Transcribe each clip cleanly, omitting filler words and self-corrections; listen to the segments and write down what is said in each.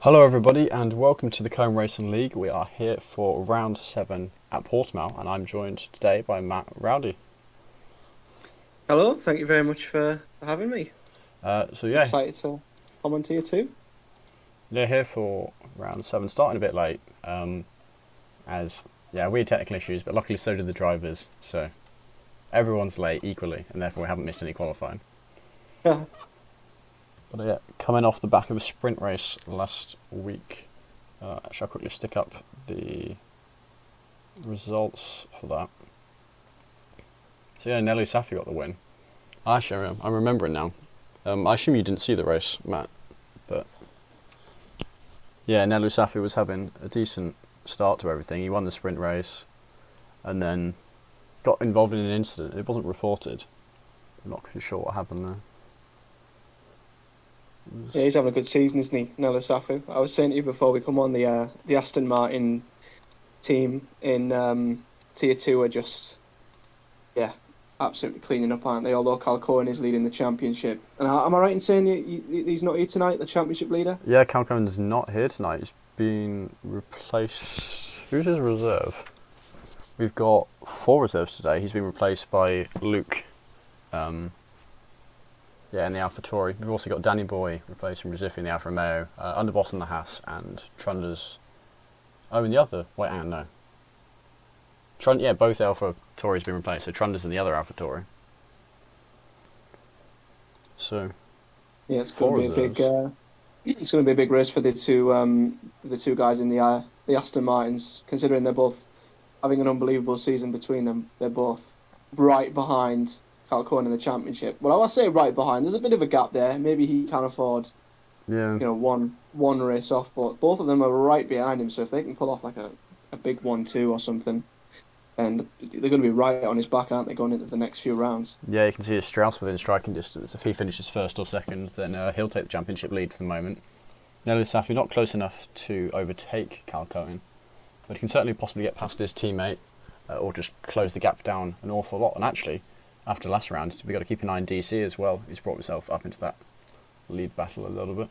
Hello everybody and welcome to the Combe Racing League. We are here for round 7 at Portimao and I'm joined today by Matt Rowdy. Hello, thank you very much for having me. So yeah, Excited to comment here too. they're here for round 7, starting a bit late as we had technical issues, but luckily so did the drivers, so everyone's late equally and therefore we haven't missed any qualifying. Yeah. But yeah, coming off the back of a sprint race last week, shall I quickly stick up the results for that? So yeah, Nelly Safi got the win. Actually, I'm remembering now. I assume you didn't see the race, Matt, but yeah, Nelly Safi was having a decent start to everything. He won the sprint race, and then got involved in an incident. It wasn't reported. I'm not too sure what happened there. Yeah, he's having a good season, isn't he, Nella Safu? I was saying to you before we come on, the Aston Martin team in Tier 2 are just, absolutely cleaning up, aren't they? Although Cal Cohen is leading the championship. And am I right in saying he's not here tonight, the championship leader? Yeah, Cal Cohen's not here tonight. He's been replaced. Who's his reserve? We've got 4 reserves today. He's been replaced by Luke. In the AlphaTauri. We've also got Danny Boy replacing Recife in the Alfa Romeo, Underboss in the Haas, and Trunders. Oh, in the other. Wait, hang on, no. Both AlphaTauris have been replaced, so Trunders in the other AlphaTauri. So, Yeah, it's going to be a big. It's going to be a big race for the two guys in the Aston Martins, considering they're both having an unbelievable season between them. They're both right behind Cal Cohen in the championship. Well, I say right behind. There's a bit of a gap there. Maybe he can afford, one race off, but both of them are right behind him. So if they can pull off like a big 1-2 or something, and they're going to be right on his back, aren't they, going into the next few rounds? Yeah, you can see Strauss within striking distance. If he finishes first or second, then he'll take the championship lead for the moment. Nelly Safi not close enough to overtake Cal Cohen, but he can certainly possibly get past his teammate or just close the gap down an awful lot. And actually, after last round, we've got to keep an eye on DC as well. He's brought himself up into that lead battle a little bit.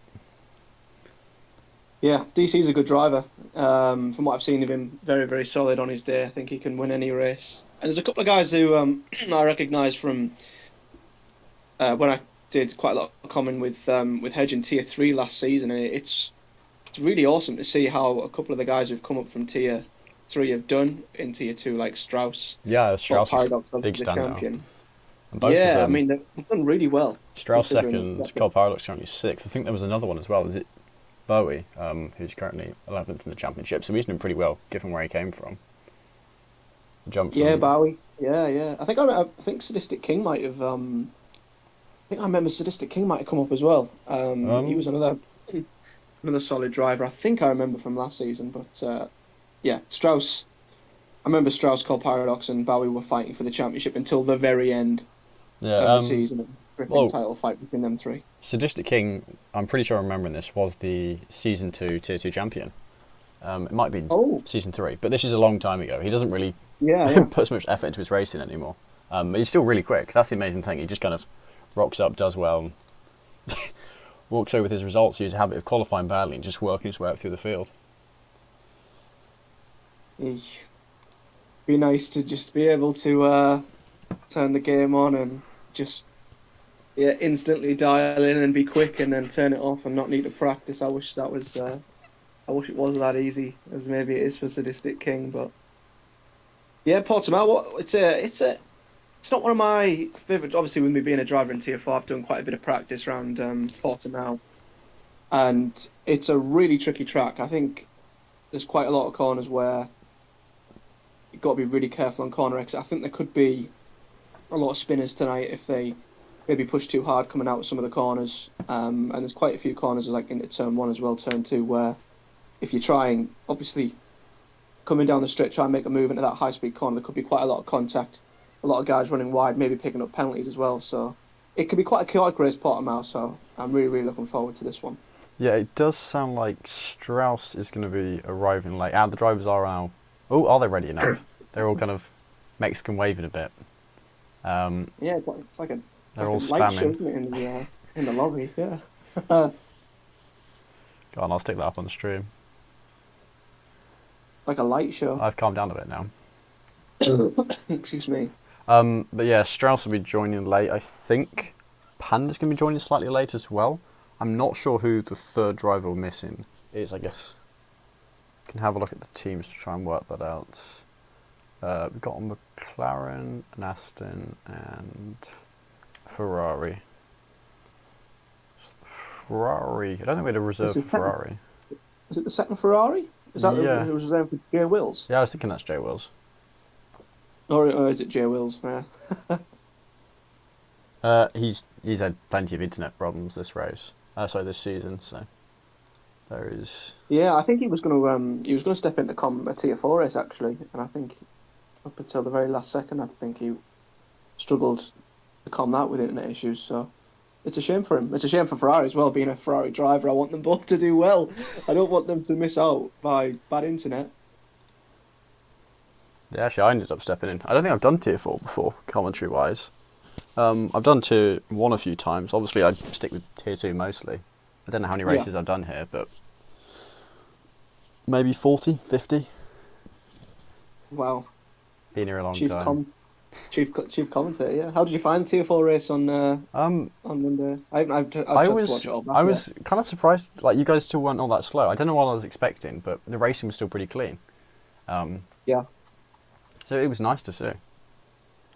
Yeah, DC's a good driver. From what I've seen of him, very, very solid on his day. I think he can win any race. And there's a couple of guys who I recognise from when I did quite a lot of common with Hedge in Tier 3 last season. And it's really awesome to see how a couple of the guys who've come up from Tier 3 have done in Tier 2, like Strauss. Yeah, Strauss is big standout. Yeah, I mean, they've done really well. Strauss second, Carl Paradox currently 6th. I think there was another one as well. Is it Bowie, who's currently 11th in the championship? So he's doing pretty well, given where he came from. Bowie. Yeah. I think Sadistic King might have. I think I remember Sadistic King might have come up as well. He was another solid driver. I think I remember from last season, but Strauss. I remember Strauss, Carl Paradox, and Bowie were fighting for the championship until the very end. Of the season, gripping title fight between them 3. Sadistic King, I'm pretty sure I'm remembering this, was the Season 2 Tier 2 champion. It might be Season 3, but this is a long time ago. He doesn't really put so much effort into his racing anymore. But he's still really quick. That's the amazing thing. He just kind of rocks up, does well, walks over with his results. He has a habit of qualifying badly and just working his way up through the field. Be nice to just be able to turn the game on and just instantly dial in and be quick and then turn it off and not need to practice. I wish it was that easy as maybe it is for Sadistic King, but Portimao. It's not one of my favourites. Obviously, with me being a driver in Tier 4, I've done quite a bit of practice around Portimao, and it's a really tricky track. I think there's quite a lot of corners where you've got to be really careful on corner exit. I think there could be a lot of spinners tonight if they maybe push too hard coming out of some of the corners. And there's quite a few corners like into turn 1 as well, turn 2, where if you're trying, obviously, coming down the straight, try and make a move into that high-speed corner, there could be quite a lot of contact, a lot of guys running wide, maybe picking up penalties as well. So it could be quite a chaotic race, Portimao, so I'm really, really looking forward to this one. Yeah, it does sound like Strauss is going to be arriving late. And the drivers are now... Oh, are they ready enough? They're all kind of Mexican waving a bit. It's like a they're all light spamming. show, isn't it, in the lobby, yeah. Go on, I'll stick that up on the stream. Like a light show. I've calmed down a bit now. Excuse me. But yeah, Strauss will be joining late. I think Panda's going to be joining slightly late as well. I'm not sure who the third driver we're missing is, I guess. Can have a look at the teams to try and work that out. We've got a McLaren, an Aston, and Ferrari. Ferrari. I don't think we had a reserve for Ferrari. Is it the second Ferrari? Is that Yeah. the reserve for Jay Wills? Yeah, I was thinking that's Jay Wills. Or is it Jay Wills? Yeah. He's had plenty of internet problems this race. This season. So there is. Yeah, I think he was going to step into a Tier 4 race actually, and I think up until the very last second, I think he struggled to calm that with internet issues. So it's a shame for him. It's a shame for Ferrari as well. Being a Ferrari driver, I want them both to do well. I don't want them to miss out by bad internet. Yeah, actually, I ended up stepping in. I don't think I've done Tier 4 before, commentary-wise. I've done Tier 1 a few times. Obviously, I stick with Tier 2 mostly. I don't know how many races I've done here, but maybe 40, 50. Wow. Been here a long time. Chief commentator, yeah. How did you find the Tier 4 race on Monday? I was kind of surprised. Like, you guys still weren't all that slow. I don't know what I was expecting, but the racing was still pretty clean. Yeah. So it was nice to see.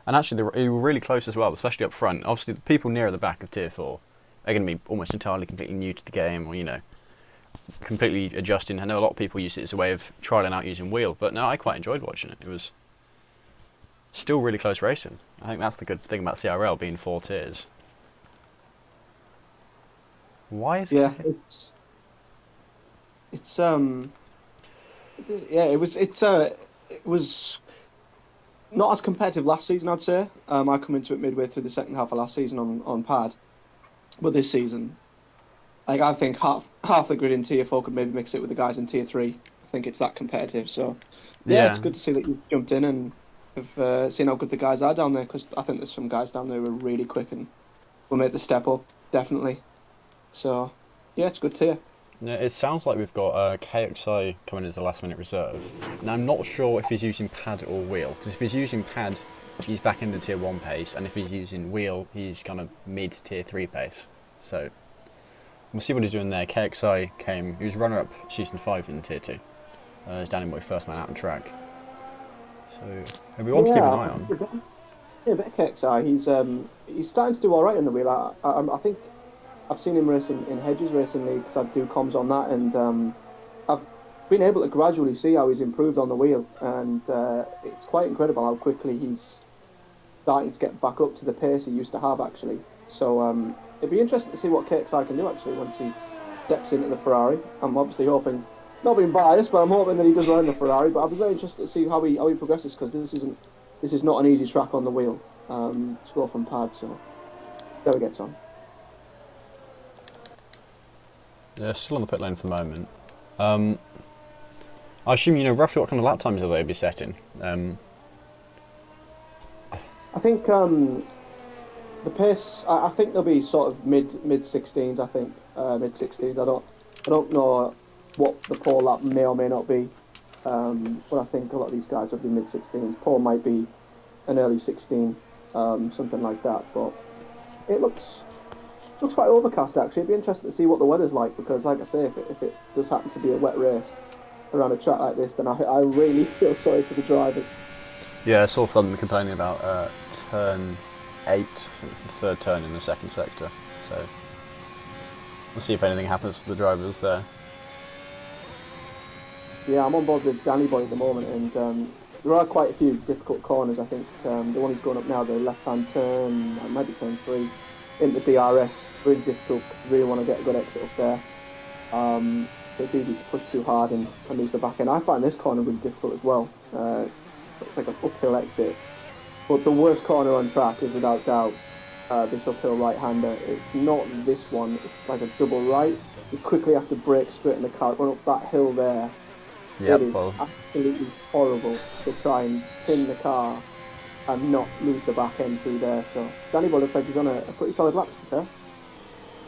And actually, they were really close as well, especially up front. Obviously, the people near the back of Tier 4 are going to be almost entirely completely new to the game, or, completely adjusting. I know a lot of people use it as a way of trialling out using wheel, but no, I quite enjoyed watching it. It was still really close racing. I think that's the good thing about CRL being 4 tiers. Why is it was not as competitive last season, I'd say. I come into it midway through the second half of last season on pad, but this season, I think half the grid in Tier 4 could maybe mix it with the guys in Tier 3. I think it's that competitive. So yeah, it's good to see that you've jumped in and have seen how good the guys are down there, because I think there's some guys down there who are really quick and will make the step up definitely. So yeah, it's good to hear. Yeah, it sounds like we've got KXI coming as a last-minute reserve. Now, I'm not sure if he's using pad or wheel, because if he's using pad, he's back into Tier 1 pace, and if he's using wheel, he's kind of mid-Tier 3 pace. So, we'll see what he's doing there. KXI he was runner-up Season 5 in Tier 2. As Danny Boy first man out on track. So, it'll be one to keep an eye on. Yeah, but KXI, he's starting to do alright in the wheel. I think I've seen him racing in Hedges recently, because I do comms on that, and I've been able to gradually see how he's improved on the wheel, and it's quite incredible how quickly he's starting to get back up to the pace he used to have, actually. So it'd be interesting to see what KXI can do, actually, once he steps into the Ferrari. I'm obviously hoping, not being biased, but I'm hoping that he does run the Ferrari, but I'll be very interested to see how he progresses, because this is not an easy track on the wheel to go from pad, so there we get on. Yeah, still on the pit lane for the moment. I assume you know roughly what kind of lap times will they be setting? I think the pace. I think they'll be sort of mid 16s. I think mid 16s. I don't know what the pole lap may or may not be, but I think a lot of these guys will be mid 16s. Pole might be an early 16, something like that. But it looks quite overcast, actually. It'd be interesting to see what the weather's like, because, like I say, if it does happen to be a wet race around a track like this, then I really feel sorry for the drivers. Yeah, I saw something complaining about turn 8, I think it's the third turn in the second sector, so we'll see if anything happens to the drivers there. Yeah, I'm on board with Danny Boy at the moment, and there are quite a few difficult corners. I think the one he's going up now, the left-hand turn, it might be turn 3, into DRS, really difficult, really want to get a good exit up there. So it's easy to push too hard and lose the back end. I find this corner really difficult as well. It's like an uphill exit. But the worst corner on track is without doubt this uphill right-hander. It's not this one, it's like a double right. You quickly have to brake straight in the car, going up that hill there. Yep, it is absolutely horrible to try and pin the car and not lose the back end through there. So Danny Boy looks like he's on a pretty solid lap, to be fair.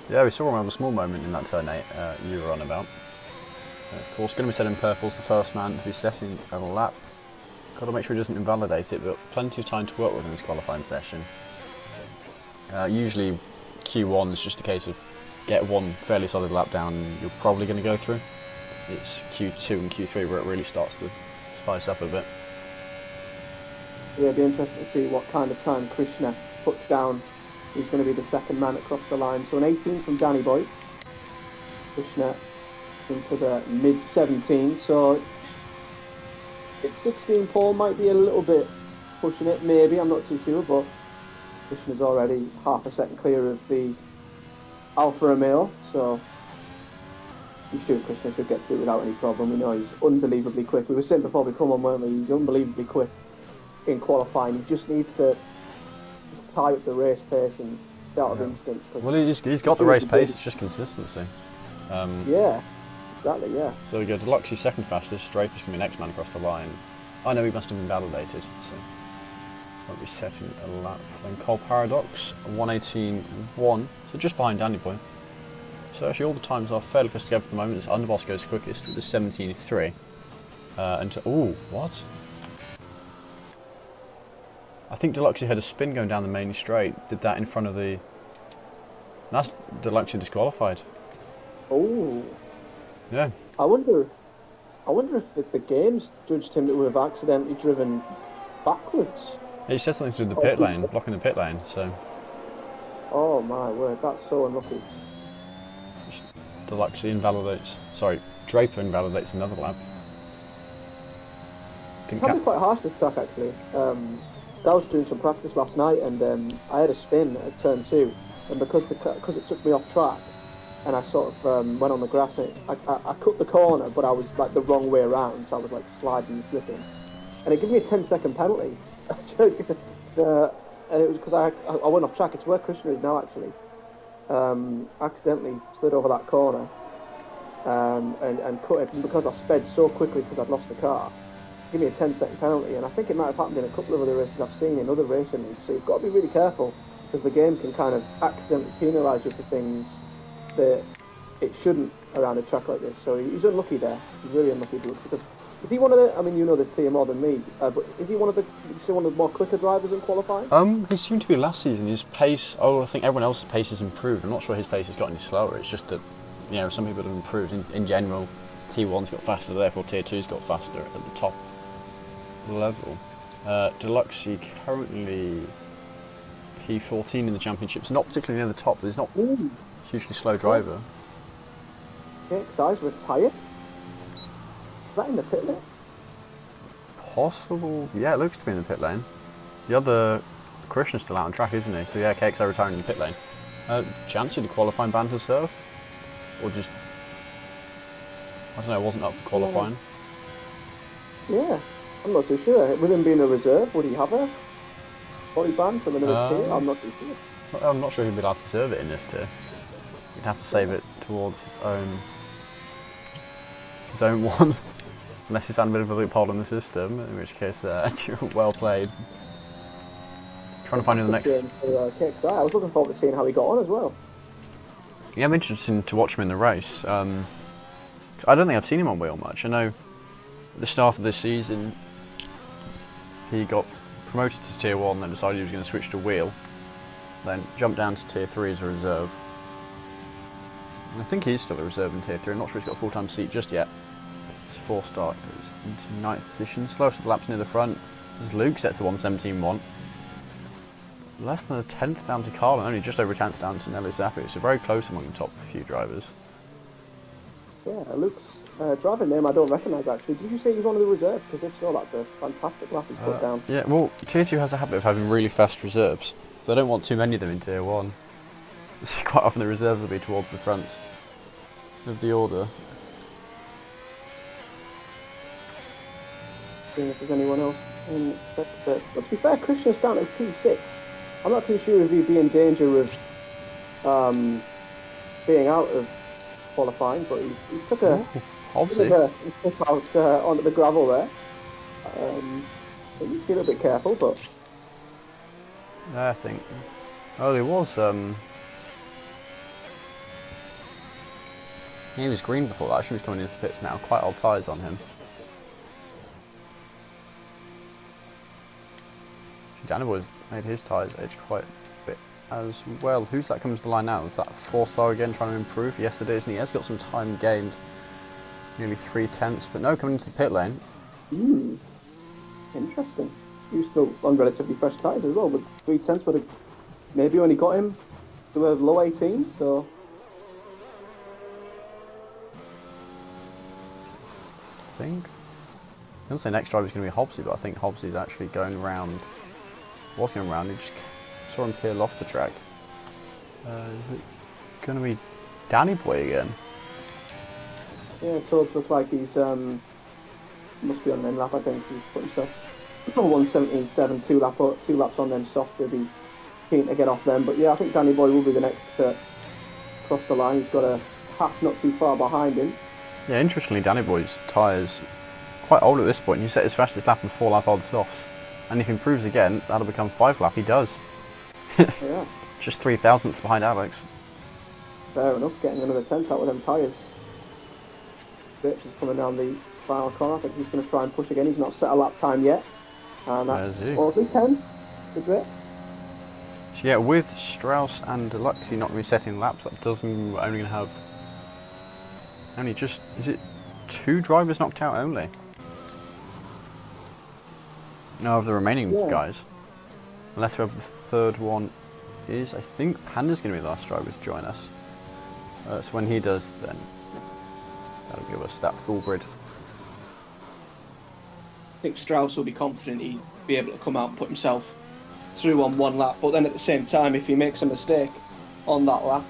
Yeah, we saw him have a small moment in that turn 8 you were on about. Of course, going to be setting purple's the first man to be setting a lap. Got to make sure he doesn't invalidate it, but plenty of time to work with in this qualifying session. Usually Q1 is just a case of get one fairly solid lap down and you're probably going to go through. It's Q2 and Q3 where it really starts to spice up a bit. Yeah, it'd be interesting to see what kind of time Krishna puts down. He's going to be the second man across the line. So an 18 from Danny Boy. Krishna into the mid-17. So it's 16 Paul might be a little bit pushing it, maybe, I'm not too sure, but Krishna's already half a second clear of the Alfa Romeo, so I'm sure Krishna should get through without any problem. We know he's unbelievably quick. We were saying before we come on, weren't we? He's unbelievably quick in qualifying. He just needs to tie up the race pace and start of instance. Well, he's got the race pace, it's just consistency. Yeah, exactly, yeah. So we go Deluxe, he's second fastest, Draper's going to be next man across the line. I know he must have been validated, so won't be setting a lap. Then Cole Paradox, 118.1, so just behind Danny Boy. So actually all the times are fairly close together for the moment. This Underboss goes quickest with the 17.3. Ooh, what? I think Deluxe had a spin going down the main straight. Did that in front of the... That's Deluxe disqualified. Oh. Yeah. I wonder if the games judged him to have accidentally driven backwards. He said something to the pit lane, blocking the pit lane, so... Oh my word, that's so unlucky. Deluxe invalidates... Sorry, Draper invalidates another lap. It can be quite harsh this track actually. I was doing some practice last night and I had a spin at turn 2, and because it took me off track and I sort of went on the grass and I cut the corner, but I was like the wrong way around, so I was like sliding and slipping, and it gave me a 10-second penalty. And it was because I went off track. It's where Krishna is now actually. Accidentally slid over that corner and cut it, and because I sped so quickly because I'd lost the car, give me a 10-second penalty, and I think it might have happened in a couple of other races I've seen in other racing leagues. So you've got to be really careful because the game can kind of accidentally penalise you for things that it shouldn't around a track like this. So he's unlucky there. He's really unlucky because is he one of the? I mean, you know this team more than me, but is he one of the more quicker drivers in qualifying? He seemed to be last season. His pace. Oh, I think everyone else's pace has improved. I'm not sure his pace has got any slower. It's just that, you know, some people have improved in general. T1's got faster, therefore Tier 2's got faster at the top level. Deluxe currently P14 in the championships, not particularly near the top, but he's not a hugely slow driver. KXI's retired? Is that in the pit lane? Possible, yeah, it looks to be in the pit lane. The other Krishna's still out on track, isn't he? So yeah, KXI retiring in the pit lane. Chancy to qualifying ban to serve? Or just, I don't know, wasn't up for qualifying? Yeah. I'm not too sure. With him being a reserve, would he have a body ban for the minute tier? I'm not too sure. I'm not sure he'd be allowed to serve it in this tier. He'd have to save it towards his own one, unless he's found a bit of a loophole in the system, in which case, well played. Trying to find the next... KXI. I was looking forward to seeing how he got on as well. Yeah, I'm interested to watch him in the race. I don't think I've seen him on wheel much. I know at the start of this season, he got promoted to Tier 1, then decided he was going to switch to wheel, then jumped down to Tier 3 as a reserve. And I think he's still a reserve in Tier 3, I'm not sure he's got a full-time seat just yet. His 4-star goes into 9th position, slowest of the laps near the front. As Luke sets a 1:17.1. Less than a 10th down to Carl, and only just over a 10th down to Nelly Safi, so very close among the top few drivers. Yeah, Luke's driver name I don't recognise actually. Did you say he's one of the reserves? Because if so, that's a fantastic lap he's put down. Yeah, well, Tier 2 has a habit of having really fast reserves, so they don't want too many of them in Tier 1. So quite often the reserves will be towards the front of the order. Seeing if there's anyone else in sector. But to be fair, Christian's down at P6. I'm not too sure if he'd be in danger of being out of qualifying, but he took a step out onto the gravel there. So you need to be a little bit careful, but I think. Oh, there was. He was green before that. I should be coming into the pits now. Quite old tyres on him. Danny Boy's made his tyres edge quite a bit as well. Who's that comes to the line now? Is that 4-star again trying to improve? Yes, it is, and he has got some time gained. Nearly 3/10, but no, coming into the pit lane. Interesting. He was still on relatively fresh tyres as well, but 3/10 would have maybe only got him to a low 18, so... I think... I'm going to say next driver is going to be Hobbsy, but I think Hobbsy's actually going around... was going around, he just saw him peel off the track. Is it going to be Danny Boy again? Yeah, it looks like he's must be on them lap. I think he's put himself 1:17.7, two laps on them soft. He'll be keen to get off them. But yeah, I think Danny Boy will be the next to cross the line. He's got a pass not too far behind him. Yeah, interestingly, Danny Boy's tyres quite old at this point. He set his fastest lap in 4 lap odd softs, and if he improves again, that'll become 5 lap. He does. Yeah. Just 3,000ths behind Alex. Fair enough, getting another 10th out with them tyres. Birch is coming down the final corner. I think he's going to try and push again. He's not set a lap time yet. And that's 10. Good bit. So yeah, with Strauss and Deluxe not really setting laps, that does mean we're only going to have only just, is it 2 drivers knocked out only? No, of the remaining guys. Unless we have the third one is, I think Panda's going to be the last driver to join us. So when he does, then that'll give us that full grid. I think Strauss will be confident he'd be able to come out and put himself through on 1 lap, but then at the same time, if he makes a mistake on that lap,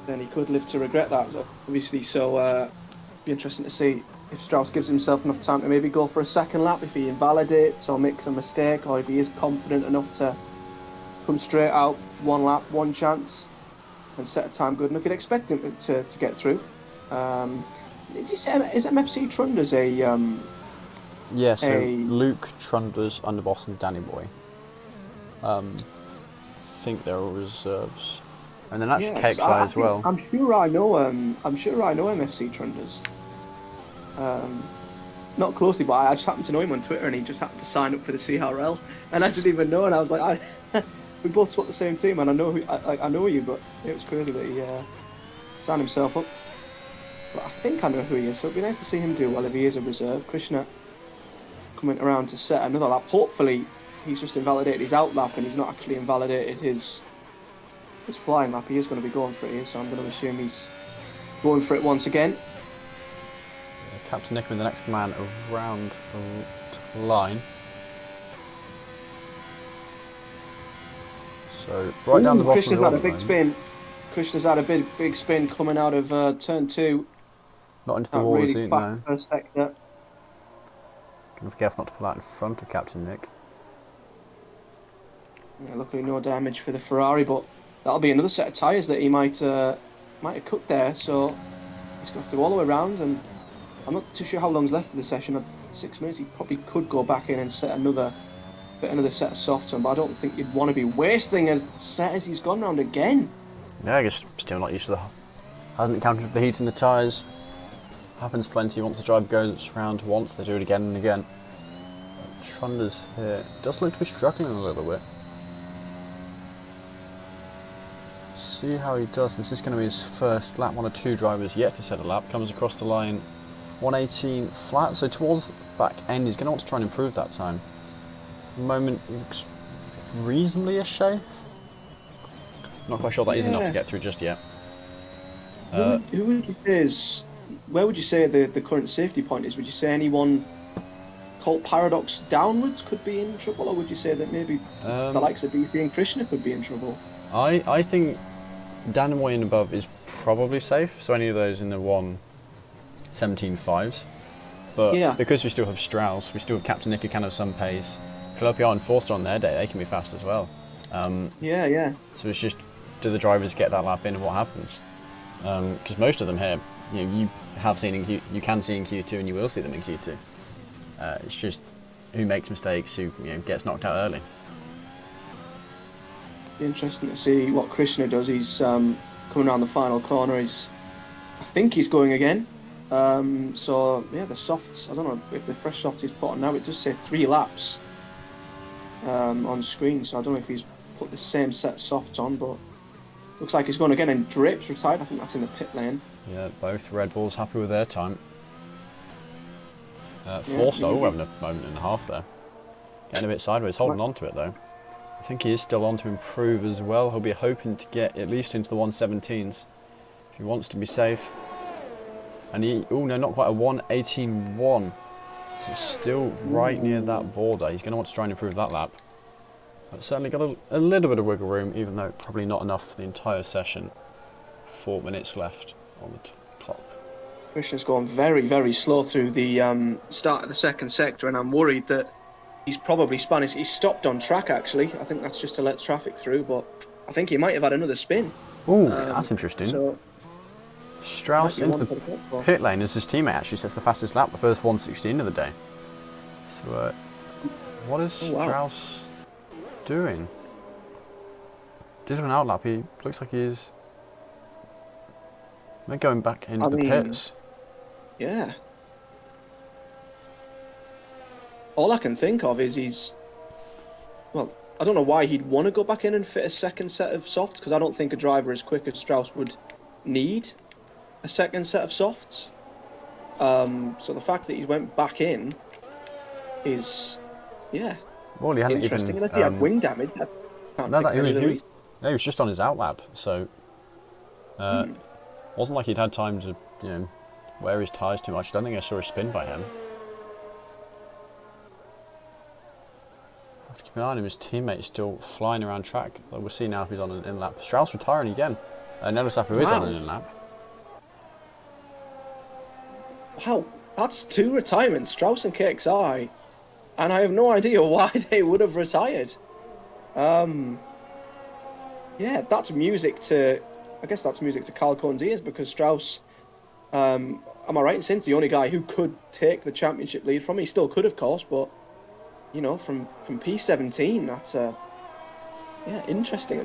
then he could live to regret that, obviously. So be interesting to see if Strauss gives himself enough time to maybe go for a second lap, if he invalidates or makes a mistake, or if he is confident enough to come straight out 1 lap, 1 chance, and set a time good enough. You'd expect him to get through. Did you say, is MFC Trunders a... yeah, so Luke, Trunders, Underboss and Danny Boy. I think they're all reserves. And then actually KXI as well. I'm sure I know MFC Trunders. Not closely, but I just happened to know him on Twitter, and he just happened to sign up for the CRL, and I didn't even know. And I was like, we both support the same team, and I know you, but it was crazy that he signed himself up. But I think I know who he is, so it'd be nice to see him do well if he is a reserve. Krishna coming around to set another lap. Hopefully, he's just invalidated his out lap, and he's not actually invalidated his flying lap. He is going to be going for it here, so I'm going to assume he's going for it once again. Captain Nick with the next man around the line. So right down the bottom. Krishna's had a big spin. Krishna's had a big spin coming out of turn 2. Not into the wall, is he? No. First sector. Be careful not to pull out in front of Captain Nick. Yeah, luckily no damage for the Ferrari, but that'll be another set of tyres that he might have cut there. So he's going to have to go all the way around, and I'm not too sure how long's left of the session. At 6 minutes, he probably could go back in and set another set of softs on, but I don't think you'd want to be wasting a set as he's gone round again. Yeah, I guess still not used to the... Hasn't accounted for the heat in the tyres. Happens plenty once the drive goes round once, they do it again and again. Trunders here does look to be struggling a little bit. See how he does. This is going to be his first lap. 1 or 2 drivers yet to set a lap. Comes across the line 1:18 flat, so towards the back end he's going to want to try and improve that time. At the moment looks reasonably safe. Not quite sure that is enough to get through just yet. Who would you say is... Where would you say the current safety point is? Would you say anyone called Paradox downwards could be in trouble, or would you say that maybe the likes of DC and Krishna could be in trouble? I think Danamoy and above is probably safe, so any of those in the 1:17.5s. But because we still have Strauss, we still have Captain Nick who can have some pace. Calopiar and Forster on their day, they can be fast as well. So it's just, do the drivers get that lap in and what happens? Because most of them here, you have seen in you can see in Q2 and you will see them in Q2. It's just who makes mistakes, who gets knocked out early. Interesting to see what Krishna does. He's coming around the final corner. I I think he's going again. So yeah, the softs. I don't know if the fresh soft is put on now. It does say 3 laps on screen, so I don't know if he's put the same set of softs on, but looks like he's going again. And Drape's retired. I think that's in the pit lane. Yeah, both Red Bulls happy with their time. Forster having a moment and a half there. Getting a bit sideways, holding on to it though. I think he is still on to improve as well. He'll be hoping to get at least into the 117s if he wants to be safe. And he, oh no, not quite a 118.1. So still right near that border. He's going to want to try and improve that lap. But certainly got a little bit of wiggle room, even though probably not enough for the entire session. 4 minutes left on the clock. Christian's gone very, very slow through the start of the second sector, and I'm worried that he's probably spun. He's stopped on track, actually. I think that's just to let traffic through, but I think he might have had another spin. Ooh, that's interesting. So Strauss into the pit lane as his teammate actually sets the fastest lap, the first 1:16 of the day. So, what is Strauss doing? Did an out lap, he looks like he's going back into the pits. Yeah. All I can think of is well, I don't know why he'd want to go back in and fit a second set of softs, because I don't think a driver as quick as Strauss would need a second set of softs. So the fact that he went back in is, yeah, well, he hadn't interesting. even, Unless he had wing damage. He was just on his out lap, so wasn't like he'd had time to, wear his tyres too much. I don't think I saw a spin by him. Have to keep an eye on him. His teammate's still flying around track. We'll see now if he's on an in lap. Strauss retiring again. Nello Safu is on an in lap. Wow, that's 2 retirements, Strauss and KXI, and I have no idea why they would have retired. Yeah, that's music to, I guess that's music to Carl Cohn's ears, because Strauss, am I right in saying it's the only guy who could take the championship lead from him? He still could, of course, but from P17, that's interesting.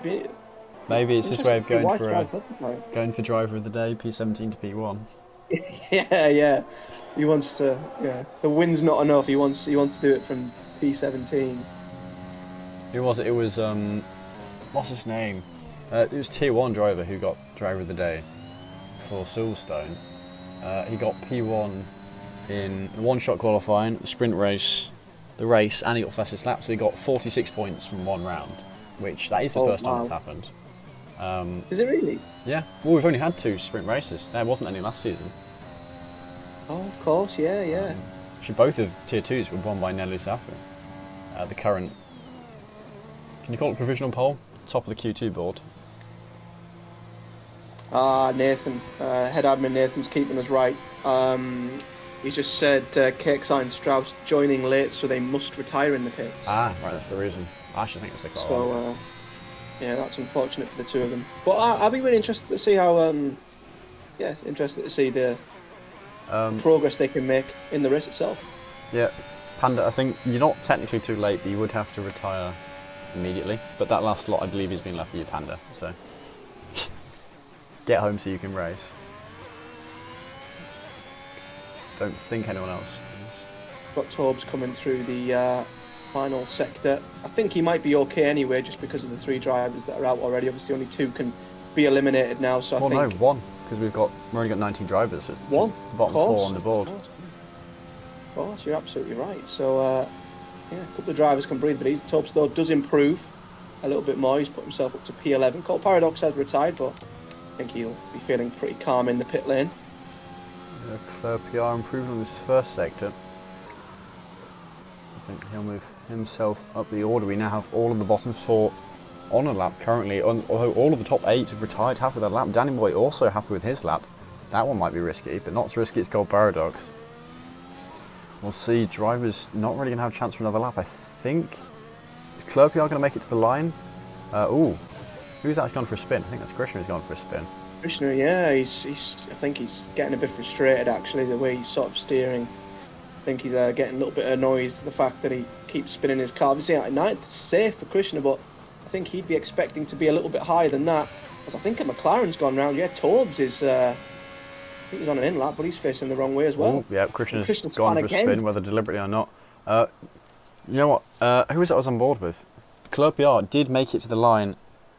Maybe it's this way of going for driver of the day, P17 to P1. yeah. He wants to. Yeah, the win's not enough. He wants to do it from P17. Who was it? It was what's his name? It was Tier 1 driver who got driver of the day for Silverstone. He got P1 in the one-shot qualifying, the sprint race, the race, and he got fastest lap. So he got 46 points from 1 round, which that is the first time it's happened. Is it really? Yeah. Well, we've only had 2 sprint races. There wasn't any last season. Oh, of course, yeah. Actually, both of Tier 2s were won by Nelly Safu. The current, can you call it provisional pole? Top of the Q2 board. Nathan, head admin Nathan's keeping us right. He just said KXI and Strauss joining late, so they must retire in the pits. Right, that's the reason. I should think it was like that. So, yeah, that's unfortunate for the 2 of them. But I'll be really interested to see how, interested to see the progress they can make in the race itself. Yeah, Panda, I think you're not technically too late, but you would have to retire immediately. But that last slot, I believe, has been left for you, Panda. So get home so you can race. Don't think anyone else. Got Tobes coming through the final sector. I think he might be okay anyway, just because of the 3 drivers that are out already. Obviously, only 2 can be eliminated now. So I think 1, because we've only got 19 drivers. So it's 1, just the bottom 4 on the board. Of course, you're absolutely right. So a couple of drivers can breathe, but Tobes though does improve a little bit more. He's put himself up to P11. Colt Paradox has retired, but I think he'll be feeling pretty calm in the pit lane. Clear PR improving on this first sector. So I think he'll move himself up the order. We now have all of the bottom 4 on a lap currently, although all of the top 8 have retired happy with their lap. Danny Boy also happy with his lap. That one might be risky, but not as risky as Colt Paradox. We'll see. Drivers not really going to have a chance for another lap, I think. Is Clear PR going to make it to the line? Who's actually gone for a spin? I think that's Krishna who's gone for a spin. Krishna, yeah, I think he's getting a bit frustrated actually, the way he's sort of steering. I think he's getting a little bit annoyed at the fact that he keeps spinning his car. Obviously, at 9th, safe for Krishna, but I think he'd be expecting to be a little bit higher than that. As I think a McLaren's gone round. Yeah, Tobes is think he's on an in lap, but he's facing the wrong way as well. Oh, yeah, Christian's Christian's gone spun for a again. spin, whether deliberately or not. You know what? Who was it I was on board with? PR did make it to the line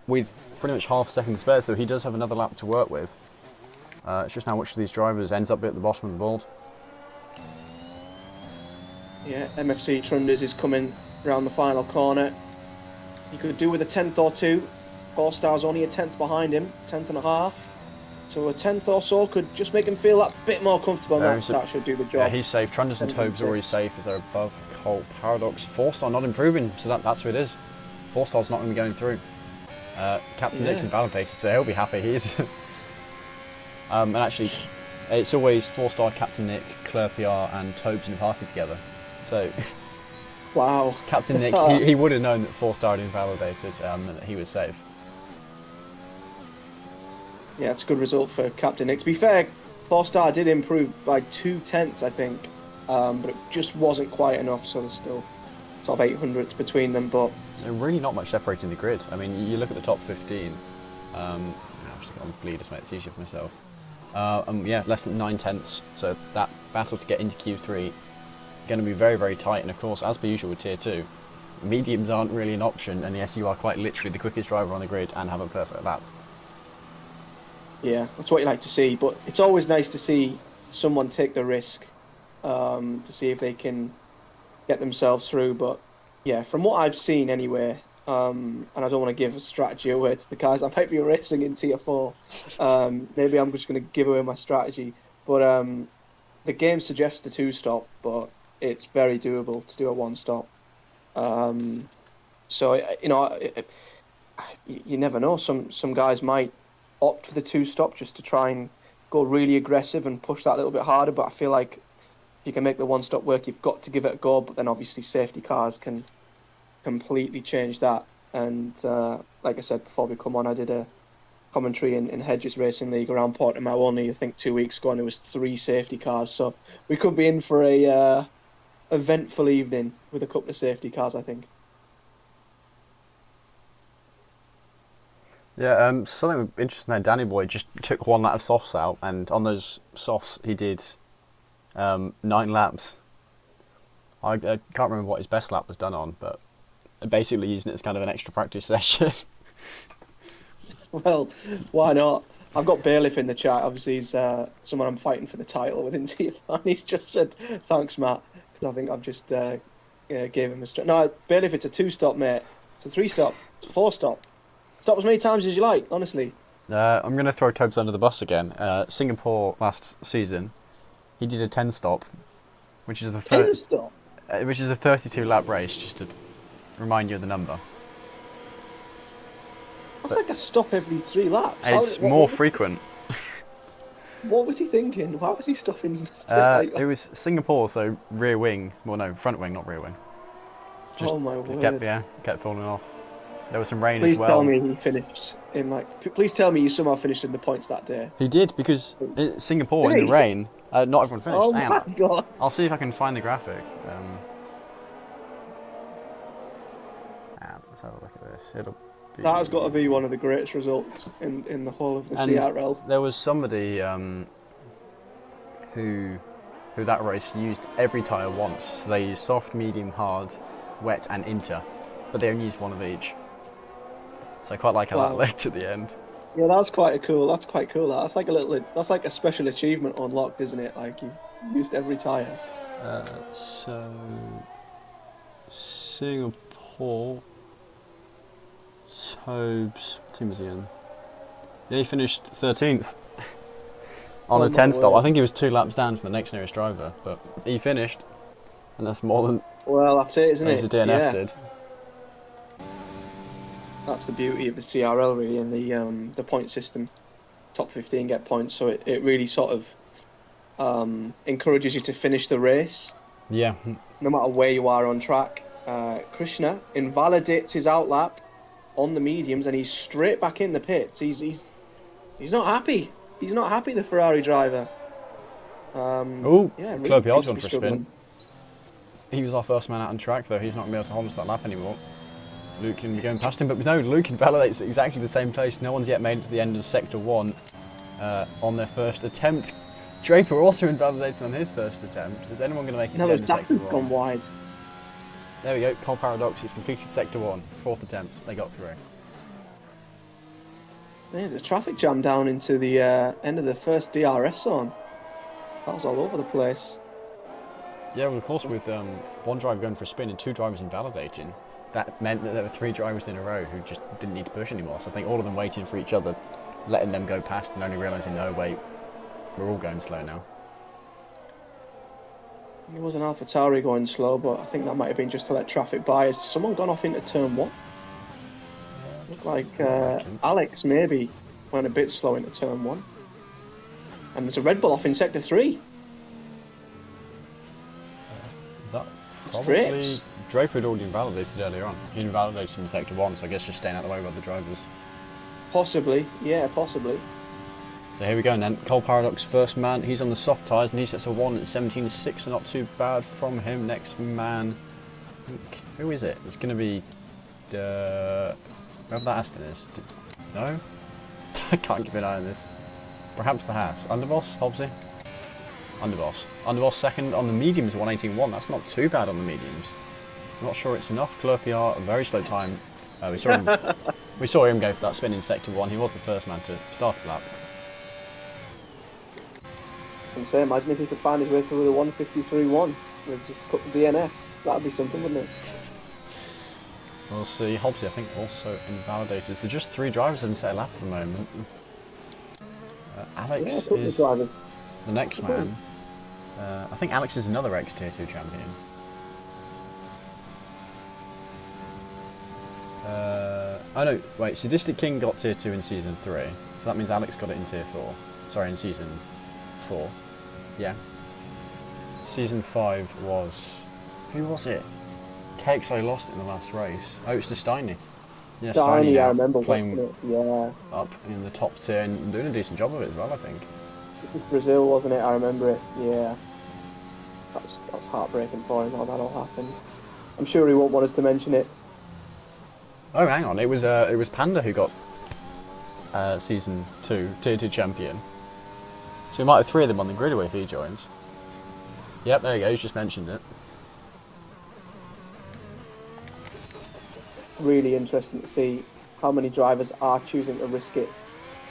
with pretty much half a second to spare, so he does have another lap to work with. It's just how which of these drivers ends up at the bottom of the board. Yeah, MFC Trunders is coming around the final corner. He could do with a 10th or two. 4 Stars only a 10th behind him, 10th and a half. So a 10th or so could just make him feel that bit more comfortable. That should do the job. Yeah, he's safe. Trunders and Tobes are already safe as they're above Colt. Paradox, 4-star not improving, so that's who it is. 4-star's not going to be going through. Captain Nick's invalidated, so he'll be happy. He is. And actually, it's always 4-star Captain Nick, PR, and Tobes in the party together. So, wow. Captain Nick, he would have known that 4-star had invalidated and that he was safe. Yeah, it's a good result for Captain Nick. To be fair, 4-star did improve by 2/10, I think, but it just wasn't quite enough, so there's still sort of 800s between them. But really not much separating the grid. I mean, you look at the top 15. I'm just going to bleed to make it easier for myself. Yeah, less than 9/10, so that battle to get into Q3 going to be very, very tight. And of course, as per usual with Tier 2, mediums aren't really an option, and yes, you are quite literally the quickest driver on the grid and have a perfect lap. Yeah, that's what you like to see, but it's always nice to see someone take the risk to see if they can get themselves through. But yeah, from what I've seen anyway, and I don't want to give a strategy away to the guys I might be racing in Tier 4, maybe I'm just going to give away my strategy, but the game suggests a 2-stop, but it's very doable to do a 1-stop. So, you know, you never know, some guys might opt for the 2-stop just to try and go really aggressive and push that a little bit harder, but I feel like if you can make the 1-stop work, you've got to give it a go. But then obviously safety cars can completely change that. And like I said before we come on, I did a commentary in Hedges Racing League around Portimao only I think 2 weeks ago, and there was 3 safety cars, so we could be in for a eventful evening with a couple of safety cars, I think. Yeah, something interesting there, Danny Boy just took 1 lap of softs out, and on those softs he did 9 laps. I can't remember what his best lap was done on, but basically using it as kind of an extra practice session. Well, why not? I've got Bailiff in the chat. Obviously, he's someone I'm fighting for the title within TF1. He's just said, thanks, Matt, because I think I've just gave him a... No, Bailiff, it's a 2-stop, mate. It's a 3-stop. It's a 4-stop. Stop as many times as you like, honestly. I'm going to throw Tobes under the bus again. Singapore last season, he did a 10-stop, which is the 10-stop? Which is a 32-lap race, just to remind you of the number. That's like a stop every 3 laps. It's more frequent. What was he thinking? Why was he stopping? It was Singapore, so rear wing. Well, no, front wing, not rear wing. Just oh my word! Kept falling off. There was some rain Please as well. tell me he finished in Please tell me you somehow finished in the points that day. He did, because Singapore in the rain, not everyone finished. Oh my god! I'll see if I can find the graphic. Let's have a look at this. That has got to be one of the greatest results in the whole of the CRL. There was somebody who that race used every tyre once. So they used soft, medium, hard, wet and inter. But they only used 1 of each. So I quite like how that led to the end. Yeah, that's quite cool. That's like a special achievement unlocked, isn't it? Like you used every tyre. So Singapore, Tobes, what team was he in? Yeah, he finished 13th on a 10-stop. I think he was 2 laps down from the next nearest driver, but he finished, and that's more than. Well, that's it, isn't it? The DNF did. That's the beauty of the CRL, really, and the point system. Top 15 get points, so it really sort of encourages you to finish the race. Yeah. No matter where you are on track. Krishna invalidates his outlap on the mediums, and he's straight back in the pits. He's not happy. He's not happy, the Ferrari driver. Really Clerpier's gone for a struggling. spin. He was our first man out on track, though. He's not going to be able to hold us that lap anymore. Luke can be going past him, but no, Luke invalidates at exactly the same place. No one's yet made it to the end of Sector 1 on their first attempt. Draper also invalidated on his first attempt. Is anyone going to make it to the end of sector Zaffer's 1? gone wide. There we go. Cole Paradox has completed sector 1. 4th attempt. They got through. There's a traffic jam down into the end of the first DRS zone. That was all over the place. Yeah, well, of course, with one driver going for a spin and 2 drivers invalidating, that meant that there were 3 drivers in a row who just didn't need to push anymore. So I think all of them waiting for each other, letting them go past and only realising, no, wait, we're all going slow now. It was an AlphaTauri going slow, but I think that might have been just to let traffic by. Has someone gone off into turn 1? Looked like Alex maybe went a bit slow into turn 1. And there's a Red Bull off in sector 3. That Straight. probably Draper had already invalidated earlier on. He invalidated in sector 1, so I guess just staying out of the way of other drivers. Possibly, yeah, possibly. So here we go, and then Cole Paradox, first man. He's on the soft tyres, and he sets a 1 at 17.6, so not too bad from him. Next man, I think, who is it? It's going to be whoever that Aston is. No? I can't keep an eye on this. Perhaps the Haas. Underboss, Hobbsy? Underboss. Underboss second on the mediums, 118.1. That's not too bad on the mediums. Not sure it's enough. Clerpiar, very slow time. We saw him. We saw him go for that spin in sector 1. He was the first man to start a lap. I'm saying, imagine if he could find his way through the 153.1 with just a couple of DNFs. That'd be something, wouldn't it? We'll see. Hobbsy, I think, also invalidated. So just 3 drivers haven't set a lap at the moment. Alex is the next man. I think Alex is another ex-Tier 2 champion. Oh no, wait, Sadistic King got Tier 2 in Season 3. So that means Alex got it in Tier 4. Sorry, in Season 4. Yeah. Season 5 was... Who was it? KXI lost it in the last race. Oh, it's to Steiny. Yeah, Steiny, I remember playing it. Yeah. up in the top tier and doing a decent job of it as well, I think. It was Brazil, wasn't it? I remember it. Yeah. That was heartbreaking for him how that all happened. I'm sure he won't want us to mention it. Oh, hang on. It was Panda who got Season 2 Tier 2 champion. So we might have 3 of them on the grid if he joins. Yep, there you go. He's just mentioned it. Really interesting to see how many drivers are choosing to risk it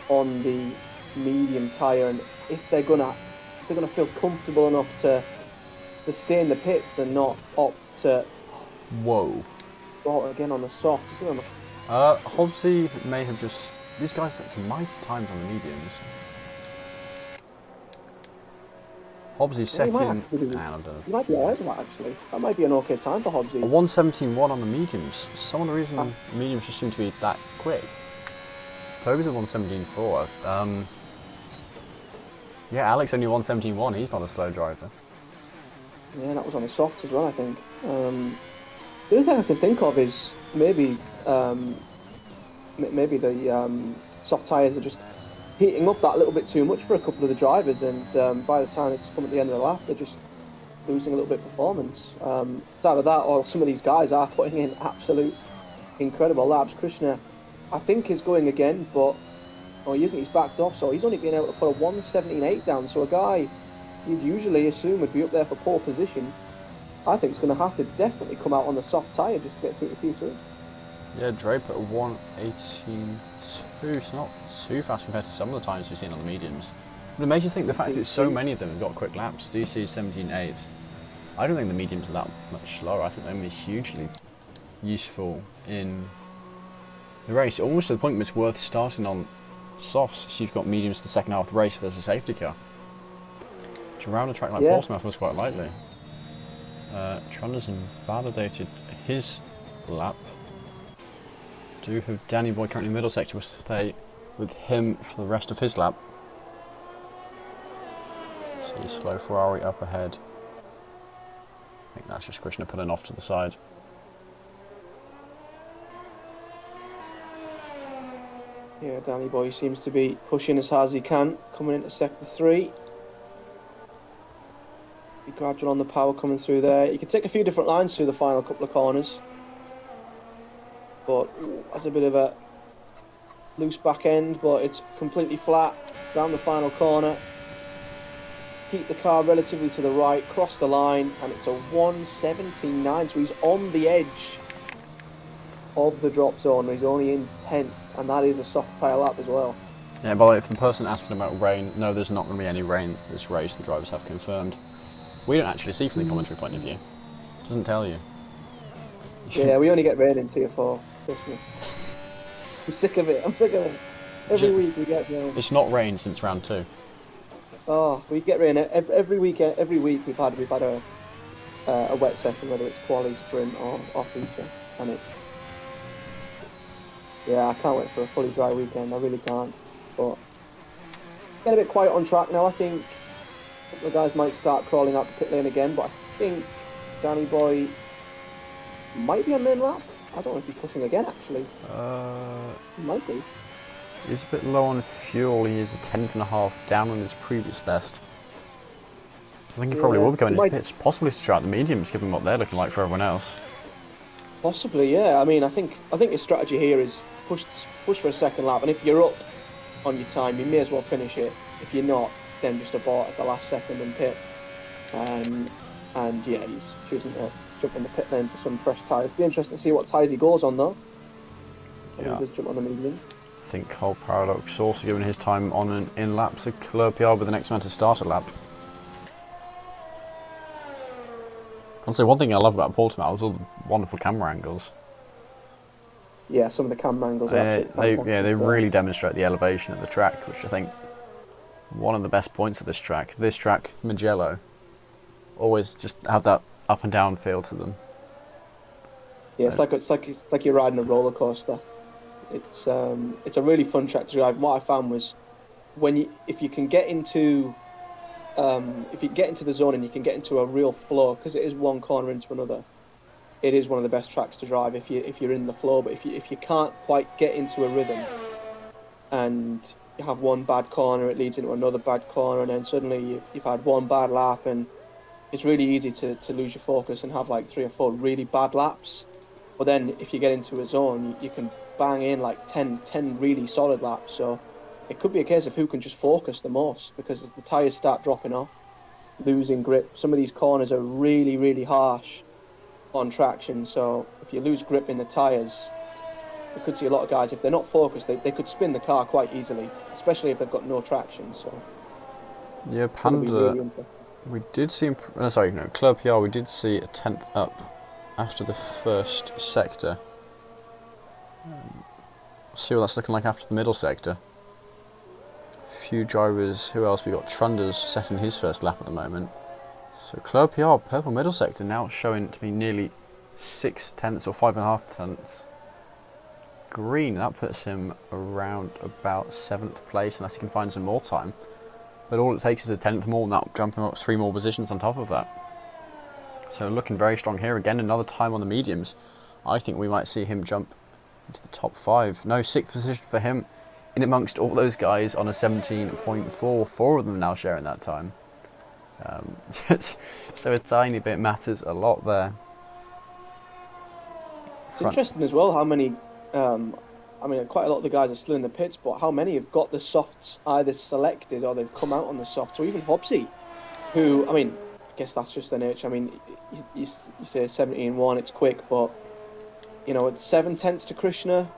on the medium tyre, and if they're gonna feel comfortable enough to stay in the pits and not opt to Whoa. go out again on the soft. Hobbsy may have just... These guys set some nice times on the mediums. Hobbsy set in... You might be alright with that, actually. That might be an okay time for Hobbsy. A 117.1 on the mediums. Some of the reason the mediums just seem to be that quick. Toby's a 117.4. Yeah, Alex only 117.1. He's not a slow driver. Yeah, that was on the soft as well, I think. The other thing I can think of is maybe the soft tyres are just heating up that little bit too much for a couple of the drivers, and by the time it's come at the end of the lap, they're just losing a little bit of performance. It's either that or some of these guys are putting in absolute incredible laps. Krishna, I think, is going again, but he isn't. He's backed off, so he's only been able to put a 117.8 down. So a guy you'd usually assume would be up there for pole position, I think is going to have to definitely come out on the soft tyre just to get through the P3. Yeah, Draper at 118.2, so not too fast compared to some of the times we've seen on the mediums. But it makes you think the fact that so many of them have got quick laps. DC 17.8. I don't think the mediums are that much slower. I think they're going to be hugely useful in the race. Almost to the point where it's worth starting on softs so you've got mediums for the second half of the race if there's a safety car. Which around a track like Portsmouth was quite likely. Tronder's invalidated his lap. Do have Danny Boy currently middle sector, will stay with him for the rest of his lap. See slow Ferrari up ahead. I think that's just Krishna pulling off to the side. Yeah, Danny Boy seems to be pushing as hard as he can, coming into sector 3. Be gradual on the power coming through there. You can take a few different lines through the final couple of corners, but that's a bit of a loose back end, but it's completely flat down the final corner. keep the car relatively to the right, cross the line, and it's a 179. So he's on the edge of the drop zone. He's only in 10th, and that is a soft tyre lap as well. Yeah, by the way, for the person asking about rain, no, there's not going to be any rain this race, the drivers have confirmed. We don't actually see from the commentary point of view. It doesn't tell you. Yeah, we only get rain in Tier 4, trust me. I'm sick of it, Every week we get rain. It's not rained since round 2. Oh, we get rain every week. Every week we've had a wet session, whether it's quali, sprint, or feature, and I can't wait for a fully dry weekend. I really can't. But it's getting a bit quiet on track now. I think a couple of guys might start crawling out the pit lane again, but I think Danny Boy might be on main lap. I don't know if he's pushing again, actually. He might be. He's a bit low on fuel. He is a 10.5 down on his previous best. So I think he probably will be going into pits, possibly to try out the mediums, given what they're looking like for everyone else. Possibly, yeah. I mean, I think his strategy here is push for a second lap, and if you're up on your time, you may as well finish it. If you're not, then just abort at the last second and pit. And yeah, he's choosing to jump in the pit lane for some fresh tyres. Be interesting to see what tyres he goes on though. Yeah. He does jump on the medium. I think Cole Paradox also given his time on an in lap, so Clerpiard with the next man to start a lap. Honestly, one thing I love about Portimao is all the wonderful camera angles. Yeah, some of the camera angles are absolutely fantastic. They really demonstrate the elevation of the track, which I think one of the best points of this track. This track, Mugello, always just have that up and down feel to them. Yeah, it's like you're riding a roller coaster. It's a really fun track to drive. What I found was if you can get into the zone and you can get into a real flow, because it is one corner into another, it is one of the best tracks to drive if you're in the flow. But if you can't quite get into a rhythm and you have one bad corner, it leads into another bad corner, and then suddenly you've had one bad lap, and it's really easy to lose your focus and have like 3 or 4 really bad laps. But then if you get into a zone, you can bang in like 10 really solid laps. So it could be a case of who can just focus the most, because as the tyres start dropping off, losing grip, some of these corners are really, really harsh on traction. So if you lose grip in the tyres, you could see a lot of guys, if they're not focused, they could spin the car quite easily, especially if they've got no traction. So yeah, Panda, we did see, Clerpiard, we did see a 10th up after the first sector. See what that's looking like after the middle sector. Few drivers, who else? We got Trunders setting his first lap at the moment. So Clerpiard, purple middle sector, now showing to be nearly 6 tenths or 5.5 tenths green. That puts him around about 7th place, unless he can find some more time. But all it takes is a 10th more, and that'll jump him up 3 more positions on top of that. So looking very strong here. Again, another time on the mediums. I think we might see him jump into the top 5. No, 6th position for him in amongst all those guys on a 17.4. 4 of them now sharing that time. So a tiny bit matters a lot there. It's interesting as well how many, quite a lot of the guys are still in the pits, but how many have got the softs either selected or they've come out on the softs. So even Hobbsy, who, I guess that's just the nature. You say 17.1, it's quick, but it's 7 tenths to Krishna.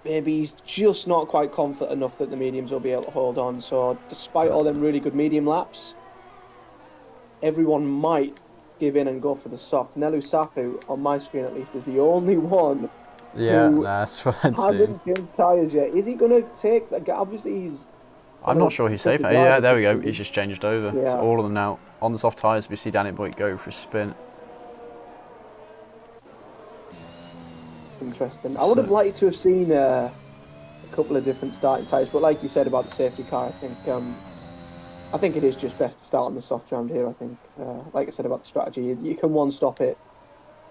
Maybe he's just not quite confident enough that the mediums will be able to hold on. So despite all them really good medium laps, everyone might give in and go for the soft. Nelu Safu, on my screen at least, is the only one who that's what I'd hasn't changed tyres yet. Is he going to take that? Obviously he's... I'm not sure he's safe. Yeah, there we go. He's just changed over. Yeah. So all of them now on the soft tyres. We see Danny Boy go for a spin. Interesting. I would have liked to have seen a couple of different starting tyres, but like you said about the safety car, I think it is just best to start on the soft round here. I think, like I said about the strategy, you can one-stop it.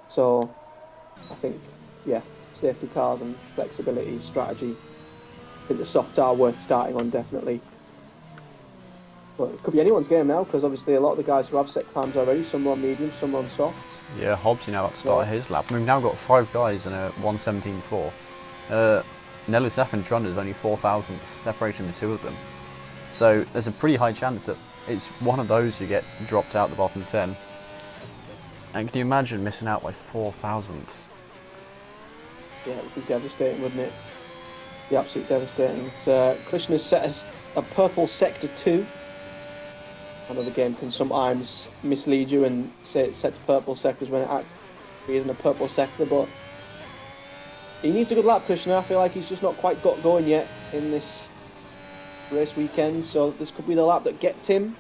So I think, safety cars and flexibility strategy. I think the softs are worth starting on, definitely. But it could be anyone's game now, because obviously a lot of the guys who have set times already, some on medium, some on soft. Yeah, Hobbsy now at the start of his lap. We've now got 5 guys in a 1:17.4. Nelusaf and Trunders only 4 thousandths separating the 2 of them. So there's a pretty high chance that it's one of those you get dropped out the bottom 10. And can you imagine missing out by 4 thousandths? Yeah, it would be devastating, wouldn't it? Be absolutely devastating. It's Krishna's set us a purple sector 2. I know the game can sometimes mislead you and say it sets purple sectors when it actually isn't a purple sector, but he needs a good lap, Krishna. I feel like he's just not quite got going yet in this race weekend, so this could be the lap that gets him.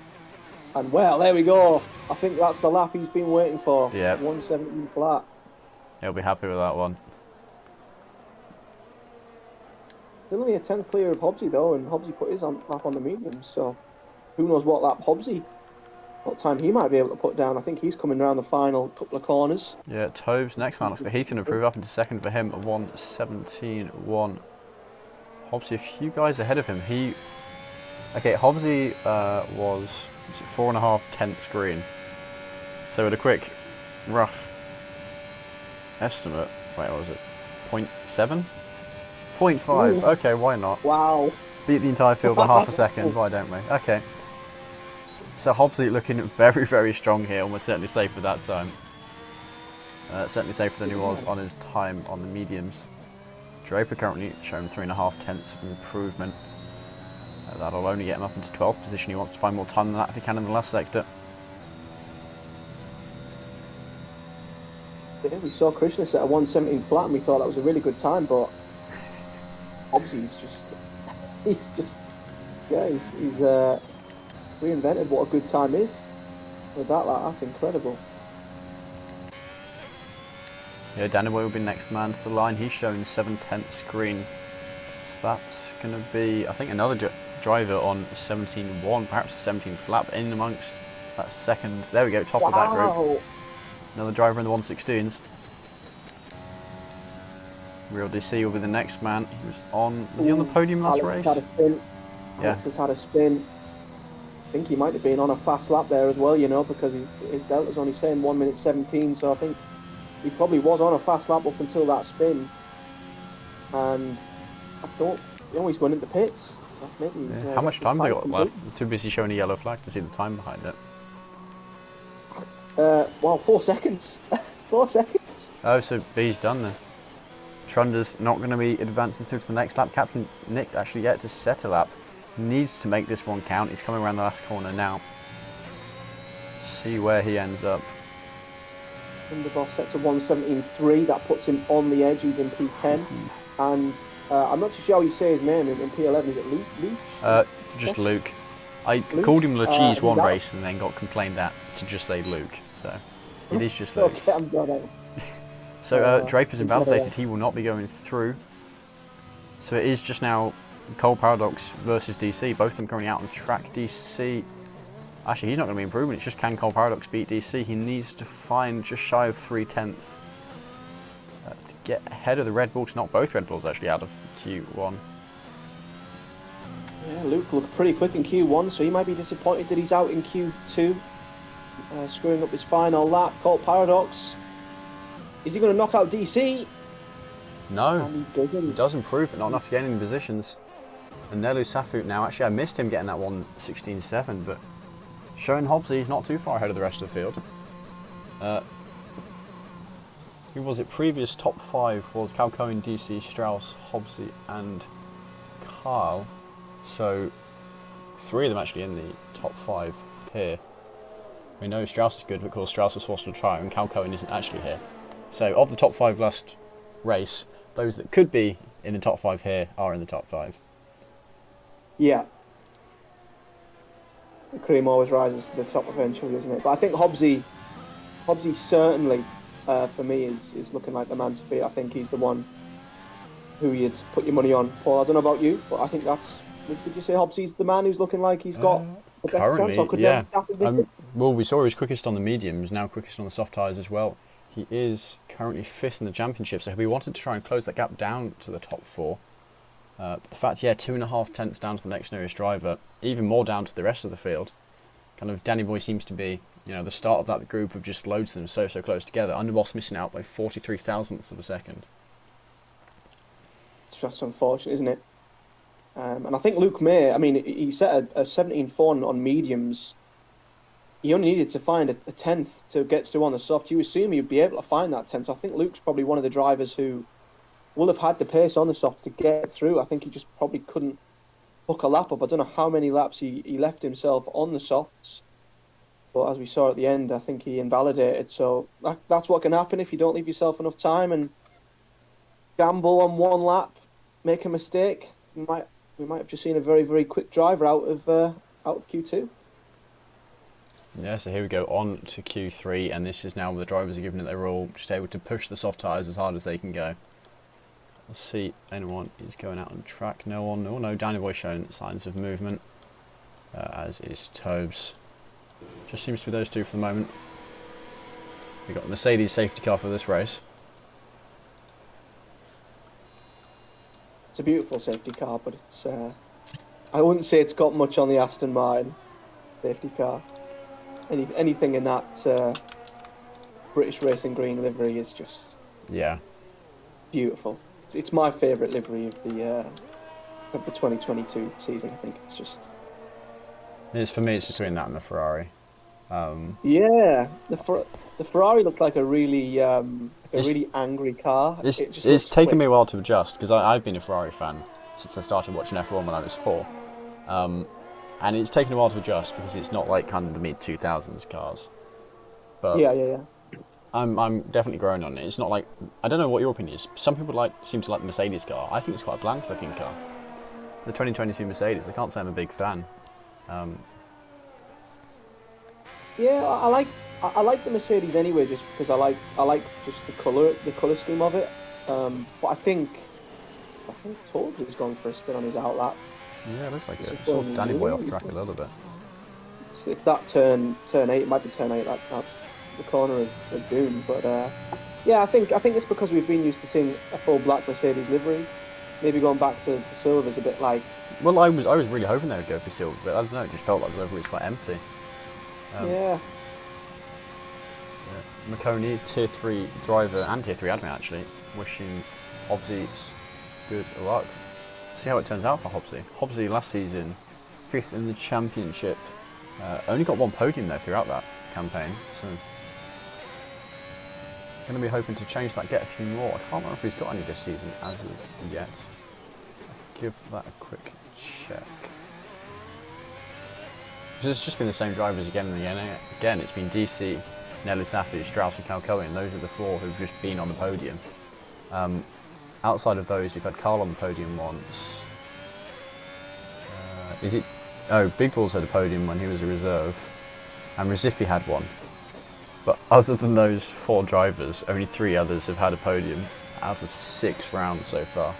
And well, there we go. I think that's the lap he's been waiting for. Yeah. 117 flat. He'll be happy with that one. Still only a 10th clear of Hobbsy though, and Hobbsy put his lap on the mediums, so who knows what lap what time he might be able to put down. I think he's coming around the final couple of corners. Yeah, Tobes, next man looks like he can improve up into second for him at 1:17.1. Hobbsy a few guys ahead of him. Okay, Hobbsy was 4.5 tenths green. So at a quick, rough estimate, wait, what was it? 0.7? 0.5, okay, why not? Wow. Beat the entire field by half a second, why don't we? Okay. So Hobbsy looking very, very strong here, almost certainly safer that time. Certainly safer than he was on his time on the mediums. Draper currently showing 3.5 tenths of improvement. That'll only get him up into 12th position. He wants to find more time than that if he can in the last sector. Yeah, we saw Krishna set a 117 flat and we thought that was a really good time, but obviously he's reinvented what a good time is. With that, that's incredible. Yeah, Danny Boy will be next man to the line. He's showing 7 tenths green. So that's going to be, I think, another driver on 17.1, perhaps a 17 flap in amongst that second. There we go, top of that group. Another driver in the 116s. Real DC will be the next man. He was he on the podium last race? Had a spin. Yeah. Alex has had a spin. I think he might have been on a fast lap there as well, you know, because his delta's only saying 1:17, so I think he probably was on a fast lap up until that spin. And he's going into pits. So maybe he's, how much time have they got left? Too busy showing a yellow flag to see the time behind it. Well, 4 seconds. 4 seconds. Oh, so B's done then. Trunder's not going to be advancing through to the next lap. Captain Nick actually yet to set a lap. Needs to make this one count. He's coming around the last corner now. See where he ends up. Underboss sets a 1:17.3. That puts him on the edge. He's in P10. And I'm not too sure how you say his name in P11. Is it Luke? Just Luke. I called him LeCheese one race and then got complained at to just say Luke. So it is just Luke. Okay, I'm glad. So Draper's invalidated. He will not be going through. So it is just now Cole Paradox versus DC. Both of them currently out on track. DC, actually he's not going to be improving. It's just can Cole Paradox beat DC. He needs to find just shy of 3 tenths to get ahead of the Red Bull, to knock both Red Bulls actually out of Q1. Yeah, Luke looked pretty quick in Q1, so he might be disappointed that he's out in Q2. Screwing up his final lap. Cole Paradox, is he going to knock out DC? No, he does improve, but not enough to gain any positions. And Nelu Safu now, actually I missed him getting that 1:16.7, but showing Hobbsy he's not too far ahead of the rest of the field. Who was it? Previous top 5 was Cal Cohen, DC, Strauss, Hobbsy and Kyle. So 3 of them actually in the top 5 here. We know Strauss is good, but of course Strauss was forced to retire and Cal Cohen isn't actually here. So of the top 5 last race, those that could be in the top 5 here are in the top 5. Yeah. The cream always rises to the top eventually, isn't it? But I think Hobbsy certainly, for me, is looking like the man to beat. I think he's the one who you'd put your money on. Paul, I don't know about you, but I think would you say Hobbsy's the man who's looking like he's got the best chance? Or could yeah. Well, we saw he was quickest on the mediums, now quickest on the soft tyres as well. He is currently 5th in the championship, so we wanted to try and close that gap down to the top 4. But the fact, 2.5 tenths down to the next nearest driver, even more down to the rest of the field. Kind of Danny Boy seems to be, the start of that group of just loads of them so close together. Underboss missing out by 43 thousandths of a second. That's unfortunate, isn't it? And I think Luke May, I mean, he set a 17.4 on mediums. He only needed to find a tenth to get through on the soft. You assume he'd be able to find that tenth. So I think Luke's probably one of the drivers who will have had the pace on the softs to get through. I think he just probably couldn't hook a lap up. I don't know how many laps he left himself on the softs. But as we saw at the end, I think he invalidated. So that's what can happen if you don't leave yourself enough time and gamble on one lap, make a mistake. We might have just seen a very, very quick driver out of Q2. Yeah, so here we go on to Q3, and this is now where the drivers are given it. They're all just able to push the soft tyres as hard as they can go. Let's see, anyone is going out on track. No one, no. Danny Boy showing signs of movement, as is Tobes. Just seems to be those two for the moment. We've got the Mercedes safety car for this race. It's a beautiful safety car, but it's I wouldn't say it's got much on the Aston Martin safety car. Anything in that British Racing Green livery is just beautiful. It's my favourite livery of the 2022 season. I think it's just. For me, it's between that and the Ferrari. Yeah, the Ferrari looked like a really really angry car. It's taken me a while to adjust because I've been a Ferrari fan since I started watching F1 when I was 4, and it's taken a while to adjust because it's not like kind of the mid 2000s cars. But yeah. I'm definitely growing on it. It's not like, I don't know what your opinion is. Some people seem to like the Mercedes car. I think it's quite a bland looking car. The 2022 Mercedes, I can't say I'm a big fan. Yeah, I like the Mercedes anyway, just because I like just the colour scheme of it. But I think Todd has gone for a spin on his outlap. Yeah, it looks like it. Saw Danny Boy off track a little bit. It's that turn 8, it might be turn 8. That's the corner of doom. But yeah, I think it's because we've been used to seeing a full black Mercedes livery. Maybe going back to silver is a bit like. Well, I was really hoping they would go for silver, but I don't know. It just felt like the livery was quite empty. Yeah. Maconi, Tier 3 driver and Tier 3 admin actually, wishing Hobbsy good luck. See how it turns out for Hobbsy. Hobbsy last season, 5th in the championship. Only got one podium though throughout that campaign, so going to be hoping to change that, get a few more. I can't remember if he's got any this season as of yet. Give that a quick check. It's just been the same drivers again and again. It's been DC, Nelly Safi, Strauss and Calcoen. Those are the 4 who've just been on the podium. Outside of those, we've had Carl on the podium once. Big Balls had a podium when he was a reserve, and Recife had one. But other than those 4 drivers, only 3 others have had a podium out of 6 rounds so far.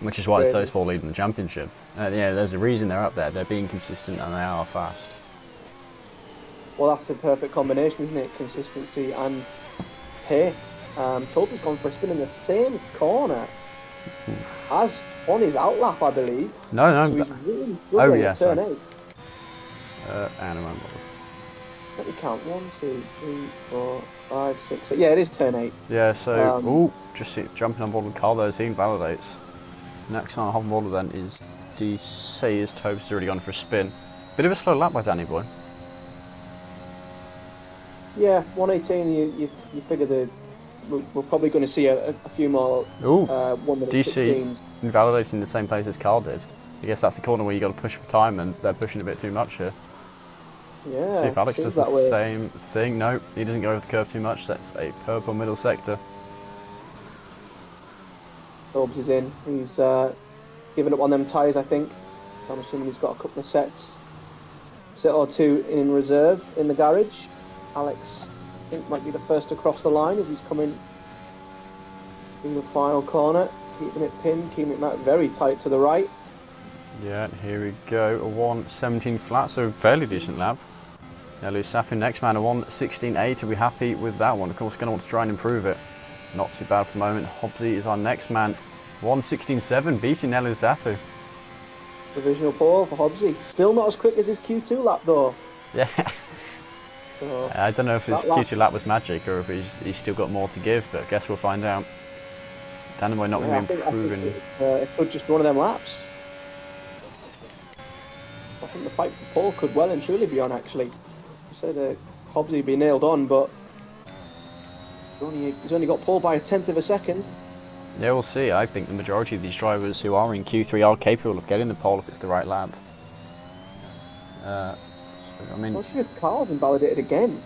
Which is why it's those 4 leading the championship. Yeah, there's a reason they're up there. They're being consistent and they are fast. Well, that's the perfect combination, isn't it? Consistency and pace. Toby's gone for a spin in the same corner as on his outlap, I believe. No. So he's really good at turn 8. Let me count. 1, 2, 3, 4, 5, 6. Yeah, it is turn 8. Yeah, so just see, jumping on board with Carl there, he validates. Next on the board then is DC, as Tobes already gone for a spin. Bit of a slow lap by Danny Boy. Yeah, 118. You figure we're probably going to see a few more 1 minute DC 16s. invalidating the same place as Carl did. I guess that's the corner where you got to push for time, and they're pushing a bit too much here. Yeah. See if Alex does the same thing. No, he doesn't go over the curve too much. That's a purple middle sector. Forbes is in. He's given up on them tyres, I think. So I'm assuming he's got a couple of set or 2 in reserve in the garage. Alex, I think, might be the first to cross the line as he's coming in the final corner, keeping it pinned, keeping it very tight to the right. Yeah, here we go. A 1:17 flat, so fairly decent lap. Nelly Safi next man, a 1:16.8. Are we happy with that one? Of course, going to want to try and improve it. Not too bad for the moment. Hobbsy is our next man. 1:16.7, beating Nelly Safi. Provisional pole for Hobbsy. Still not as quick as his Q2 lap though. Yeah. So, I don't know if his Q2 lap was magic or if he's still got more to give, but I guess we'll find out. Danny Boy not Yeah, going to be improving. it could just be one of them laps. I think the fight for pole could well and truly be on, actually. You said Hobbsy be nailed on, but he's only got pole by a tenth of a second. Yeah, we'll see. I think the majority of these drivers who are in Q3 are capable of getting the pole if it's the right lap. I mean, I'm not sure if Carl's invalidated again.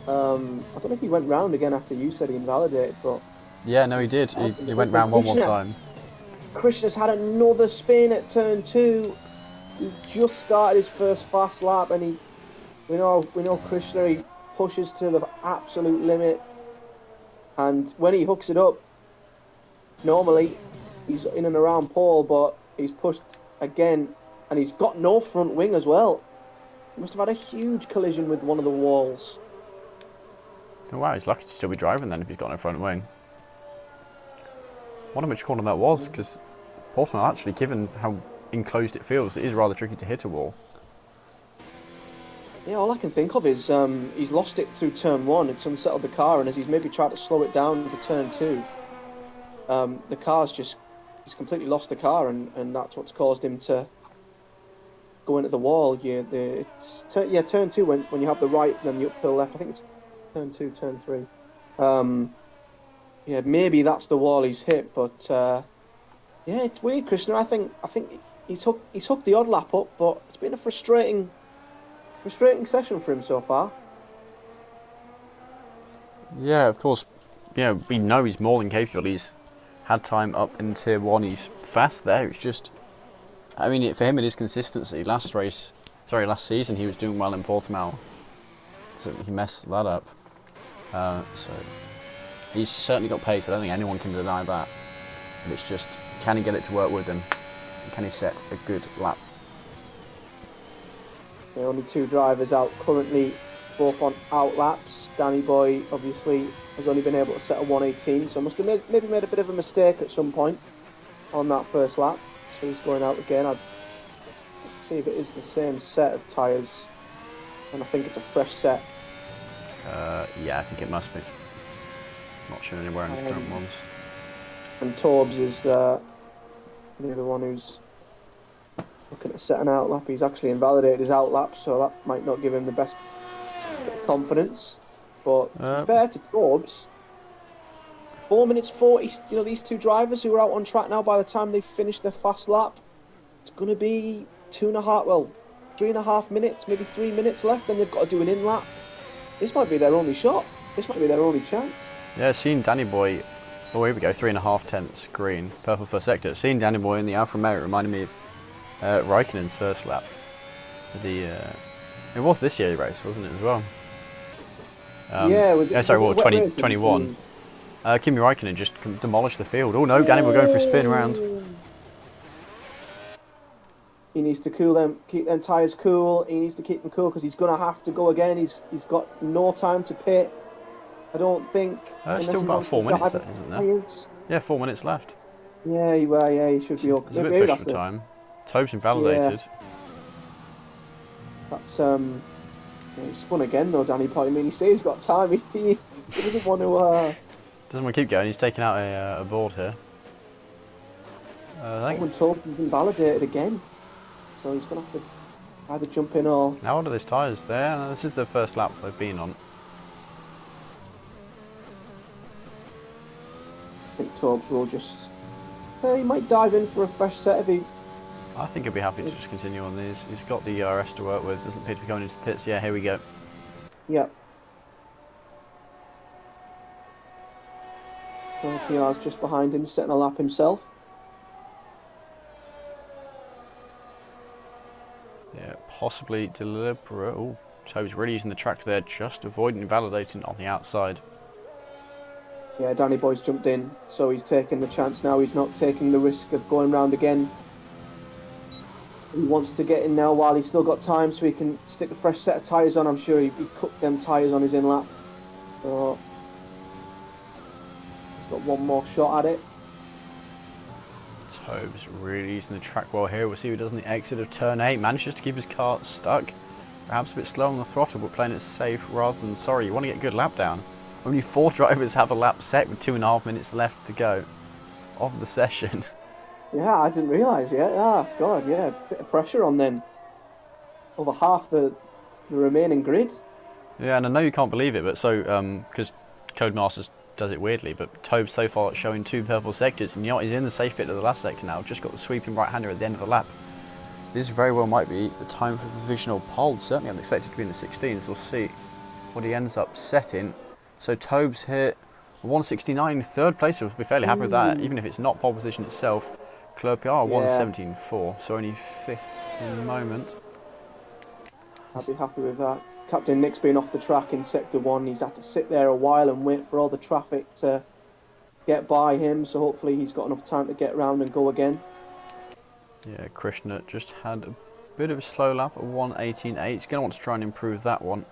I don't know if he went round again after you said he invalidated, but yeah, no, he did. He went round one more time. Krishna's had another spin at turn 2. He just started his first fast lap, and we know Krishna, he pushes to the absolute limit, and when he hooks it up, normally he's in and around pole, but he's pushed again, and he's got no front wing as well. He must have had a huge collision with one of the walls. Oh, wow, he's lucky to still be driving then if he's got no front wing. I wonder which corner that was, because Portsmouth, actually, given how enclosed it feels, it is rather tricky to hit a wall. Yeah, all I can think of is he's lost it through turn 1. It's unsettled the car, and as he's maybe tried to slow it down for turn 2, the car's he's completely lost the car, and that's what's caused him to go into the wall. Yeah, turn 2 when you have the right, then the uphill left. I think it's turn 2, turn 3. Yeah, maybe that's the wall he's hit, but yeah, it's weird, Krishna. I think he's hooked the odd lap up, but it's been a frustrating session for him so far. Yeah, of course. Yeah, we know he's more than capable. He's had time up in Tier 1. He's fast there. It's just, I mean, for him it is consistency. Last season he was doing well in Portimao, so he messed that up. So he's certainly got pace. I don't think anyone can deny that. But it's just, can he get it to work with him? Can he set a good lap? There are only 2 drivers out currently, both on out laps. Danny Boy obviously has only been able to set a 1:18, so must have maybe made a bit of a mistake at some point on that first lap. So he's going out again. I'd see if it is the same set of tyres, and I think it's a fresh set. Yeah, I think it must be. Not sure anywhere in his current ones. And Torbs is the other one who's looking at set an out lap. He's actually invalidated his out lap, so that might not give him the best confidence. But to be fair to Torbs, 4 minutes 40. You know, these 2 drivers who are out on track now, by the time they finish their fast lap, it's going to be 3.5 minutes, maybe 3 minutes left, and they've got to do an in lap. This might be their only shot. This might be their only chance. Yeah, seeing Danny Boy. Oh, here we go. 3.5 tenths green, purple first sector. Seeing Danny Boy in the Alfa Romeo reminded me of Raikkonen's first lap. It was this year's race, wasn't it, as well? Yeah, was it? Sorry, 2021. Kimi Raikkonen just demolished the field. Oh no, Danny Boy going for a spin around. He needs to keep them tyres cool. He needs to keep them cool because he's going to have to go again. He's got no time to pit. I don't think. Still about 4 minutes, isn't there? Yeah, 4 minutes left. Yeah, he should be okay. He's a bit pushed for time. Tobe's invalidated. Yeah. That's he spun again though, Danny Boy. I mean, he says he's got time. He doesn't want to. Doesn't want to keep going. He's taking out a board here. I think. Tobe's invalidated again, so he's going to have to either jump in or. How old are these tyres there? This is the first lap they've been on. I think Tobe will just. He might dive in for a fresh set if he. I think he'll be happy to just continue on these. He's got the ERS to work with. Doesn't appear to be going into the pits. Yeah, here we go. Yep. So TR's just behind him, setting a lap himself. Yeah, possibly deliberate. Oh, Tobe's really using the track there, just avoiding invalidating on the outside. Yeah, Danny Boy's jumped in, so he's taking the chance now. He's not taking the risk of going round again. He wants to get in now while he's still got time, so he can stick a fresh set of tyres on. I'm sure he cooked them tyres on his in lap. So he's got one more shot at it. Tobe's really using the track well here. We'll see what he does in the exit of turn 8. Manages to keep his car stuck. Perhaps a bit slow on the throttle, but playing it safe rather than sorry. You want to get a good lap down. Only 4 drivers have a lap set with 2.5 minutes left to go. of the session. Yeah, I didn't realise yet. Ah, God, yeah, bit of pressure on then. Over half the remaining grid. Yeah, and I know you can't believe it, but so, because Codemasters does it weirdly, but Tobe so far showing 2 purple sectors, and you know what, he's in the safe bit of the last sector now, just got the sweeping right-hander at the end of the lap. This very well might be the time for provisional pole. Certainly I'm expected to be in the 16s. We'll see what he ends up setting. So Tobe's hit 169, third place. We'll be fairly happy with that, even if it's not pole position itself. Club PR 117.4, so only 5th in the moment. I'd be happy with that. Captain Nick's been off the track in Sector 1. He's had to sit there a while and wait for all the traffic to get by him, so hopefully he's got enough time to get around and go again. Yeah, Krishna just had a bit of a slow lap at 118.8. He's going to want to try and improve that one.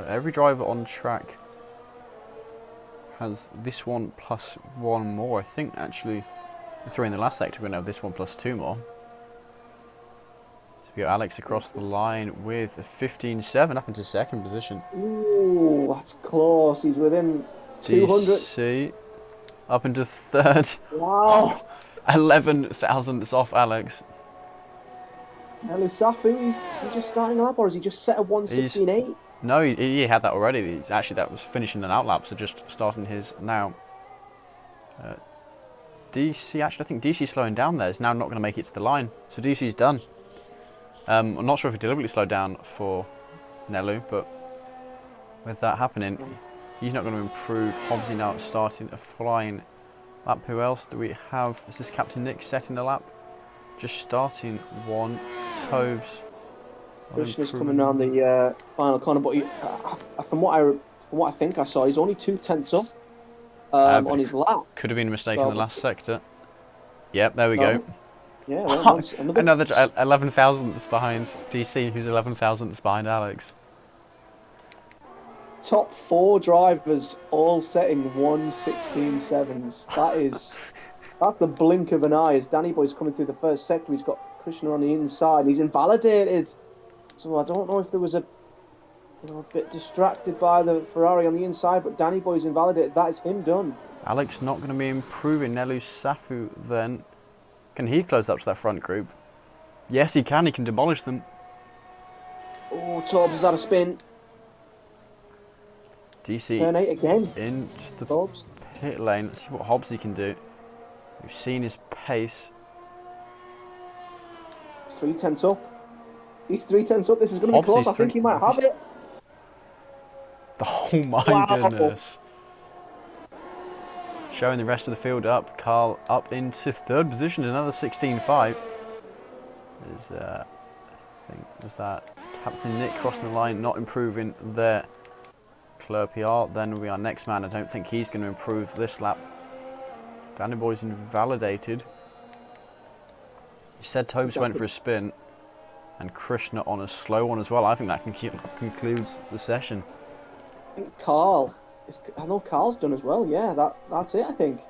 Every driver on track has this one plus 1 more. I think actually the 3 in the last sector are going to have this one plus 2 more. So we got Alex across the line with a 15.7 up into 2nd position. Ooh, that's close. He's within 200. DC up into 3rd. Wow. 11 thousandths off Alex. Hello, Safu. Is he just starting a lap, or is he just set a 116.8? No, he had that already. Actually, that was finishing an outlap, so just starting his now. DC, actually, I think DC's slowing down there. Is now not going to make it to the line. So DC's done. I'm not sure if he deliberately slowed down for Nelu, but with that happening, he's not going to improve. Hobbsy now starting a flying lap. Who else do we have? Is this Captain Nick setting the lap? Just starting one. Tobes. Krishna's coming around the final corner, but from what I think I saw, he's only 2/10 up on his lap. Could have been a mistake in the last sector. Yep, there we go. Yeah, well, another 11 thousandths behind DC, who's 11 thousandths behind Alex. Top 4 drivers all setting 116.7s. That's the blink of an eye. As Danny Boy's coming through the first sector, he's got Krishna on the inside. He's invalidated. So I don't know if there was a bit distracted by the Ferrari on the inside, but Danny Boy's invalidated. That is him done. Alex not going to be improving. Nelu Safu then. Can he close up to that front group? Yes, he can. He can demolish them. Oh, Torbs has had a spin. DC Turn 8 again. into the Torbs. pit lane. Let's see what Hobbsy can do. We've seen his pace. 3/10 up. He's 3/10 up. This is going to be close. I think he might have it. Oh my goodness. Showing the rest of the field up. Carl up into 3rd position. Another 16.5. I think was that Captain Nick crossing the line, not improving there. Club PR. Then will be our next man. I don't think he's going to improve this lap. Danny Boy's invalidated. You said Tobes went for a spin, and Krishna on a slow one as well. I think that concludes the session. I think I know Carl's done as well. Yeah, that's it, I think.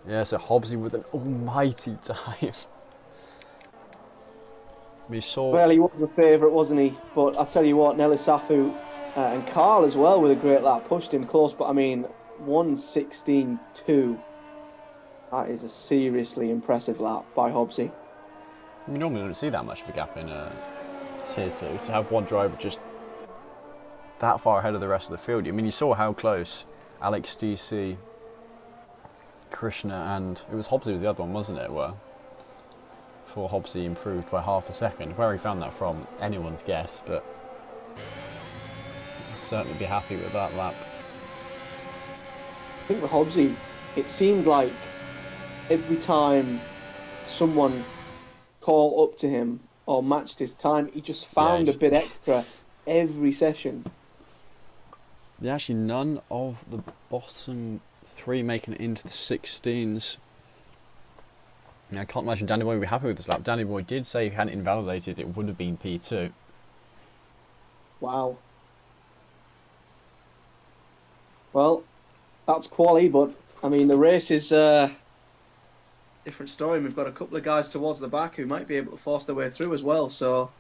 Yeah, so Hobbsy with an almighty time. We saw. Well, he was the favourite, wasn't he? But I'll tell you what, Nelly Safu and Carl as well with a great lap pushed him close. But I mean, 116.2. That is a seriously impressive lap by Hobbsy. We normally don't see that much of a gap in Tier 2. To have one driver just that far ahead of the rest of the field. I mean, you saw how close Alex, DC, Krishna, and it was Hobbsy was the other one, wasn't it? Where before Hobbsy improved by half a second. Where he found that from, anyone's guess, but I'll certainly be happy with that lap. I think with Hobbsy, it seemed like every time someone called up to him or matched his time, he just found a bit extra every session. Yeah, actually none of the bottom 3 making it into the 16s. Yeah, I can't imagine Danny Boy would be happy with this lap. Danny Boy did say if he hadn't invalidated, it would have been P2. Wow. Well, that's quali, but I mean, the race is a different story. We've got a couple of guys towards the back who might be able to force their way through as well, so.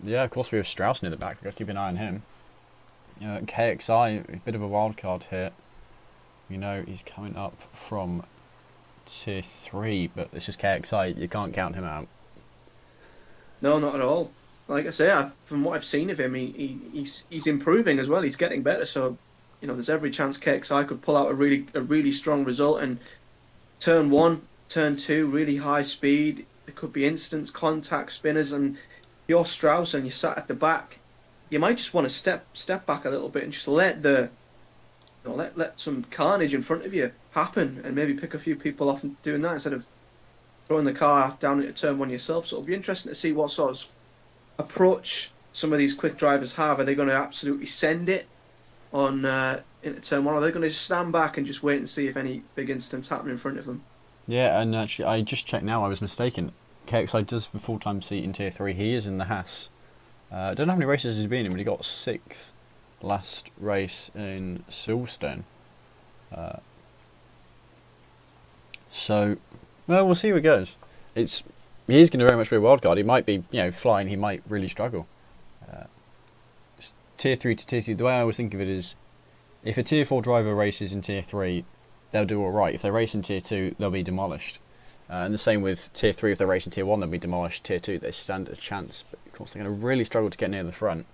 Yeah, of course we have Strauss near the back. We've got to keep an eye on him. KXI, a bit of a wild card here. You know he's coming up from tier 3, but it's just KXI. You can't count him out. No, not at all. Like I say, from what I've seen of him, he's improving as well. He's getting better. So, there's every chance KXI could pull out a really strong result. And turn 1, turn 2, really high speed. There could be instance contact spinners, and you're Strauss and you're sat at the back. You might just want to step back a little bit and just let let some carnage in front of you happen, and maybe pick a few people off and doing that instead of throwing the car down into turn 1 yourself. So it'll be interesting to see what sort of approach some of these quick drivers have. Are they going to absolutely send it on into turn 1, or are they going to just stand back and just wait and see if any big incidents happen in front of them? Yeah, and actually, I just checked now. I was mistaken. KXI does have a full-time seat in tier 3. He is in the Haas. I don't know how many races he's been in, but he got 6th last race in Silverstone. So, well, we'll see how it goes. He's going to very much be a wild card. He might be, flying. He might really struggle. Tier 3 to tier 2. The way I always think of it is, if a tier 4 driver races in tier 3, they'll do all right. If they race in tier 2, they'll be demolished. And the same with tier 3. If they race in tier 1, they'll be demolished. Tier 2, they stand a chance. But of course, they're going to really struggle to get near the front.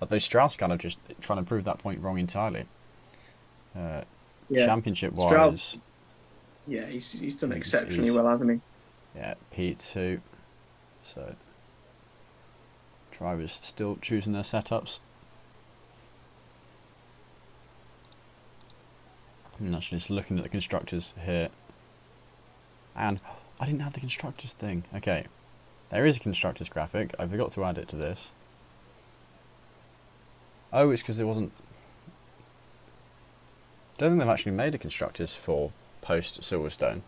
Although Strauss kind of just trying to prove that point wrong entirely. Championship-wise... Strauss, yeah, he's done exceptionally well, hasn't he? Yeah, P2. So, drivers still choosing their setups. I'm actually just looking at the constructors here. And I didn't have the constructors thing. Okay, there is a constructors graphic. I forgot to add it to this. Oh, it's because it wasn't... I don't think they've actually made a constructors for post Silverstone.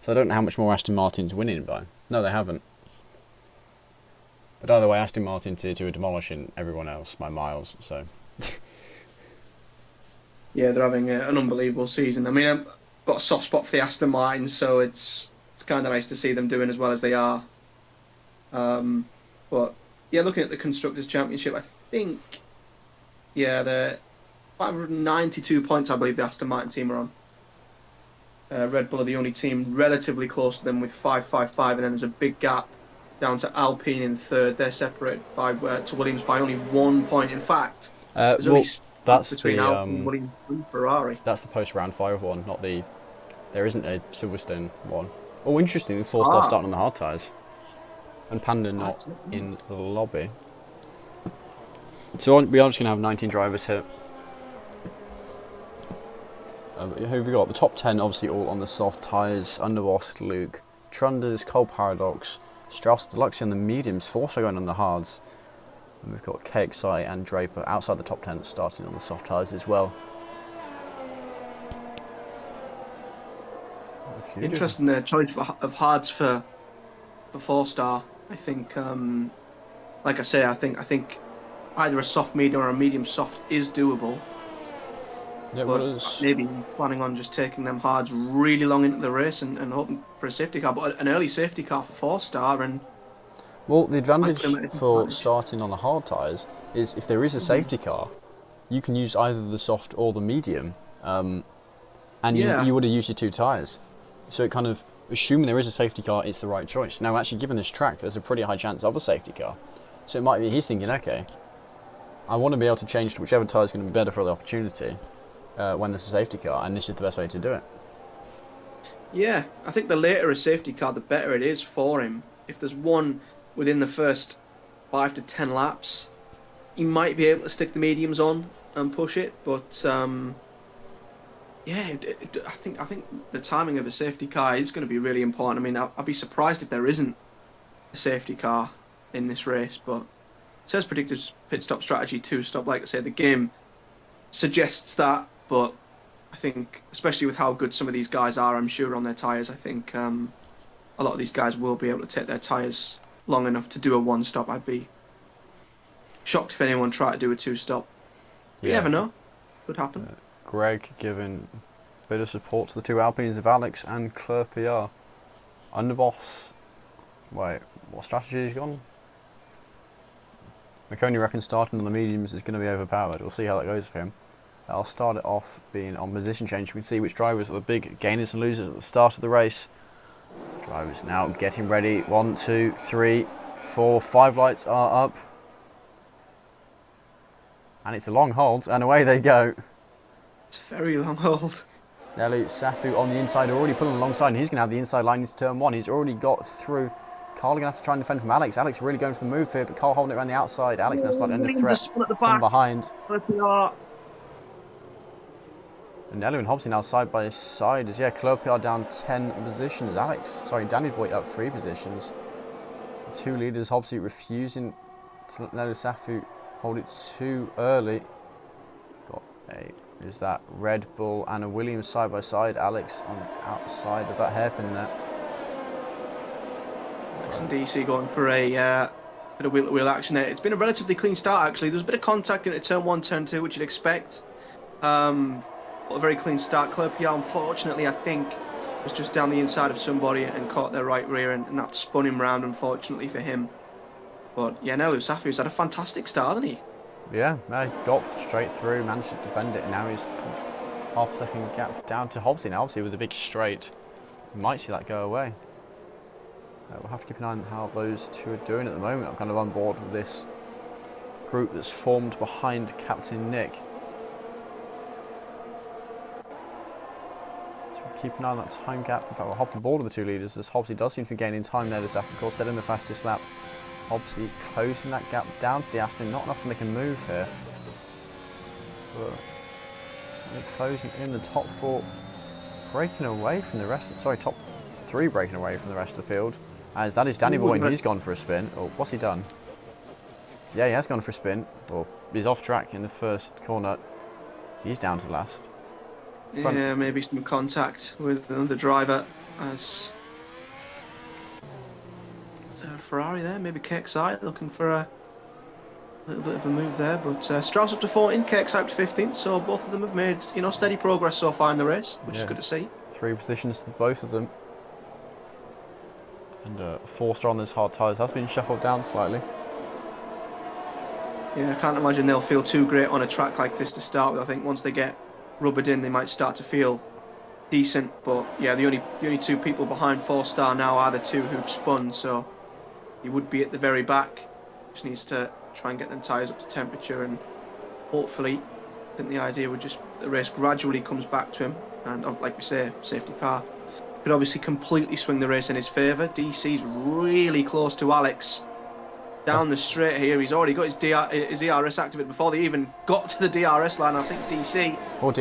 So I don't know how much more Aston Martin's winning by. No, they haven't. But either way, Aston Martin tier 2 are demolishing everyone else by miles, so... Yeah, they're having an unbelievable season. I mean, I've got a soft spot for the Aston Martins, so it's kind of nice to see them doing as well as they are. But yeah, looking at the Constructors' Championship, I think, yeah, they're 592 points, I believe the Aston Martin team are on. Red Bull are the only team relatively close to them with 555, and then there's a big gap down to Alpine in third. They're separated to Williams by only 1 point. In fact, there's only that's between the Alpine, Williams, and Ferrari. That's the post round 5 one, not the. There isn't a Silverstone one. Oh, interesting. 4-star starting on the hard tyres, and Panda not in the lobby. So we are just going to have 19 drivers here. Who have we got? The top 10 obviously all on the soft tyres. Underboss, Luke, Trunders, Cole Paradox, Strauss Deluxe on the mediums, Forza going on the hards. And we've got KXI and Draper outside the top 10 starting on the soft tyres as well. Interesting choice of hards for 4-star. I think, like I say, I think either a soft medium or a medium soft is doable. Yeah, but maybe planning on just taking them hards really long into the race and hoping for a safety car, but an early safety car for 4-star. And well, the advantage for starting on the hard tyres is if there is a safety car, you can use either the soft or the medium, and you would have used your 2 tyres. So it kind of, assuming there is a safety car, it's the right choice. Now, actually, given this track, there's a pretty high chance of a safety car. So it might be, he's thinking, okay, I want to be able to change to whichever tyre is going to be better for the opportunity when there's a safety car, and this is the best way to do it. Yeah, I think the later a safety car, the better it is for him. If there's one within the first 5 to 10 laps, he might be able to stick the mediums on and push it, but yeah, I think the timing of a safety car is going to be really important. I mean, I'd be surprised if there isn't a safety car in this race, but it says predicted pit stop strategy 2-stop. Like I say, the game suggests that, but I think, especially with how good some of these guys are, I'm sure on their tyres, I think a lot of these guys will be able to take their tyres long enough to do a 1-stop. I'd be shocked if anyone tried to do a 2-stop. You never know. Could happen. Greg giving a bit of support to the 2 Alpines of Alex and Claire PR. Underboss. Wait, what strategy has he gone? McConey reckons starting on the mediums is going to be overpowered. We'll see how that goes for him. I'll start it off being on position change. We can see which drivers are the big gainers and losers at the start of the race. Drivers now getting ready. 1, 2, 3, 4, 5 lights are up. And it's a long hold, and away they go. It's a very long hold. Nelu Safu on the inside, already pulling alongside, and he's going to have the inside line into turn 1. He's already got through. Carl going to have to try and defend from Alex. Alex really going for the move here, but Carl holding it around the outside. Alex now slightly under threat from behind. And Nelu and Hobbsy now side by side as Clopia down 10 positions. Danny Boy up 3 positions. The 2 leaders, Hobbsy refusing to let Nelu Safu hold it too early. Is that Red Bull and a Williams side by side. Alex on the outside of that hairpin there. Alex and DC going for a bit of wheel-to-wheel action there. It's been a relatively clean start actually. There was a bit of contact into turn 1, turn 2, which you'd expect. But a very clean start. Clerpier, unfortunately, I think, was just down the inside of somebody and caught their right rear, and that spun him round, unfortunately for him. But yeah, Nelu Safi's had a fantastic start, hasn't he? Yeah, he got straight through, managed to defend it, and now he's half-second gap down to Hobbsy. Now, obviously, with a big straight, you might see that go away. We'll have to keep an eye on how those two are doing at the moment. I'm kind of on board with this group that's formed behind Captain Nick. So we'll keep an eye on that time gap. In fact, we'll hop on board with the 2 leaders, as Hobbsy does seem to be gaining time there this afternoon. Of course, setting the fastest lap. Hobbsy closing that gap down to the Aston, not enough to make a move here. But certainly closing in the top 4, breaking away from the rest. Top 3 breaking away from the rest of the field. As that is Danny Boy, and he's gone for a spin. Oh, what's he done? Yeah, he has gone for a spin. Well, he's off track in the first corner. He's down to last. Yeah, maybe some contact with another driver as Ferrari there, maybe KXI looking for a little bit of a move there, but Strauss up to 14th, KXI up to 15th, so both of them have made steady progress so far in the race, which is good to see. 3 positions to both of them, and 4-star on those hard tyres has been shuffled down slightly. Yeah, I can't imagine they'll feel too great on a track like this to start with. I think once they get rubbered in, they might start to feel decent, but yeah, the only 2 people behind 4-star now are the 2 who've spun, so he would be at the very back. Just needs to try and get them tyres up to temperature, and hopefully, I think the idea would just the race gradually comes back to him, and like we say, safety car could obviously completely swing the race in his favour. DC's really close to Alex down the straight here. He's already got his ERS activated before they even got to the DRS line. I think DC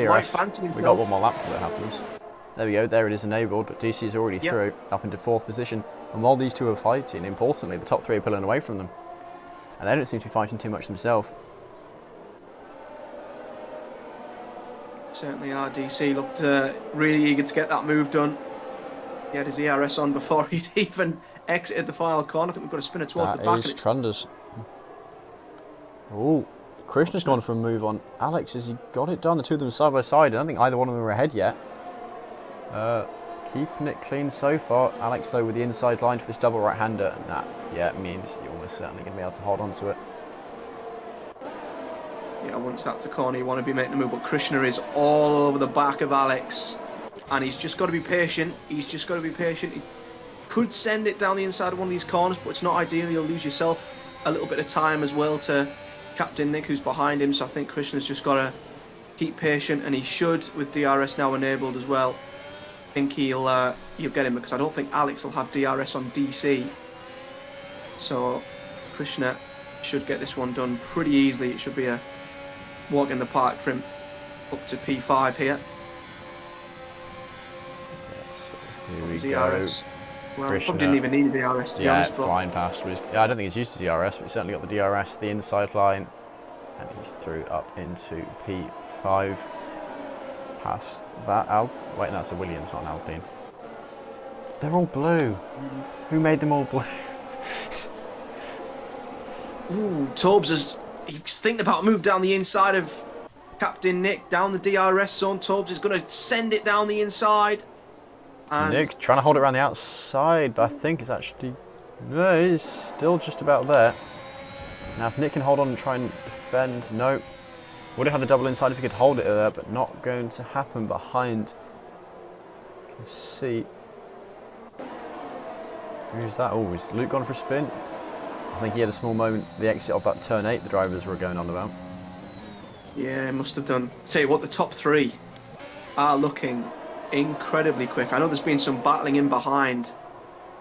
might fancy himself. We got 1 more lap till it happens. There we go, there it is enabled, but DC is already through, up into 4th position. And while these 2 are fighting, importantly, the top 3 are pulling away from them. And they don't seem to be fighting too much themselves. Certainly our DC looked really eager to get that move done. He had his ERS on before he'd even exited the final corner. I think we've got a spinner towards the back. That is Trunders. Oh, Krishna's gone for a move on Alex. Has he got it done? The 2 of them side by side. I don't think either one of them are ahead yet. Keeping it clean so far. Alex, though, with the inside line for this double right-hander. And that, means you're almost certainly going to be able to hold on to it. Yeah, once that's a corner, you want to be making a move. But Krishna is all over the back of Alex. And he's just got to be patient. He could send it down the inside of one of these corners, but it's not ideal. You'll lose yourself a little bit of time as well to Captain Nick, who's behind him. So I think Krishna's just got to keep patient, and he should, with DRS now enabled as well. I think he'll get him, because I don't think Alex will have DRS on DC. So Krishna should get this one done pretty easily. It should be a walk in the park for him up to P5 here. Yes, here we go. Well, probably didn't even need a DRS to be honest. But flying past. I don't think he's used to DRS, but he certainly got the DRS, the inside line, and he's through up into P5. Past that wait, no, that's a Williams, not an Alpine. They're all blue. Who made them all blue? Ooh, Torbs he's thinking about a move down the inside of Captain Nick, down the DRS zone. Torbs is going to send it down the inside. And Nick trying to hold it around the outside, but I think it's actually... No, he's still just about there. Now if Nick can hold on and try and defend, no. Would have had the double inside if he could hold it there, but not going to happen behind. You can see. Who's that? Oh, is Luke gone for a spin? I think he had a small moment, the exit of that turn 8 the drivers were going on about. Yeah, must have done. Tell you what, the top 3 are looking incredibly quick. I know there's been some battling in behind,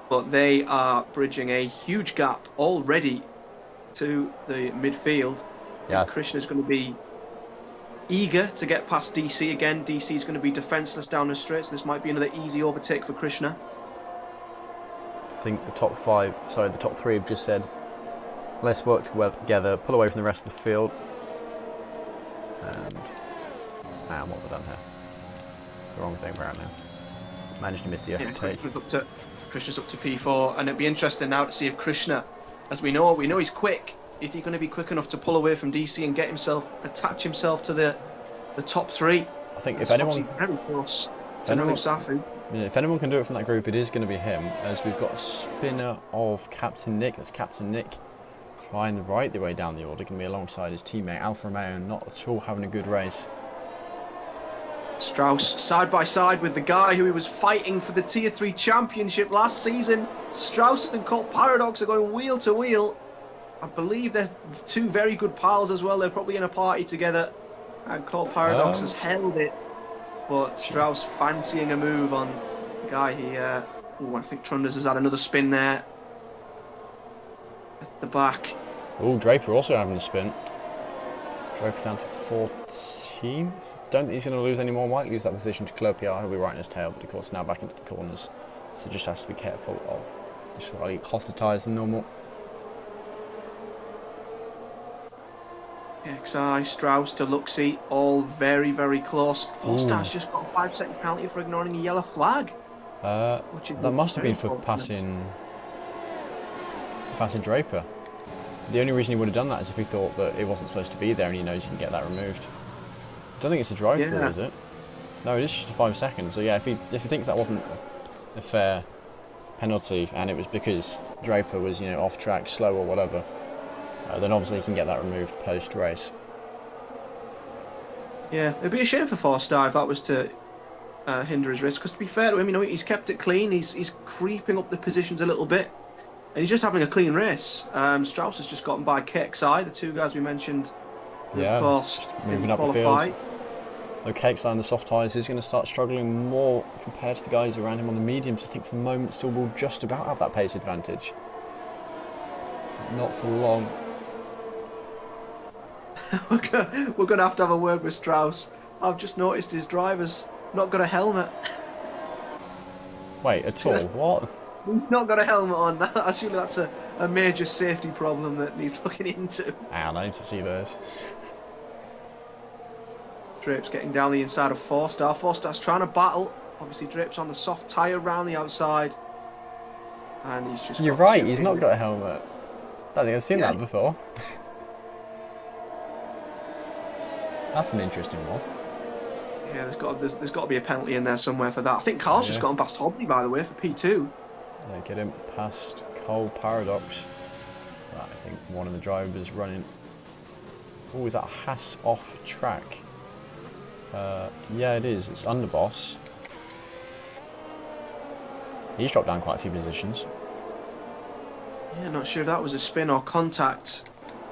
but they are bridging a huge gap already to the midfield. Yeah. Krishna's going to be eager to get past DC again. DC is going to be defenceless down the straight, so this might be another easy overtake for Krishna. I think the top 3 have just said, let's work together, pull away from the rest of the field. And what have I done here? The wrong thing apparently. Managed to miss the overtake. Krishna's up to P4, and it'd be interesting now to see if Krishna, as we know he's quick. Is he going to be quick enough to pull away from DC and attach himself to the top 3? I think if anyone, very close to Safu. Yeah, if anyone can do it from that group, it is going to be him, as we've got a spinner of Captain Nick. That's Captain Nick trying to right the way down the order, going to be alongside his teammate Alfa Romeo, not at all having a good race. Strauss side by side with the guy who he was fighting for the Tier 3 championship last season. Strauss and Colt Paradox are going wheel to wheel. I believe they're 2 very good pals as well. They're probably in a party together, and Colt Paradox has held it. But Strauss fancying a move on the guy here. I think Trunders has had another spin there at the back. Oh, Draper also having a spin. Draper down to 14th. Don't think he's going to lose any more. Might lose that position to Claude PR, who'll be right in his tail, but of course now back into the corners. So just has to be careful of slightly hotter tyres than normal. XI, Strauss, Deluxey, all very, very close. 4-Star's just got a 5-second penalty for ignoring a yellow flag. That must have been for passing Draper. The only reason he would have done that is if he thought that it wasn't supposed to be there and he knows he can get that removed. I don't think it's a drive-through, is it? No, it is just a 5 seconds. So yeah, if he thinks that wasn't a fair penalty and it was because Draper was off track, slow or whatever, then obviously he can get that removed post-race. Yeah, it'd be a shame for 4-Star if that was to hinder his race. Because to be fair to him, he's kept it clean. He's creeping up the positions a little bit, and he's just having a clean race. Strauss has just gotten by KXI, the 2 guys we mentioned. Yeah, of course, moving up the field. Though KXI on the soft tyres is going to start struggling more compared to the guys around him on the mediums. I think for the moment still will just about have that pace advantage. Not for long. We're going to have a word with Strauss. I've just noticed his driver's not got a helmet. Wait, at all? What? He's not got a helmet on. Actually, that's a major safety problem that he's looking into. I need to see this. Drape's getting down the inside of 4-Star. 4-Star's trying to battle. Obviously, Drape's on the soft tyre around the outside. And he's just... You're right, he's not got a helmet. I don't think I've seen that before. That's an interesting one. Yeah, there's got to be a penalty in there somewhere for that. I think Carl's just gone past Hobley, by the way, for P2. Yeah, get him past Cole Paradox. Right, I think one of the drivers running. Oh, is that Haas off track? Yeah, it is. It's Underboss. He's dropped down quite a few positions. Yeah, not sure if that was a spin or contact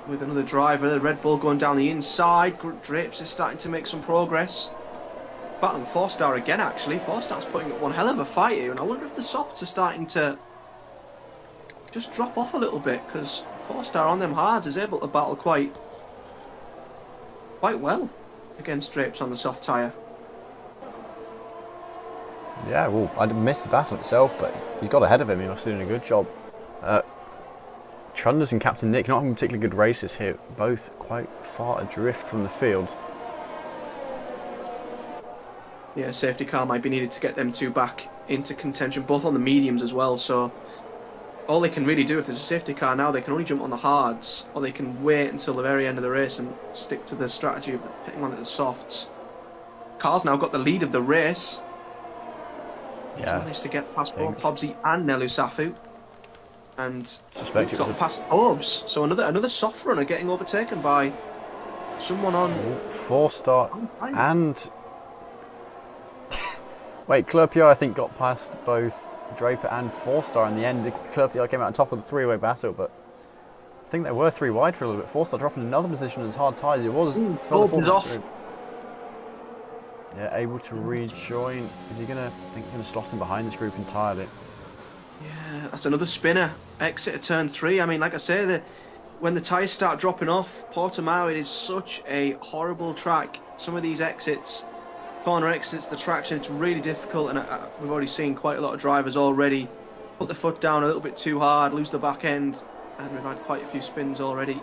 with another driver. The Red Bull going down the inside. Drapes is starting to make some progress. Battling 4-Star again, actually. 4-Star's putting up one hell of a fight here, and I wonder if the softs are starting to just drop off a little bit, because 4-Star on them hards is able to battle quite well against Drapes on the soft tyre. Yeah, well, I missed the battle itself, but if he's got ahead of him, he must be doing a good job. Trunders and Captain Nick not having particularly good races here, both quite far adrift from the field. Yeah, safety car might be needed to get them 2 back into contention, both on the mediums as well, so all they can really do if there's a safety car now, they can only jump on the hards, or they can wait until the very end of the race and stick to the strategy of hitting on at the softs. Carl's now got the lead of the race. He's managed to get past both Hobbsy and Nelu Safu. and Suspect it was got past Orbs. So another soft runner getting overtaken by someone on 4-star and wait, Clerpiot I think got past both Draper and 4-star in the end. Clerpiot came out on top of the three-way battle, but I think they were 3 wide for a little bit. 4-star dropping another position as hard tyres. It was further forward off. group. Yeah, able to rejoin. Is he gonna slot in behind this group entirely? Yeah, that's another spinner. Exit at turn 3. I mean, like I say, when the tyres start dropping off, Portimao, it is such a horrible track. Some of these exits, corner exits, the traction, it's really difficult, and we've already seen quite a lot of drivers already put the foot down a little bit too hard, lose the back end, and we've had quite a few spins already.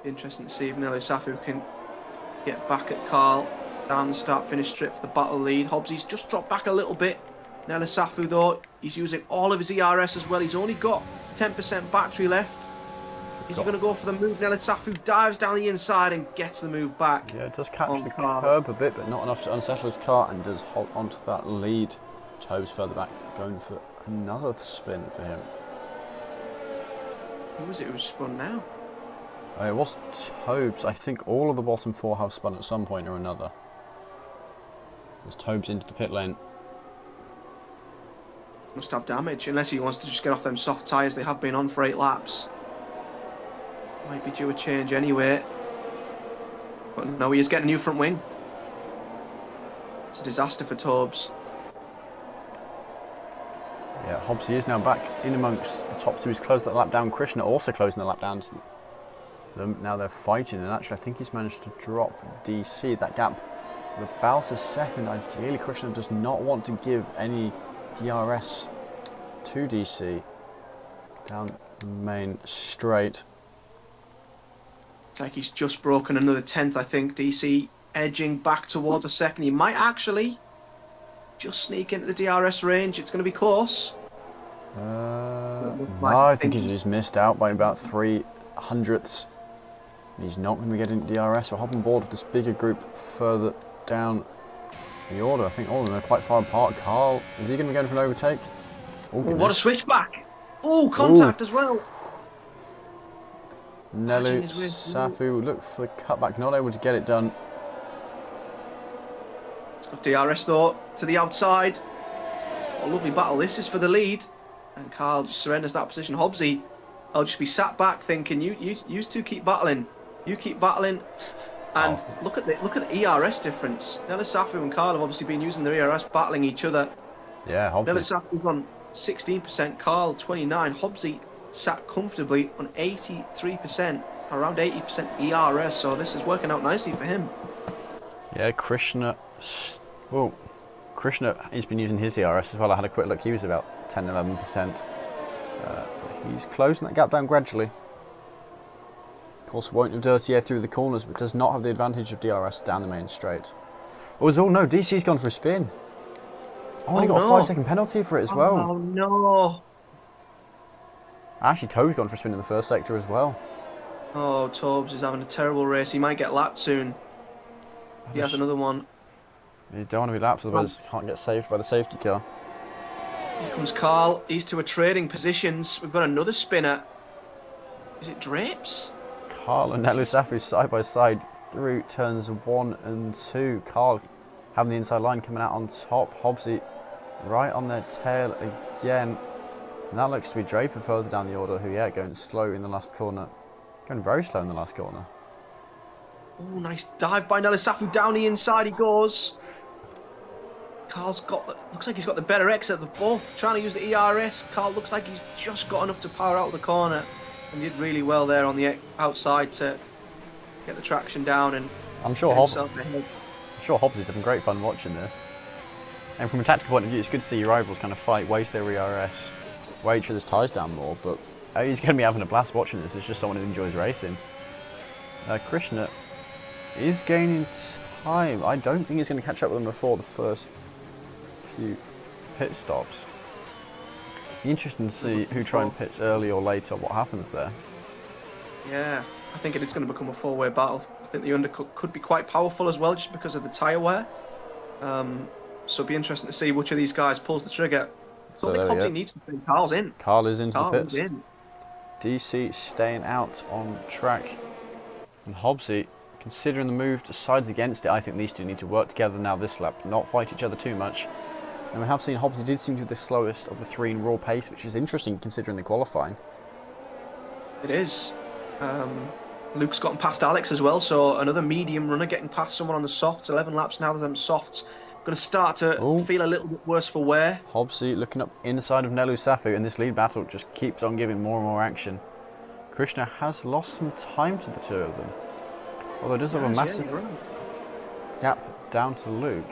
Interesting to see if Nelly Safu can get back at Carl down the start-finish strip for the battle lead. Hobbsy's just dropped back a little bit. Nelly Safu, though, he's using all of his ERS as well. He's only got 10% battery left. Is he going to go for the move? Nelly Safu dives down the inside and gets the move back. Yeah, it does catch the curb a bit, but not enough to unsettle his car, and does hold onto that lead. Toes further back, going for another spin for him. Who was it who spun now? It was Tobes. I think all of the bottom 4 have spun at some point or another. There's Tobes into the pit lane. Must have damage, unless he wants to just get off them soft tyres. They have been on for 8 laps. Might be due a change anyway. But no, he is getting a new front wing. It's a disaster for Tobes. Yeah, Hobbsy is now back in amongst the top 2. He's closed that lap down. Krishna also closing the lap down to them. Now they're fighting, and actually I think he's managed to drop DC. That gap about a second. Ideally, Krishna does not want to give any DRS to DC down the main straight. It's like he's just broken another 10th, I think. DC edging back towards a second. He might actually just sneak into the DRS range. It's going to be close. No, I think he's missed out by about 300ths. He's not going to be getting DRS. We'll hop on board with this bigger group further down the order. I think all of them are quite far apart. Carl, is he going to be going for an overtake? Oh, what a switchback! Oh, contact as well. Nelu Safu look for the cutback, not able to get it done. It's got DRS though to the outside. What a lovely battle this is for the lead. And Carl just surrenders that position. Hobbsy, I'll just be sat back thinking, you two keep battling. You keep battling. And look at the ERS difference. Nelly Safu and Carl have obviously been using their ERS, battling each other. Yeah, Hobbsy. Nelly Safu's on 16%, Carl 29%. Hobbsy sat comfortably on 83%, around 80% ERS. So this is working out nicely for him. Yeah, Krishna. Well, Krishna, he's been using his ERS as well. I had a quick look. He was about 10-11%. He's closing that gap down gradually. Of course, won't have dirty air through the corners, but does not have the advantage of DRS down the main straight. Oh no, DC's gone for a spin. Oh, he got a 5-second penalty for it as well. Oh no. Actually, Toe's gone for a spin in the first sector as well. Oh, Tobes is having a terrible race. He might get lapped soon. He has another one. You don't want to be lapped, otherwise you can't get saved by the safety car. Here comes Carl. These two are trading positions. We've got another spinner. Is it Drapes? Carl and Nelu Safu side by side through turns 1 and 2. Carl having the inside line coming out on top. Hobbsy right on their tail again. And that looks to be Draper further down the order, who, yeah, going slow in the last corner. Going very slow in the last corner. Oh, nice dive by Nelly Safu. Down the inside he goes. Carl's got looks like he's got the better exit of the both. Trying to use the ERS. Carl looks like he's just got enough to power out of the corner. And did really well there on the outside to get the traction down and I'm sure Hobbsy's having great fun watching this. And from a tactical point of view, it's good to see your rivals kind of fight, waste their ERS, weigh each other's tyres down more, but he's going to be having a blast watching this. It's just someone who enjoys racing. Krishna is gaining time. I don't think he's going to catch up with him before the first few pit stops. Be interesting to see who try and pits early or late or what happens there. Yeah, I think it is going to become a four-way battle. I think the undercut could be quite powerful as well, just because of the tyre wear. So it'll be interesting to see which of these guys pulls the trigger. So I don't think there we Hobbsy go. needs to think. Carl's in. Carl is into the Carl is pits. in. DC staying out on track. And Hobbsy, considering the move, decides against it. I think these two need to work together now this lap, not fight each other too much. And we have seen Hobbsy did seem to be the slowest of the three in raw pace, which is interesting considering the qualifying. It is. Luke's gotten past Alex as well, so another medium runner getting past someone on the softs. 11 laps now, them softs going to start to feel a little bit worse for wear. Hobbsy looking up inside of Nelu Safu, and this lead battle just keeps on giving more and more action. Krishna has lost some time to the two of them, although it does have a massive gap down to Luke.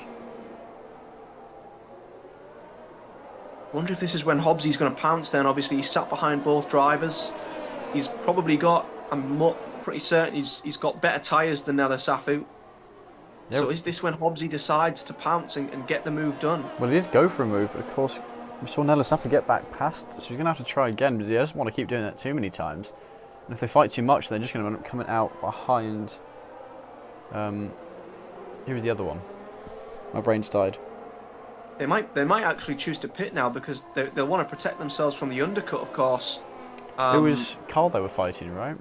Wonder if this is when Hobbsy's going to pounce then. Obviously, he's sat behind both drivers. He's probably got, I'm pretty certain he's got better tyres than Nelu Safu. Yep. So is this when Hobbsy decides to pounce and get the move done? Well, he did go for a move, but of course we saw Nelu Safu get back past, so he's going to have to try again, but he doesn't want to keep doing that too many times. And if they fight too much, they're just going to end up coming out behind... who was the other one? My brain's died. They might actually choose to pit now because they'll want to protect themselves from the undercut, of course. It was Carl they were fighting, right?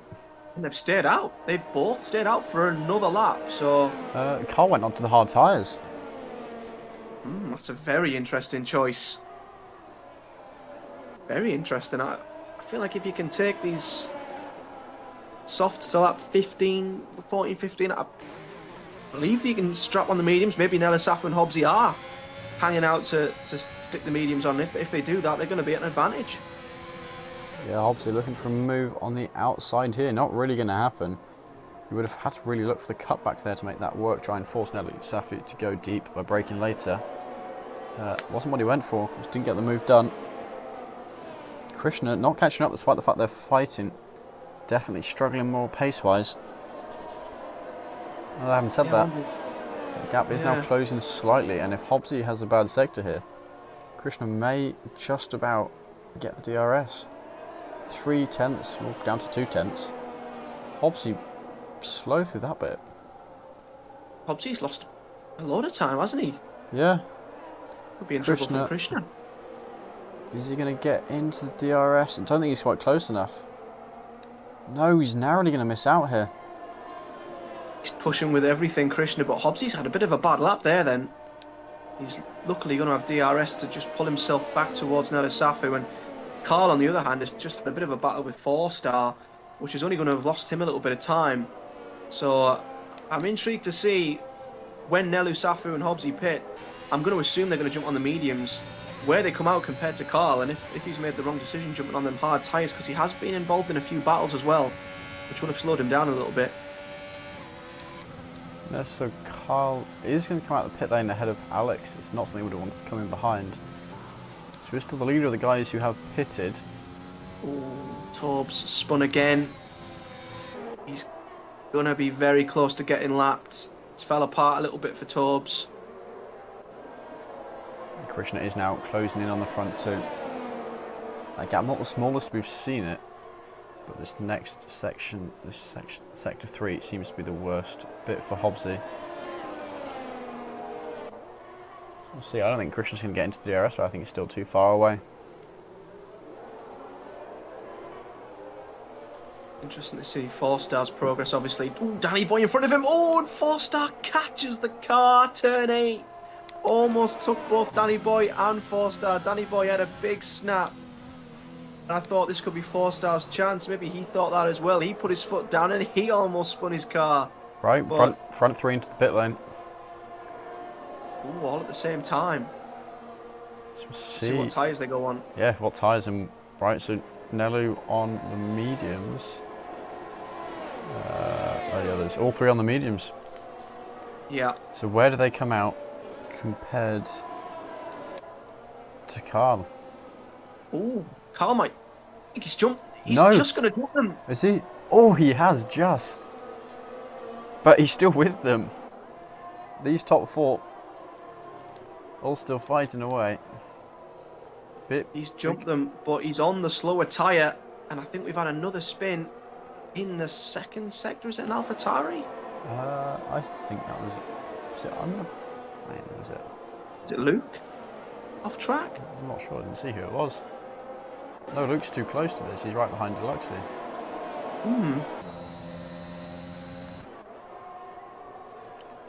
And they've stayed out. They've both stayed out for another lap. So Carl went onto the hard tyres. That's a very interesting choice. Very interesting. I feel like if you can take these softs to lap 15, 14, 15, I believe you can strap on the mediums. Maybe Nelu Safu and Hobbsy are hanging out to stick the mediums on. If they do that, they're going to be at an advantage. Yeah, Hobbsy looking for a move on the outside here. Not really going to happen. You would have had to really look for the cutback there to make that work. Try and force Nelu Safu to go deep by braking later. Wasn't what he went for. Just didn't get the move done. Krishna not catching up despite the fact they're fighting. Definitely struggling more pace-wise. Well, I haven't said that. The gap is now closing slightly, and if Hobbsy has a bad sector here, Krishna may just about get the DRS. 3 tenths, well, down to 2 tenths. Hobbsy slow through that bit. Hobbsy's lost a lot of time, hasn't he? Yeah. Could be in trouble for Krishna. Is he going to get into the DRS? I don't think he's quite close enough. No, he's narrowly going to miss out here. He's pushing with everything, Krishna, but Hobbsy's had a bit of a bad lap there then. He's luckily going to have DRS to just pull himself back towards Nelu Safu, and Carl, on the other hand, has just had a bit of a battle with 4-star, which is only going to have lost him a little bit of time. So I'm intrigued to see when Nelu Safu and Hobbsy pit. I'm going to assume they're going to jump on the mediums, where they come out compared to Carl, and if he's made the wrong decision jumping on them hard tyres, because he has been involved in a few battles as well, which would have slowed him down a little bit. Yeah, so Carl is going to come out of the pit lane ahead of Alex. It's not something he would have wanted to come in behind. So we're still the leader of the guys who have pitted. Oh, Torbs spun again. He's going to be very close to getting lapped. It's fell apart a little bit for Torbs. Krishna is now closing in on the front too. That gap, not the smallest we've seen it, but this next section, sector 3, seems to be the worst bit for Hobbsy. We'll see. I don't think Krishna's going to get into the DRS, but I think it's still too far away. Interesting to see 4-star's progress, obviously. Ooh, Danny Boy in front of him. Oh, and 4-star catches the car. Turn 8. Almost took both Danny Boy and 4-star. Danny Boy had a big snap. And I thought this could be 4-star's chance. Maybe he thought that as well. He put his foot down and he almost spun his car. Right, front 3 into the pit lane. Ooh, all at the same time. So we'll see what tyres they go on. Yeah, what tyres, and right, so Nelu on the mediums. The others, all 3 on the mediums. Yeah. So where do they come out compared to Carl? Ooh, Carl might. I think he's jumped. He's no. Just going to jump them. Is he? Oh, he has just. But he's still with them. These top 4 all still fighting away. He's jumped them, but he's on the slower tyre, and I think we've had another spin in the second sector. Is it an AlphaTauri? I think that was. Was it? Was it? Is it Luke? Off track? I'm not sure. I didn't see who it was. No, Luke's too close to this. He's right behind Deluxey.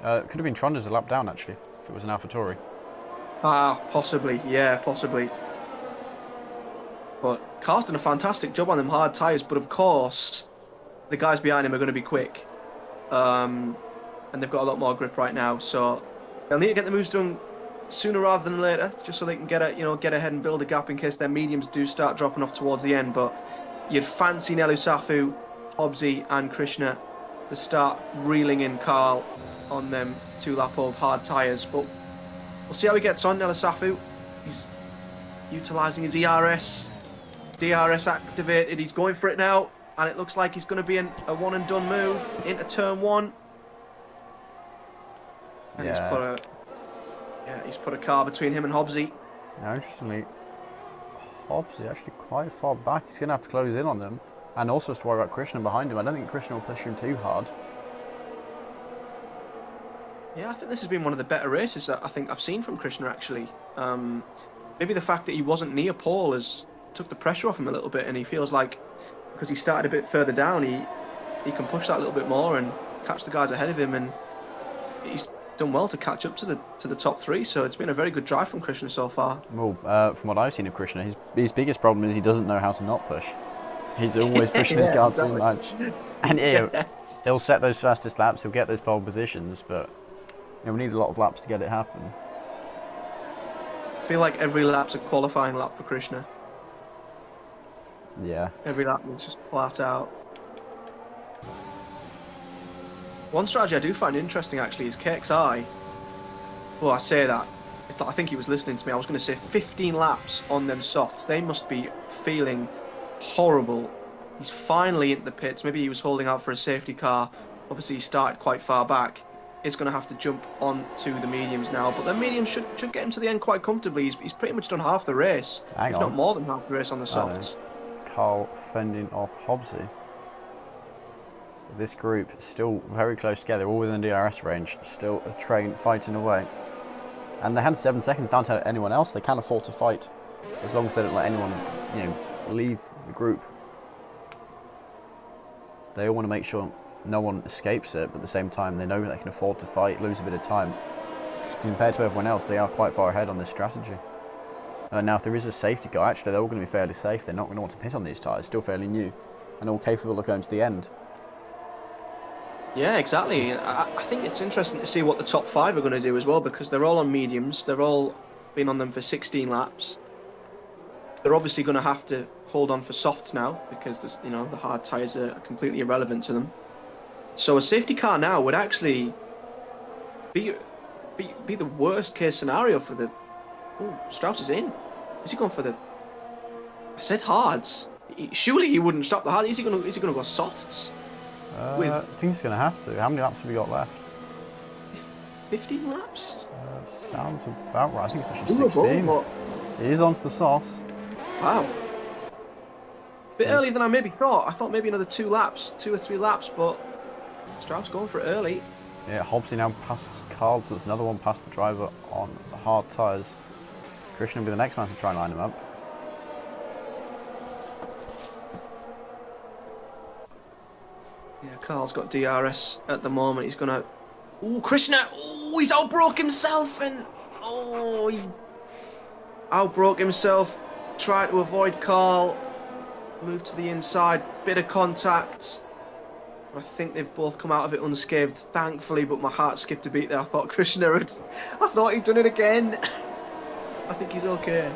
It could have been Tronder's a lap down actually, if it was an AlphaTauri. Ah, possibly. Yeah, possibly. But Carl's done a fantastic job on them hard tyres, but of course, the guys behind him are going to be quick. And they've got a lot more grip right now, so they'll need to get the moves done sooner rather than later, just so they can get ahead and build a gap in case their mediums do start dropping off towards the end. But you'd fancy Nelu Safu, Hobbsy and Krishna to start reeling in Carl on them 2-lap-old hard tyres. But we'll see how he gets on. Nelu Safu, he's utilising his DRS activated, he's going for it now, and it looks like he's going to be a one and done move into turn 1. And Yeah. he's put a car between him and Hobbsy. Now, interestingly, Hobbs actually quite far back. He's going to have to close in on them. And also to worry about Krishna behind him. I don't think Krishna will push him too hard. Yeah, I think this has been one of the better races that I think I've seen from Krishna, actually. Maybe the fact that he wasn't near pole has took the pressure off him a little bit, and he feels like, because he started a bit further down, he can push that a little bit more and catch the guys ahead of him, and he's done well to catch up to the top 3, so it's been a very good drive from Krishna so far. Well, from what I've seen of Krishna, his biggest problem is he doesn't know how to not push. He's always pushing his car too much. And he'll set those fastest laps, he'll get those pole positions, but we need a lot of laps to get it happen. I feel like every lap's a qualifying lap for Krishna. Yeah. Every lap is just flat out. One strategy I do find interesting actually is KXI. Well, I say that. I think he was listening to me. I was going to say 15 laps on them softs. They must be feeling horrible. He's finally into the pits. Maybe he was holding out for a safety car. Obviously, he started quite far back. He's going to have to jump on to the mediums now. But the mediums should get him to the end quite comfortably. He's pretty much done half the race. If not more than half the race on the softs. Carl fending off Hobbsy. This group still very close together, all within the DRS range. Still a train fighting away. And they had 7 seconds down to anyone else. They can afford to fight as long as they don't let anyone, leave the group. They all want to make sure no one escapes it, but at the same time they know they can afford to fight, lose a bit of time. Compared to everyone else, they are quite far ahead on this strategy. Now if there is a safety car, actually they're all going to be fairly safe. They're not going to want to pit on these tyres, still fairly new, and all capable of going to the end. Yeah, exactly. I think it's interesting to see what the top 5 are going to do as well, because they're all on mediums. They're all been on them for 16 laps. They're obviously going to have to hold on for softs now, because the hard tyres are completely irrelevant to them. So a safety car now would actually be the worst case scenario for the... Oh, Strauss is in. Is he going for the... I said hards. Surely he wouldn't stop the hard. Is he going to go softs? I think he's going to have to. How many laps have we got left? 15 laps? Sounds about right. I think it's actually 16. He is onto the softs. Wow. Bit earlier than I maybe thought. I thought maybe another 2 or 3 laps, but Strauss going for it early. Yeah, Hobbsy now past Carl, so it's another one past the driver on the hard tyres. Krishna will be the next man to try and line him up. Yeah, Carl's got DRS at the moment. He's gonna... Ooh, Krishna! Oh, he's outbroke himself, and... Oh, he outbroke himself. Tried to avoid Carl. Moved to the inside. Bit of contact. I think they've both come out of it unscathed, thankfully, but my heart skipped a beat there. I thought Krishna had... I thought he'd done it again. I think he's okay.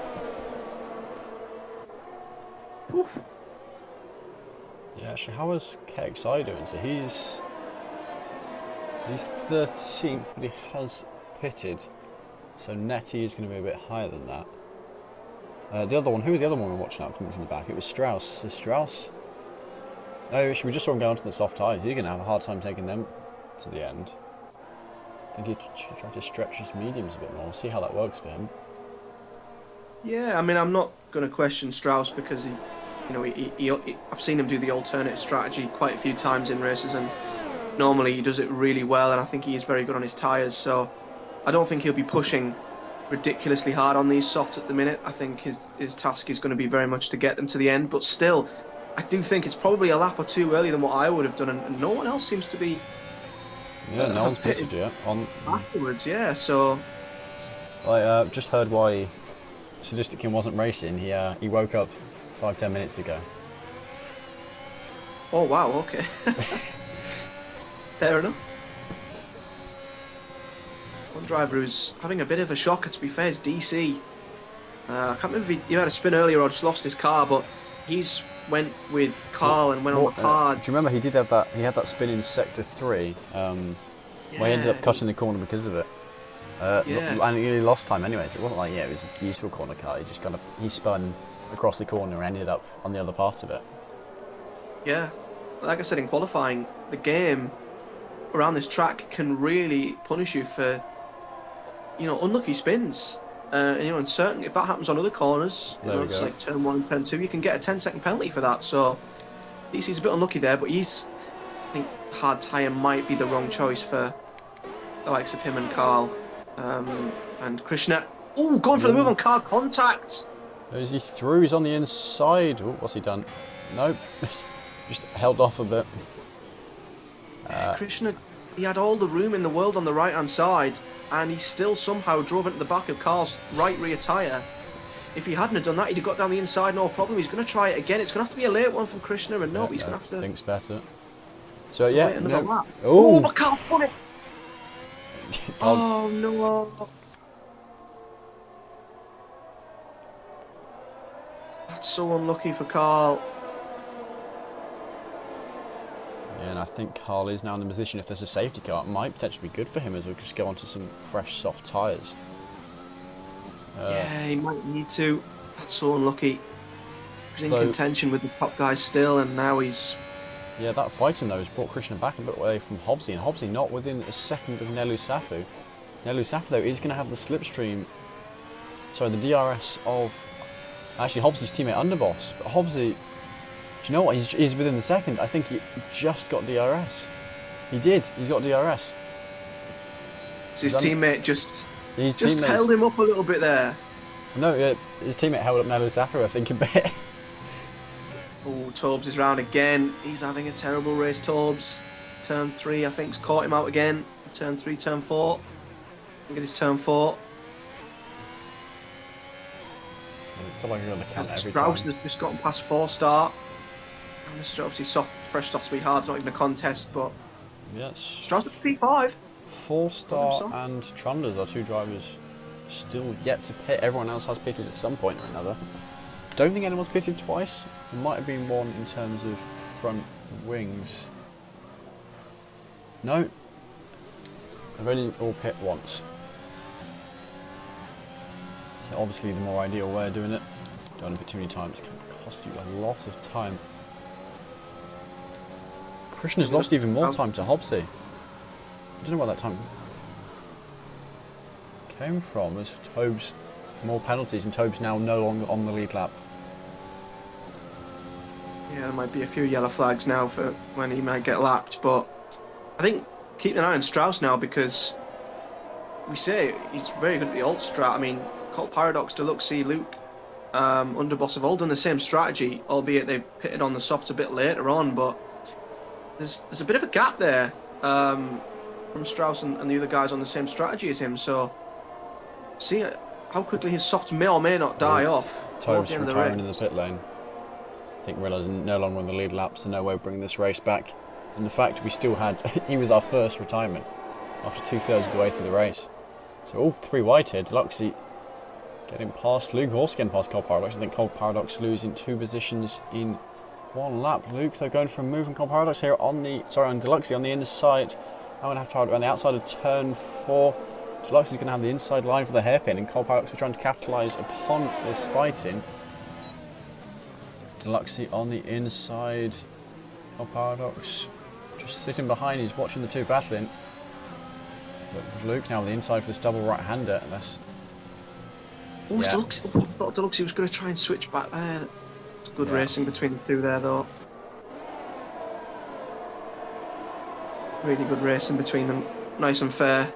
Whew. Yeah, actually, how is KXI doing? So he's 13th, but he has pitted. So Nettie is going to be a bit higher than that. The other one, who was the other one we were watching out coming from the back? It was Strauss. So Strauss... Oh, we just saw him go onto the soft tyres. He's going to have a hard time taking them to the end. I think he should try to stretch his mediums a bit more. See how that works for him. Yeah, I mean, I'm not going to question Strauss because I've seen him do the alternate strategy quite a few times in races, and Normally he does it really well, and I think he is very good on his tyres. So I don't think he'll be pushing ridiculously hard on these softs at the minute. I think his task is going to be very much to get them to the end. But still, I do think it's probably a lap or two earlier than what I would have done, and no one else seems to be. Yeah, no one's pitted yet. Afterwards, yeah. So I just heard why Sadistic Kim wasn't racing. He woke up 5-10 minutes ago. oh wow, okay, fair enough. One driver who's having a bit of a shocker, to be fair, is DC. I can't remember if he had a spin earlier or just lost his car, but he's went with Carl and went on the hard. Do you remember he did have that? He had that spin in sector 3, where he ended up cutting the corner because of it. And he lost time anyway, so it wasn't like it was a useful corner car. He spun across the corner and ended up on the other part of it. Yeah, like I said in qualifying, the game around this track can really punish you for unlucky spins. And certain if that happens on other corners, it's like turn 1 and turn 2, you can get a 10-second penalty for that. So DC's a bit unlucky there, but I think hard tyre might be the wrong choice for the likes of him and Carl and Krishna. Oh, going for the move on car contact. Is he through? He's on the inside. Oh, what's he done? Nope, just held off a bit. Krishna, he had all the room in the world on the right hand side, and he still somehow drove into the back of Carl's right rear tyre. If he hadn't have done that, he'd have got down the inside, no problem. He's going to try it again. It's going to have to be a late one from Krishna, and he's going to have to. Thinks better. So yeah, another lap. Oh, but Carl won it. Oh no! That's so unlucky for Carl. Yeah, and I think Carl is now in the position, if there's a safety car, it might potentially be good for him as we just go onto some fresh, soft tyres. Yeah, he might need to. That's so unlucky. He's in contention with the top guys still, and now he's... Yeah, that fighting though has brought Krishna back a bit away from Hobbsy, and Hobbsy not within a second of Nelu Safu. Nelu Safu though is going to have the slipstream, sorry, the DRS of actually Hobbsy's teammate Underboss. But Hobbsy, do you know what? He's within the second. I think he just got DRS. He did. He's got DRS. So his teammate just held him up a little bit there. No, yeah, his teammate held up Nelu Safu, I think, a bit. Oh, Tobes is round again. He's having a terrible race, Tobes. Turn 3, I think, has caught him out again. Turn 3, turn 4. Look at his turn 4. I feel like you're on the count every Strauss time. has just gotten past 4 star. And Mr. obviously fresh soft speed hard. It's not even a contest, but yes. Strauss at P5. 4-star and Trunders are two drivers still yet to pit. Everyone else has pitted at some point or another. Don't think anyone's pitted twice. There might have been one in terms of front wings. No. They've only all pit once. So obviously the more ideal way of doing it. Don't want to pit too many times. It can cost you a lot of time. Krishna's lost even more time to Hobbsy. I don't know where that time came from, as Tobes more penalties and Tobes now no longer on the lead lap. Yeah, there might be a few yellow flags now for when he might get lapped, but I think keep an eye on Strauss now, because we say he's very good at the alt strat. I mean, Colt Paradox, Deluxey, Luke, Underboss have all done the same strategy, albeit they've pitted on the softs a bit later on, but there's a bit of a gap there from Strauss and the other guys on the same strategy as him, so see how quickly his softs may or may not die off. Tobes retiring in the pit lane. I think realising no longer on the lead lap, so no way of bringing this race back. And the fact we still had, he was our first retirement after 2/3 of the way through the race. So all 3 wide here, Deluxey getting past Luke, also getting past Colt Paradox. I think Colt Paradox losing 2 positions in 1 lap. Luke, they're going for a move from Colt Paradox here on Deluxey on the inside. I'm going to have to ride around the outside of turn 4. Deluxey's going to have the inside line for the hairpin, and Colt Paradox are trying to capitalise upon this fighting. Deluxey on the inside. Colt Paradox just sitting behind, he's watching the 2 battling. But Luke now on the inside for this double right-hander. I thought Deluxey was going to try and switch back there. It's good racing between the 2 there, though. Really good racing between them. Nice and fair.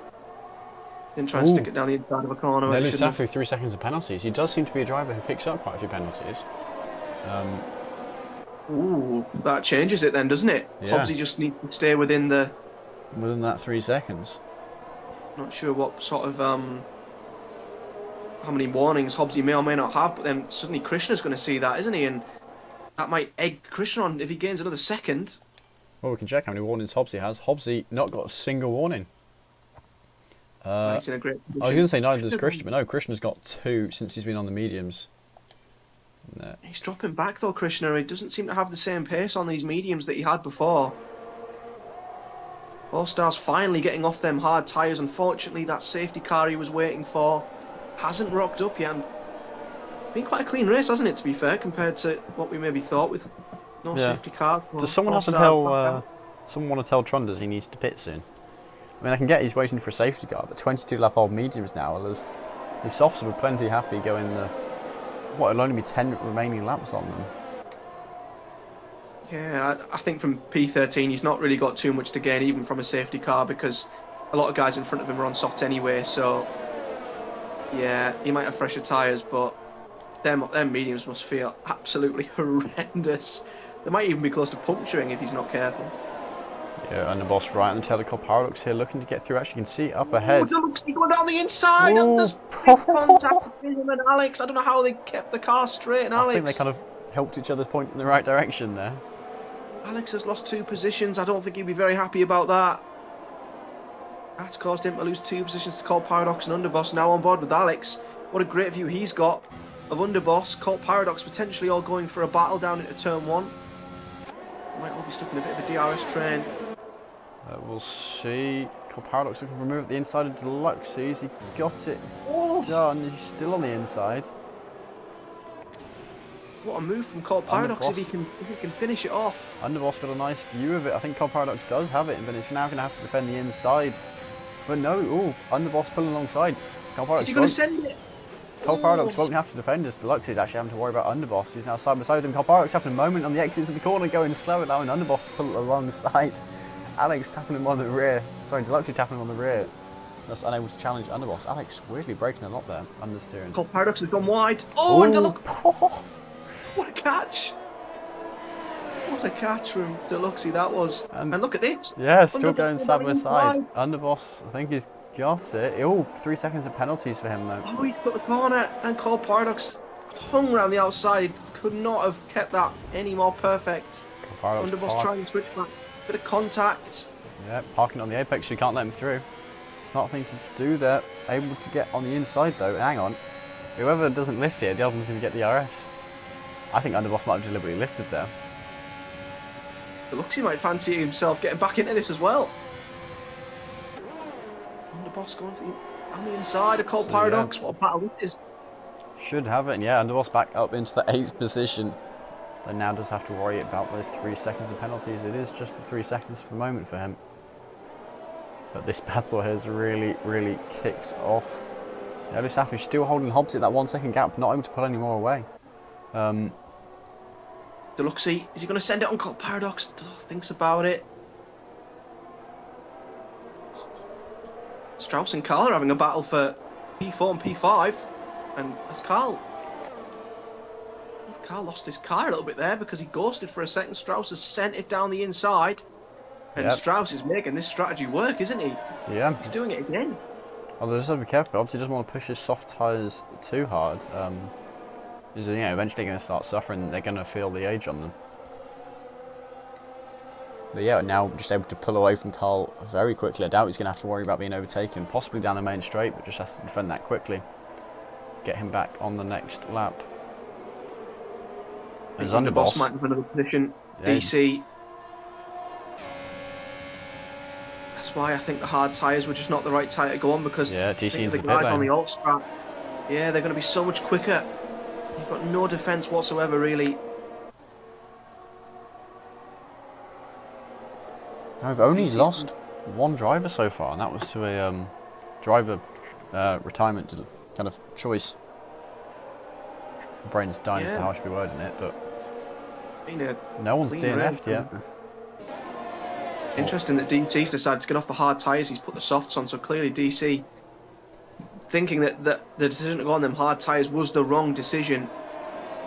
Didn't try and stick it down the inside of a corner. Where Nelu they shouldn't Safu, have. 3 seconds of penalties. He does seem to be a driver who picks up quite a few penalties. Ooh, that changes it then, doesn't it? Yeah. Hobbsy just needs to stay within the. Within that 3 seconds. Not sure what sort of how many warnings Hobbsy may or may not have, but then suddenly Krishna's going to see that, isn't he? And that might egg Krishna on if he gains another second. Well, we can check how many warnings Hobbsy has. Hobbsy not got a single warning. He's in a great position. I was going to say neither does Christian, but no, Krishna's got 2 since he's been on the mediums. No. He's dropping back though, Krishna. He doesn't seem to have the same pace on these mediums that he had before. All Stars finally getting off them hard tyres. Unfortunately, that safety car he was waiting for hasn't rocked up yet. It's been quite a clean race, hasn't it, to be fair, compared to what we maybe thought with no safety car. Does someone have to tell, someone want to tell Trunders he needs to pit soon? I mean, I can get he's waiting for a safety car, but 22 lap old mediums now. His softs were plenty happy going the. What, it'll only be 10 remaining laps on them. Yeah, I think from P13 he's not really got too much to gain, even from a safety car, because a lot of guys in front of him are on softs anyway. So yeah, he might have fresher tyres, but them mediums must feel absolutely horrendous. They might even be close to puncturing if he's not careful. Yeah, and the boss right on the Telecom Paradox here, looking to get through. Actually, you can see up ahead. Oh, looks going down the inside, and there's big contact between him and Alex. I don't know how they kept the car straight, and Alex. I think they kind of helped each other point in the right direction there. Alex has lost 2 positions. I don't think he'd be very happy about that. That's caused him to lose 2 positions to Colt Paradox and Underboss. Now on board with Alex. What a great view he's got of Underboss. Colt Paradox potentially all going for a battle down into turn 1. Might all be stuck in a bit of a DRS train. We'll see. Colt Paradox looking for a move at the inside of Deluxe. He got it done. He's still on the inside. What a move from Colt Paradox if he can finish it off. Underboss got a nice view of it. I think Colt Paradox does have it, but it's now going to have to defend the inside. But no, Underboss pulling alongside. Colt Paradox is he going to send it? Colt Paradox won't have to defend as Deluxe is actually having to worry about Underboss, who's now side by side with him. Colt Paradox having a moment on the exits of the corner, going slow, allowing Underboss to pull it alongside. Alex tapping him on the rear. Sorry, Deluxe tapping him on the rear. That's unable to challenge Underboss. Alex weirdly breaking a lot there, understeering. Colt Paradox has gone wide. Oh, and Deluxe. What a catch! What a catch from Deluxey that was. And look at this. Yeah, still going side by side. Underboss, I think he's got it. Oh, 3 seconds of penalties for him though. Oh, he's got the corner, and Colt Paradox hung around the outside. Could not have kept that any more perfect. Underboss trying to switch back. Bit of contact. Yeah, parking on the apex, you can't let him through. Smart thing to do there. Able to get on the inside though. Hang on. Whoever doesn't lift it, the other one's going to get the RS. I think Underboss might have deliberately lifted there. Deluxey might fancy himself getting back into this as well. Underboss going on the inside of Colt Paradox. Yeah. What a battle this is. Should have it, and yeah, Underboss back up into the 8th position. Then now does have to worry about those 3 seconds of penalties. It is just the 3 seconds for the moment for him. But this battle has really, really kicked off. Nelu Safu still holding Hobbs at that 1 second gap, not able to pull any more away. Deluxey, is he going to send it on Colt Paradox? Thinks about it. Strauss and Carl are having a battle for P4 and P5. And as Carl lost his car a little bit there because he ghosted for a second. Strauss has sent it down the inside. And Strauss is making this strategy work, isn't he? Yeah. He's doing it again. Although just have to be careful. Obviously, he doesn't want to push his soft tyres too hard. He's eventually going to start suffering. They're going to feel the age on them. But yeah, now just able to pull away from Carl very quickly. I doubt he's going to have to worry about being overtaken, possibly down the main straight, but just has to defend that quickly. Get him back on the next lap. As Underboss might have another position. Yeah. DC. That's why I think the hard tyres were just not the right tyre to go on, because DC the guys on the alt strap, they're going to be so much quicker. You've got no defence whatsoever, really. I've only lost 1 driver so far, and that was to a driver retirement kind of choice. My brain's dying as to how I should be wording it, but no one's DNF'd yet. Interesting that DC's decided to get off the hard tyres. He's put the softs on, so clearly DC thinking that the decision to go on them hard tyres was the wrong decision,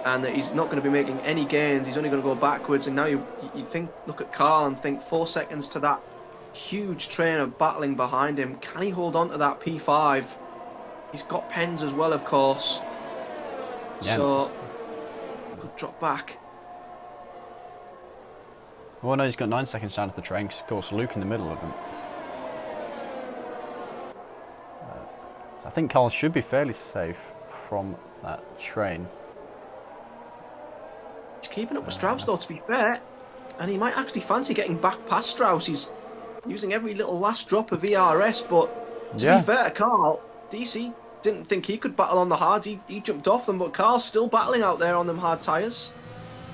and that he's not going to be making any gains. He's only going to go backwards. And now you think, look at Carl and think 4 seconds to that huge train of battling behind him. Can he hold on to that P5? He's got pens as well, of course. Yeah. So could drop back. Well, no, he's got 9 seconds down to the train, because of course Luke in the middle of them. So I think Carl should be fairly safe from that train. He's keeping up with Strauss though, to be fair, and he might actually fancy getting back past Strauss. He's using every little last drop of ERS, but to be fair to Carl, DC didn't think he could battle on the hards. He jumped off them, but Carl's still battling out there on them hard tyres.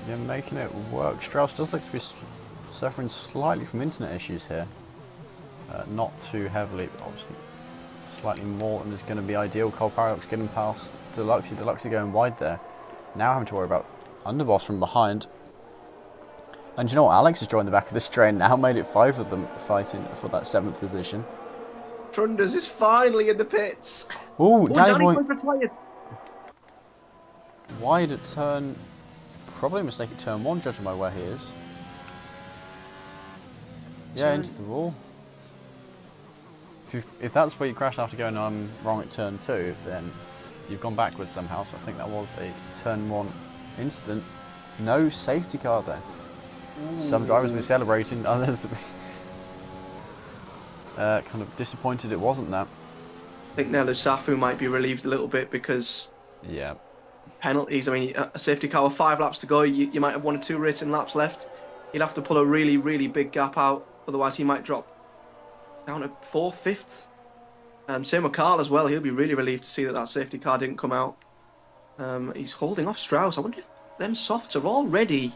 Yeah, making it work. Strauss does look to be suffering slightly from internet issues here. Not too heavily, but obviously slightly more than is going to be ideal. Cole Paradox getting past Deluxey. Deluxey going wide there. Now having to worry about Underboss from behind. And you know what? Alex has joined the back of this train now. Made it 5 of them fighting for that 7th position. Trunders is finally in the pits. Ooh, Danny Boy. Retired. Wide at turn. Probably a mistake at turn 1, judging by where he is. Yeah, into the wall. If that's where you crashed after going wrong at turn 2, then you've gone backwards somehow. So I think that was a turn 1 incident. No safety car there. Ooh. Some drivers will be celebrating, others will be kind of disappointed it wasn't that. I think Nelu Safu might be relieved a little bit because penalties. I mean, a safety car with 5 laps to go, you might have 1 or 2 racing laps left. He'll have to pull a really, really big gap out. Otherwise, he might drop down to 4th, 5th. Same with Carl as well. He'll be really relieved to see that safety car didn't come out. He's holding off Strauss. I wonder if them softs are already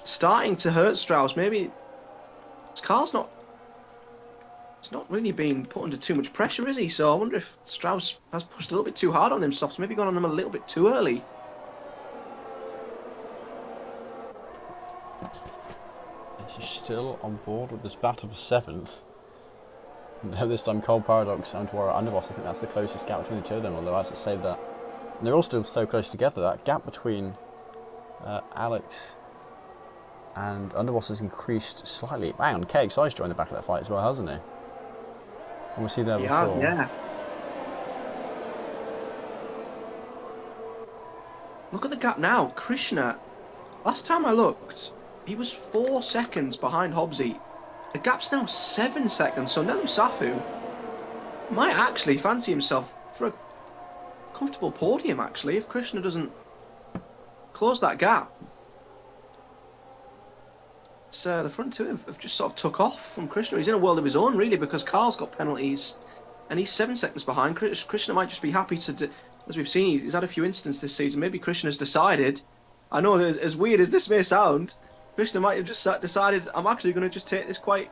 starting to hurt Strauss. Maybe Carl's not. He's not really being put under too much pressure, is he? So I wonder if Strauss has pushed a little bit too hard on them softs. Maybe gone on them a little bit too early. He's still on board with this battle for 7th. Now this time Cole Paradox and Dwara Underboss. I think that's the closest gap between the two of them, although as I say that, and they're all still so close together. That gap between Alex and Underboss has increased slightly. Hang on, KXI's joined the back of that fight as well, hasn't he? And we see there before. Yeah. Look at the gap now. Krishna, last time I looked, he was 4 seconds behind Hobbsy. The gap's now 7 seconds, so Nelu Safu might actually fancy himself for a comfortable podium, actually, if Krishna doesn't close that gap. The front two have just sort of took off from Krishna. He's in a world of his own, really, because Carl's got penalties, and he's 7 seconds behind. Krishna might just be happy to, as we've seen, he's had a few incidents this season. Maybe Krishna's decided, I know that as weird as this may sound, Krishna might have just decided, I'm actually going to just take this quite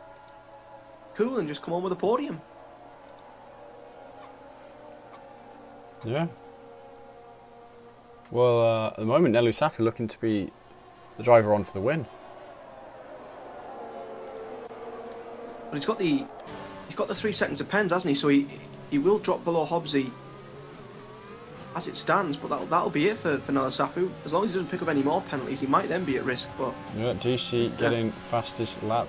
cool and just come on with a podium. Yeah. Well, at the moment, Nelu Safi looking to be the driver on for the win. But he's got the 3 seconds of pens, hasn't he? So he will drop below Hobbsy as it stands, but that'll be it for Nelu Safu. As long as he doesn't pick up any more penalties, he might then be at risk. But yeah, DC getting fastest lap.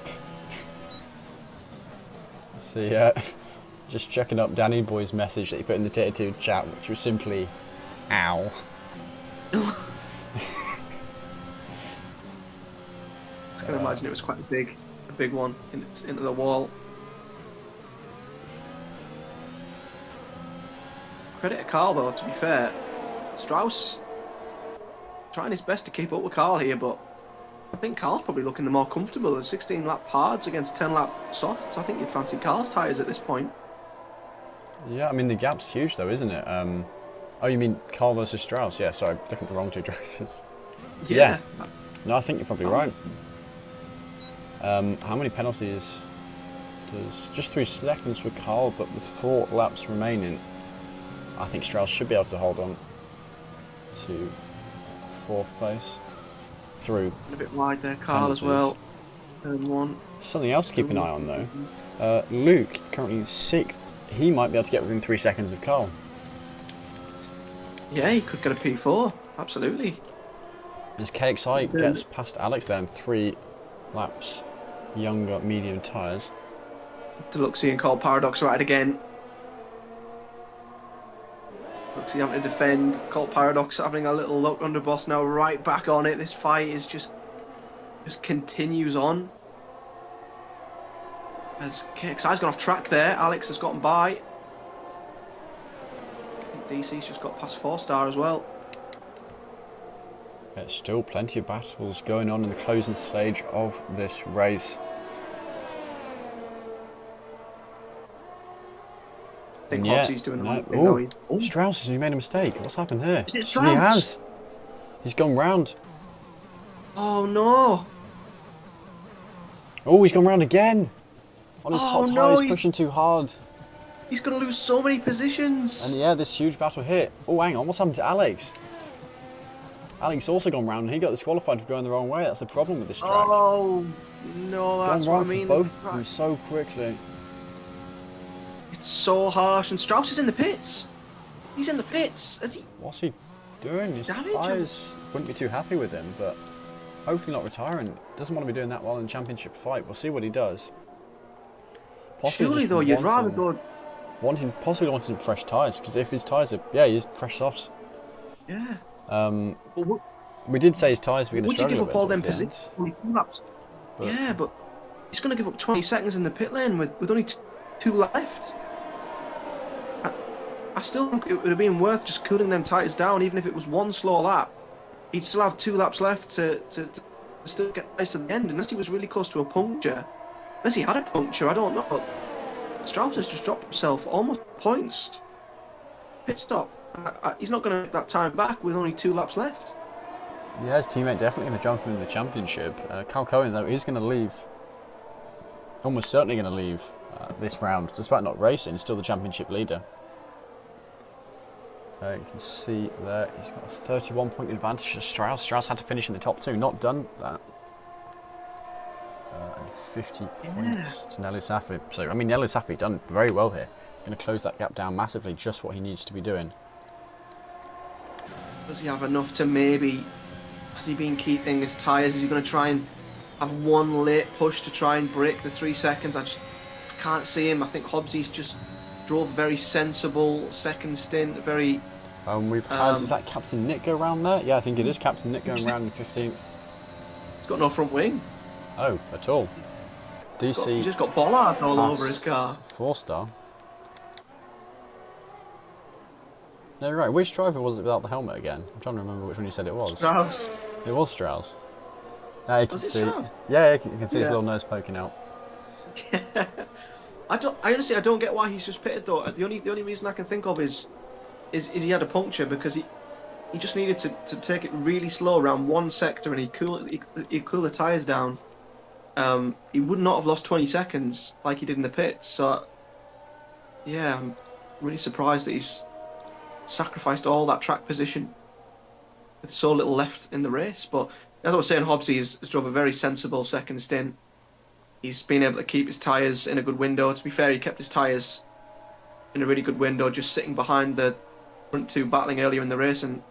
Let's see, just checking up Danny Boy's message that he put in the Data 2 chat, which was simply, ow. I can imagine it was quite a big one into the wall. Credit to Carl though, to be fair. Strauss trying his best to keep up with Carl here, but I think Carl's probably looking the more comfortable. The 16 lap hards against 10 lap softs. I think you'd fancy Carl's tyres at this point. Yeah, I mean the gap's huge though, isn't it? Oh, you mean Carl versus Strauss? Yeah, sorry, looking at the wrong two drivers. Yeah. No, I think you're probably right. How many penalties does... Just 3 seconds for Carl, but with 4 laps remaining, I think Strauss should be able to hold on to 4th place through. A bit wide there, Carl, penalties as well. Turn 1. Something else to keep an eye on though. Luke, currently 6th. He might be able to get within 3 seconds of Carl. Yeah, he could get a P4. Absolutely. As KXI gets past Alex there in 3 laps. Younger, medium tyres. Deluxe and Cold Paradox right again. Deluxe having to defend. Cold Paradox having a little look under boss now, right back on it. This fight is just continues on. As KXI's gone off track there, Alex has gotten by. I think DC's just got past 4-star as well. There's still plenty of battles going on in the closing stage of this race. I think Hobbsy's doing the right thing. Oh, Strauss has made a mistake. What's happened here? Is it Strauss? He has. He's gone round. Oh no! Oh, he's gone round again. On his hot tyres, he's pushing too hard. He's going to lose so many positions. And yeah, this huge battle here. Oh, hang on. What's happened to Alex? Alex also gone round and he got disqualified for going the wrong way. That's the problem with this track. Oh, no, that's what I mean. For both of them so quickly. It's so harsh. And Strauss is in the pits. He's in the pits. What's he doing? His tyres wouldn't be too happy with him, but hopefully not retiring. Doesn't want to be doing that well in the championship fight. We'll see what he does. Surely though, you'd rather go... Possibly wanting fresh tyres, because if his tyres are... Yeah, he's fresh softs. Yeah. We did say his tyres were going to struggle. Would you give up all them positions? Yeah, but he's going to give up 20 seconds in the pit lane with only 2 left. I still think it would have been worth just cooling them tyres down, even if it was 1 slow lap. He'd still have 2 laps left to still get nice to the end, unless he was really close to a puncture. Unless he had a puncture, I don't know. Strauss has just dropped himself almost points. Pit stop. He's not going to make that time back with only 2 laps left. Yeah, his teammate definitely going to jump into the championship. Cal Cohen, though, he's going to leave. Almost certainly going to leave this round, despite not racing, still the championship leader. You can see there, he's got a 31-point advantage to Strauss. Strauss had to finish in the top 2, not done that. And 50 points to Nelly Safi. So, I mean, Nelly Safi done very well here. Going to close that gap down massively, just what he needs to be doing. Does he have enough to maybe... Has he been keeping his tyres? Is he going to try and have 1 late push to try and break the 3 seconds? I just can't see him. I think Hobbsy's just drove a very sensible second stint, very... We've had, is that Captain Nick go round there? Yeah, I think it is Captain Nick going round in 15th. He's got no front wing. Oh, at all. DC... He's just got bollards all over his car. 4-star. No, right. Which driver was it without the helmet again? I'm trying to remember which one you said it was. Strauss. It was Strauss. Now you can see. Strauss? Yeah, you can see his little nose poking out. I honestly don't get why he's just pitted though. The only reason I can think of is he had a puncture because he just needed to take it really slow around 1 sector and he cool the tyres down. He would not have lost 20 seconds like he did in the pits. So yeah, I'm really surprised that he's sacrificed all that track position with so little left in the race. But as I was saying, Hobbsy has drove a very sensible second stint. He's been able to keep his tyres in a good window. To be fair, he kept his tyres in a really good window, just sitting behind the front 2 battling earlier in the race, and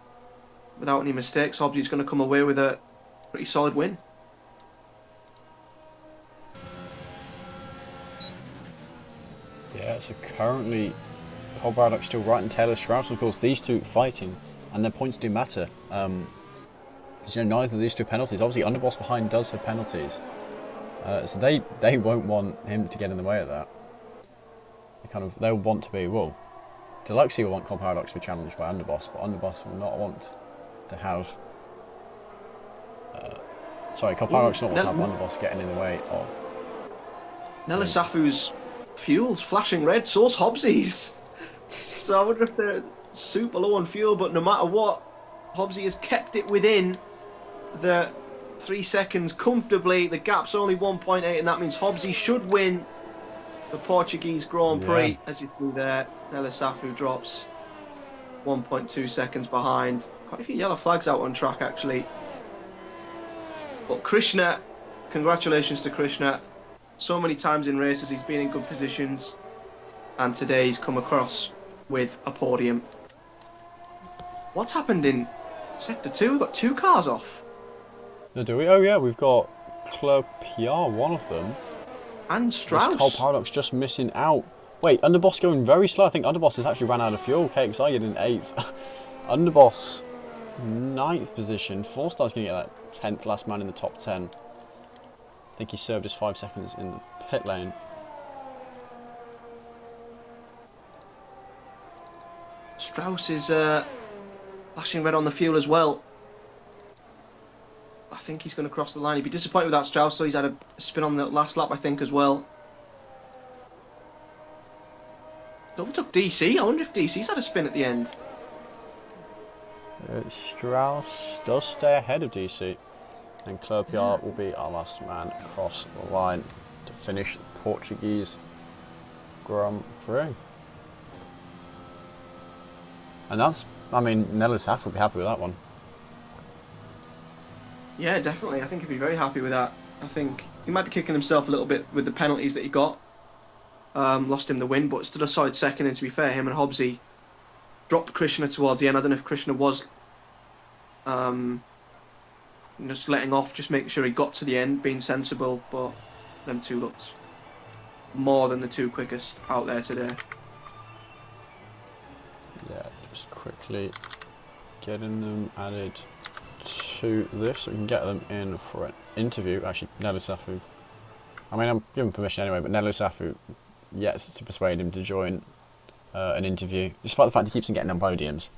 without any mistakes, Hobbsy's going to come away with a pretty solid win. Yeah, so currently Cold Paradox still right in Taylor Strauss. Of course, these two fighting, and their points do matter. Because neither of these 2 penalties. Obviously, Underboss behind does have penalties, so they won't want him to get in the way of that. They'll want to be Deluxe will want Cold Paradox to be challenged by Underboss, but Underboss will not want to have. Cold Paradox will not want to have Underboss getting in the way of. Nelly Safu's fuel's flashing red, so's Hobbsy's. So I wonder if they're super low on fuel, but no matter what, Hobbsy has kept it within the 3 seconds comfortably. The gap's only 1.8, and that means Hobbsy should win the Portuguese Grand Prix. As you see there, Nelly Safu drops 1.2 seconds behind. Quite a few yellow flags out on track actually. But Krishna congratulations to Krishna. So many times in races he's been in good positions, and today he's come across with a podium. What's happened in Sector 2? We've got 2 cars off. No, do we? Oh yeah, we've got Club PR, one of them. And Strauss. This Cole Paradox just missing out. Wait, Underboss going very slow. I think Underboss has actually ran out of fuel. KXI getting 8th. Underboss 9th position. 4-star's going to get that 10th, last man in the top 10. I think he served his 5 seconds in the pit lane. Strauss is flashing red on the fuel as well. I think he's going to cross the line. He'd be disappointed with that Strauss, so he's had a spin on the last lap, I think, as well. Overtook DC. I wonder if DC's had a spin at the end. Strauss does stay ahead of DC. And Club PR will be our last man across the line to finish the Portuguese Grand Prix. And that's, I mean, Nellis Haff would be happy with that one. Yeah, definitely. I think he'd be very happy with that. I think he might be kicking himself a little bit with the penalties that he got. Lost him the win, but stood a solid second. And to be fair, him and Hobbsy dropped Krishna towards the end. I don't know if Krishna was just letting off, just making sure he got to the end, being sensible. But them two looked more than the 2 quickest out there today. Yeah, just quickly getting them added to this so we can get them in for an interview. Actually, Nelu Safu. I mean, I'm giving permission anyway, but Nelu Safu yet to persuade him to join an interview, despite the fact he keeps on getting on podiums.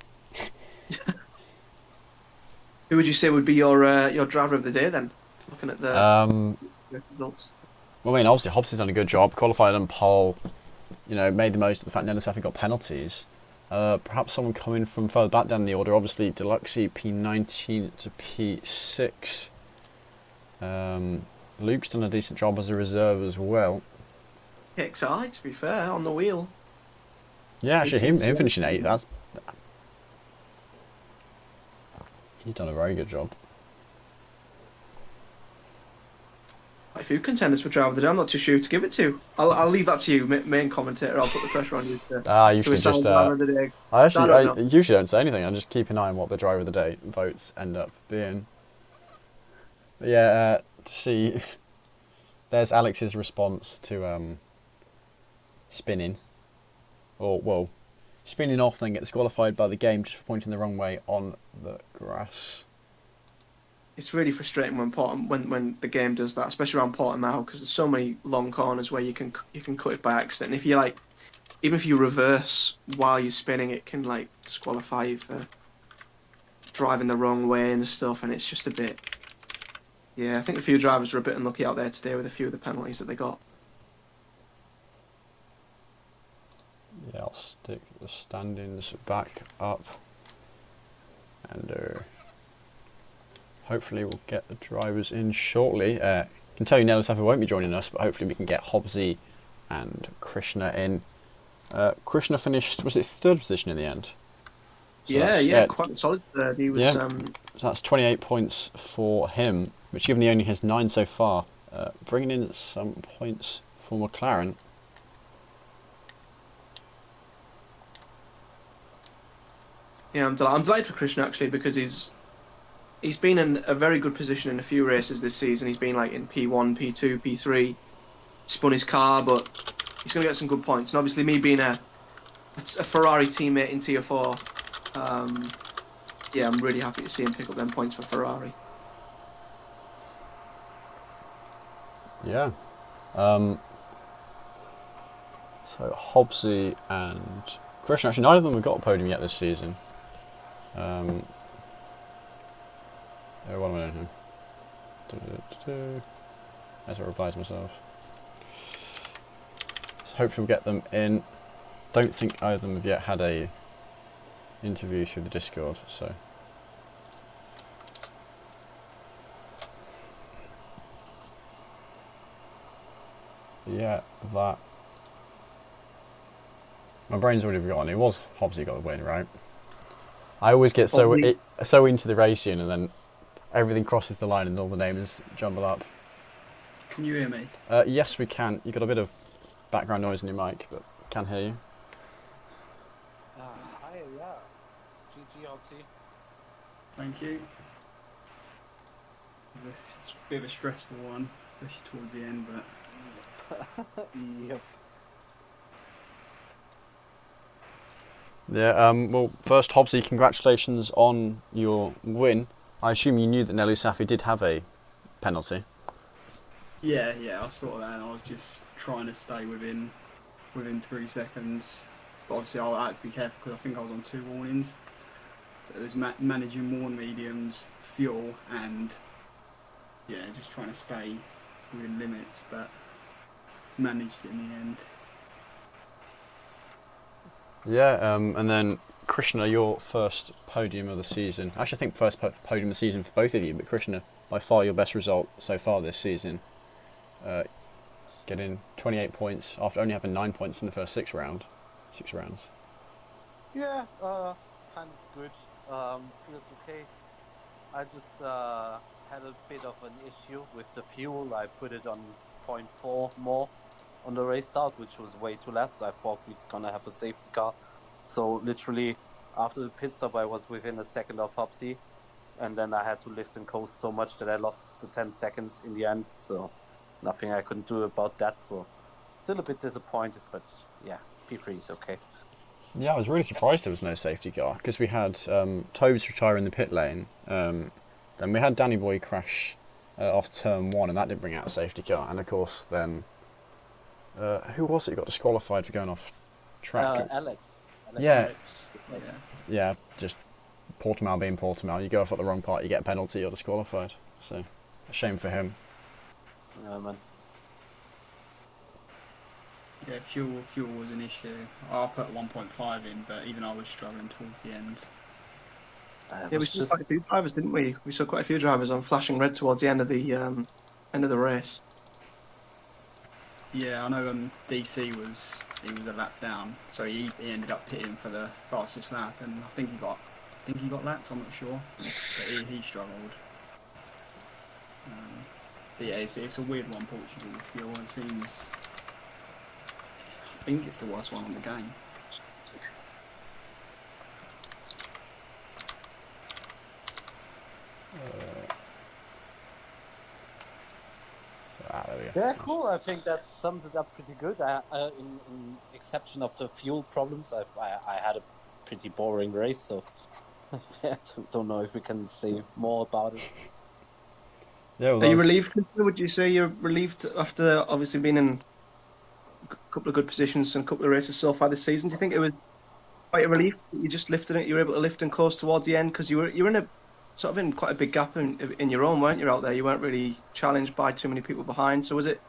Who would you say would be your driver of the day then? Looking at the results. Well, I mean, obviously Hobbs done a good job, qualified on pole. You know, made the most of the fact Nelu Safu got penalties. Perhaps someone coming from further back down the order, obviously Deluxey P19 to P6. Luke's done a decent job as a reserve as well. KXI, to be fair, on the wheel. Yeah, actually, him finishing 8th, he's done a very good job. A few contenders for driver of the day. I'm not too sure who to give it to. I'll leave that to you, main commentator. I'll put the pressure on you to usually assign driver of the day. I usually don't say anything. I just keep an eye on what the driver of the day votes end up being. But yeah, to see, there's Alex's response to spinning, or well, spinning off, then get disqualified by the game just for pointing the wrong way on the grass. It's really frustrating when the game does that, especially around Portimao, because there's so many long corners where you can cut it by accident. And if you even if you reverse while you're spinning, it can disqualify you for driving the wrong way and stuff. And it's just a bit. Yeah, I think a few drivers were a bit unlucky out there today with a few of the penalties that they got. Yeah, I'll stick the standings back up, and hopefully we'll get the drivers in shortly. I can tell you Nelu Safu won't be joining us, but hopefully we can get Hobbsy and Krishna in. Krishna finished, was it 3rd position in the end? So yeah, quite solid. He was. So that's 28 points for him, which given he only has 9 so far, bringing in some points for McLaren. Yeah, I'm delighted for Krishna actually, because he's been in a very good position in a few races this season. He's been in P1, P2, P3, spun his car, but he's going to get some good points. And obviously, me being a Ferrari teammate in Tier 4, yeah, I'm really happy to see him pick up them points for Ferrari. Yeah. So Hobbsy and Krishna, actually neither of them have got a podium yet this season. What am I doing? As I reply to myself. So hopefully we'll get them in. Don't think either of them have yet had a interview through the Discord, so. Yeah, that. My brain's already forgotten. It was Hobbs who got the win, right? I always get so into the racing, and then everything crosses the line and all the names jumble up. Can you hear me? Yes, we can. You got a bit of background noise in your mic, but can hear you. Hi, yeah. GG, Opti. Thank you. It's a bit of a stressful one, especially towards the end, but Yep. Yeah, well, first, Hobbsy, congratulations on your win. I assume you knew that Nelly Safi did have a penalty. yeah, I saw that and I was just trying to stay within 3 seconds. But obviously I had to be careful because I think I was on 2 warnings. So it was managing worn mediums, fuel, and yeah, just trying to stay within limits, but managed it in the end. Yeah, and then Krishna, your first podium of the season. Actually, I think first podium of the season for both of you, but Krishna, by far your best result so far this season. Getting 28 points after only having 9 points in the first 6 rounds. Yeah, kind of good. Feels okay. I just had a bit of an issue with the fuel. I put it on 0.4 more on the race start, which was way too less. I thought we're gonna have a safety car. So literally, after the pit stop, I was within a second of Hopsy, and then I had to lift and coast so much that I lost the 10 seconds in the end. So nothing I couldn't do about that. So still a bit disappointed, but yeah, P3 is okay. Yeah, I was really surprised there was no safety car because we had Tobes retire in the pit lane. Then we had Danny Boy crash off turn 1, and that didn't bring out a safety car. And of course, then who was it who got disqualified for going off track? Alex. Yeah. Yeah. Just Portimao being Portimao. You go off at the wrong part, you get a penalty, you're disqualified. So, a shame for him. Yeah, man. Yeah, fuel was an issue. I put 1.5 in, but even I was struggling towards the end. Yeah, we saw quite a few drivers, didn't we? We saw quite a few drivers on flashing red towards the end of the race. Yeah, I know DC was a lap down, so he ended up pitting for the fastest lap, and I think he got lapped. I'm not sure, but he struggled. But yeah, it's a weird one, Portugal with fuel. It seems, I think it's the worst one on the game. There we go. Yeah, cool. I think that sums it up pretty good. In exception of the fuel problems, I had a pretty boring race, so I don't know if we can say more about it. Yeah, well, Are you relieved, Christopher? Would you say you're relieved after obviously being in a couple of good positions and a couple of races so far this season? Do you think it was quite a relief that you just lifted it? You were able to lift and close towards the end because you were in a sort of in quite a big gap in your own, weren't you? Out there, you weren't really challenged by too many people behind. So was it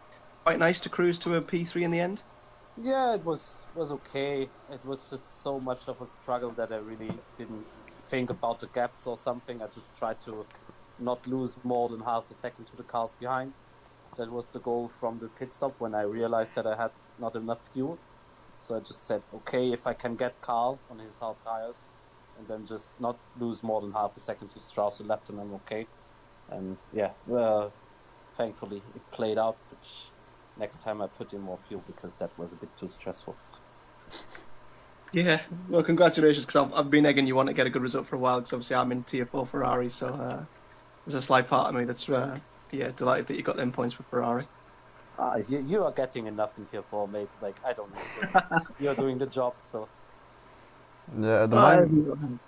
quite nice to cruise to a P3 in the end? Yeah, it was okay. It was just so much of a struggle that I really didn't think about the gaps or something. I just tried to not lose more than half a second to the cars behind. That was the goal from the pit stop when I realized that I had not enough fuel. So I just said, okay, if I can get Carl on his hard tires and then just not lose more than half a second to Strauss and lap, then I'm okay. And yeah, thankfully it played out, but next time I put in more fuel because that was a bit too stressful. Yeah, well, congratulations, because I've been egging you on to get a good result for a while, because obviously I'm in Tier 4 Ferrari, so there's a slight part of me that's delighted that you got them points for Ferrari. You are getting enough in Tier 4, mate. Like, I don't need to. You're doing the job, so. Yeah, at the moment,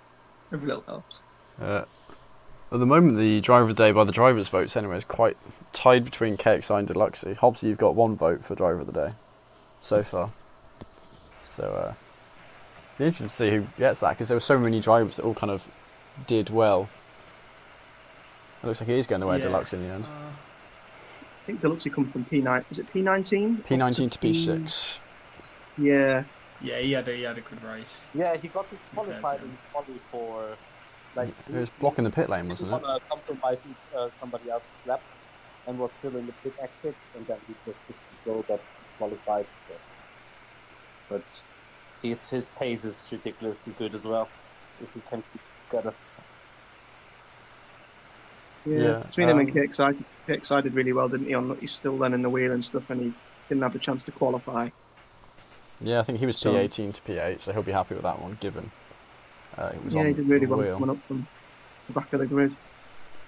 every little helps. At the moment, the driver of the day by the drivers' votes anyway is quite tied between KXI and Deluxey. Hobbs, you've got 1 vote for driver of the day so far. So, be interesting to see who gets that because there were so many drivers that all kind of did well. It looks like he is going the way of Deluxe in the end. I think Deluxey comes from P9. Is it P19? P19 to P6. Yeah. Yeah, he had a good race. Yeah, he got disqualified in quali for like. He was blocking the pit lane, wasn't it? Compromising somebody else's lap, and was still in the pit exit, and then he was just too slow, got disqualified. So, but his pace is ridiculously good as well. If he can keep together. So. Yeah. Between him and KXI, picks. I did really well, didn't he? He's still learning the wheel and stuff, and he didn't have a chance to qualify. Yeah, I think he was So- P18 to P8, so he'll be happy with that one, given it was Yeah, on he did really the well wheel. coming up from the back of the grid.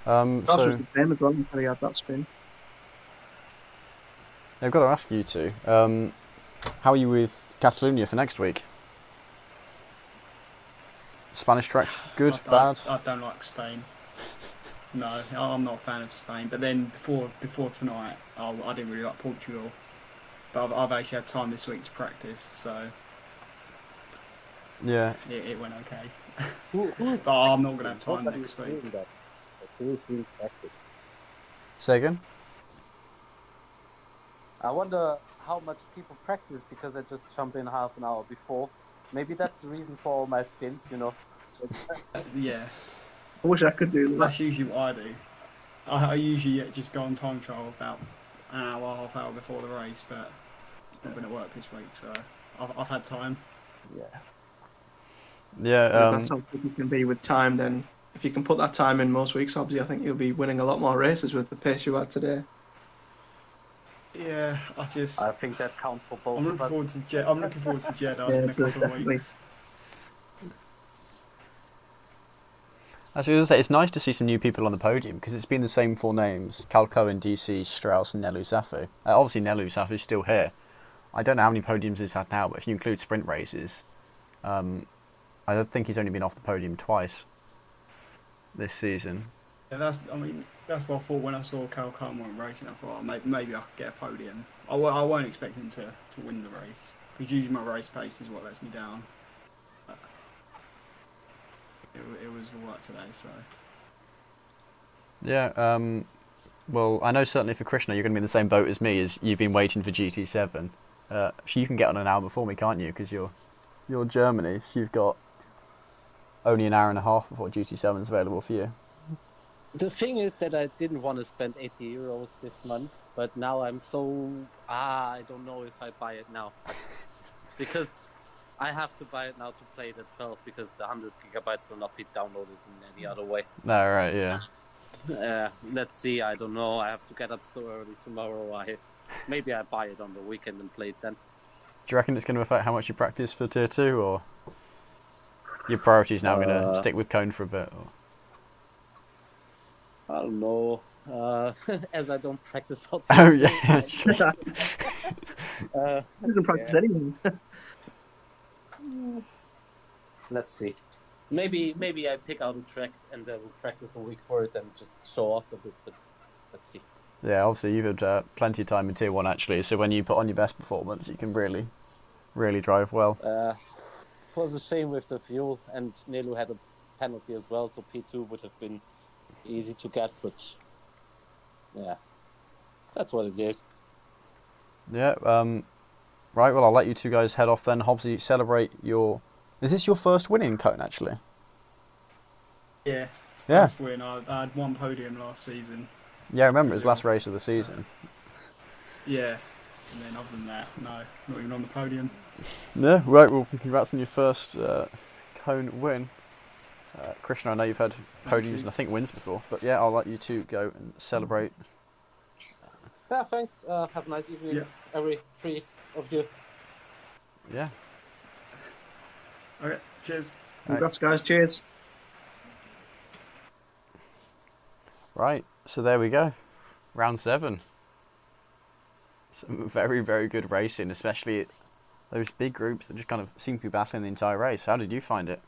Ross So was the same as well until he had that spin. I've got to ask you two, how are you with Catalonia for next week? Spanish tracks, good, bad? I don't like Spain. No, I'm not a fan of Spain. But then before tonight, I didn't really like Portugal. But I've actually had time this week to practice, so Yeah, it went okay. Who is But I'm not going to have time Nobody next is week. doing that. Who is doing practice? say again? I wonder how much people practice because I just jump in half an hour before. Maybe that's the reason for all my spins, you know. Yeah, I wish I could do that. that's usually what I do. I usually just go on time trial about an hour, half hour before the race, but I've been at work this week, so I've had time. Yeah. Yeah, If that's how quick you can be with time, then if you can put that time in most weeks, obviously, I think you'll be winning a lot more races with the pace you had today. Yeah, I think that counts for both I'm of looking us. forward to I'm looking forward to Jeddah Yeah, in a couple of definitely. weeks. actually, as I say, it's nice to see some new people on the podium because it's been the same four names: Cal Cohen, DC, Strauss, and Nelu Safu. Obviously, Nelu Safu is still here. I don't know how many podiums he's had now, but if you include sprint races, I don't think he's only been off the podium twice this season. Yeah, that's what I thought when I saw Cal Coleman racing. I thought maybe I could get a podium. I won't expect him to win the race because usually my race pace is what lets me down. But it was alright today, so. Yeah, well, I know certainly for Krishna, you're going to be in the same boat as me, as you've been waiting for GT7. So you can get on an hour before me, can't you? Because you're Germany, so you've got only an hour and a half before GT7 is available for you. The thing is that I didn't want to spend 80 euros this month, but now I'm I don't know if I buy it now. Because I have to buy it now to play it at 12 because the 100 gigabytes will not be downloaded in any other way. No, right, yeah. Let's see, I don't know. I have to get up so early tomorrow. Maybe I buy it on the weekend and play it then. Do you reckon it's going to affect how much you practice for Tier 2, or your priority's now going to stick with Cone for a bit? Or? I don't know. As I don't practice all Oh, yeah. He doesn't practice anything. Let's see. Maybe I pick out a track and I will practice a week for it and just show off a bit, but let's see. Yeah, obviously you've had plenty of time in Tier 1 actually, so when you put on your best performance, you can really, really drive well. It was a shame with the fuel, and Nelu had a penalty as well, so P2 would have been easy to get, but yeah, that's what it is. Yeah, right, well I'll let you two guys head off then. Hobbsy, celebrate your... Is this your first win in Cone actually? Yeah. Yeah. First win. I had one podium last season. Yeah, I remember it was last race of the season. Yeah. And then other than that, no, not even on the podium. Yeah, right, well congrats on your first Cone win. Krishna, I know you've had podiums and I think wins before, but yeah, I'll let you two go and celebrate. Yeah, thanks. Have a nice evening, Yeah. every three of you. Yeah. Okay, cheers. Congrats, guys. Cheers. Right, so there we go. Round 7. Some very, very good racing, especially those big groups that just kind of seem to be battling the entire race. How did you find it?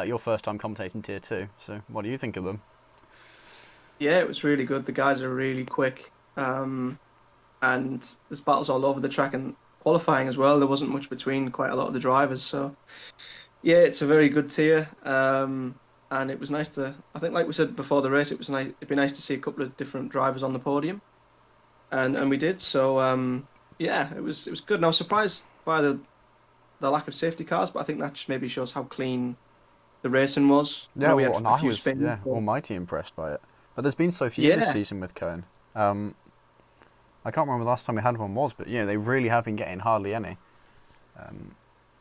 Your first time commentating Tier 2, so what do you think of them? Yeah, it was really good. The guys are really quick. And there's battles all over the track and qualifying as well. There wasn't much between quite a lot of the drivers. So, yeah, it's a very good tier. And it was nice to, I think like we said before the race, it'd be nice to see a couple of different drivers on the podium. And we did. So, yeah, it was good. And I was surprised by the lack of safety cars, but I think that just maybe shows how clean the racing was. Yeah, we had well, a I few was spins, but- almighty impressed by it. But there's been so few this Yeah. season with Cone. I can't remember the last time we had one was, but yeah, they really have been getting hardly any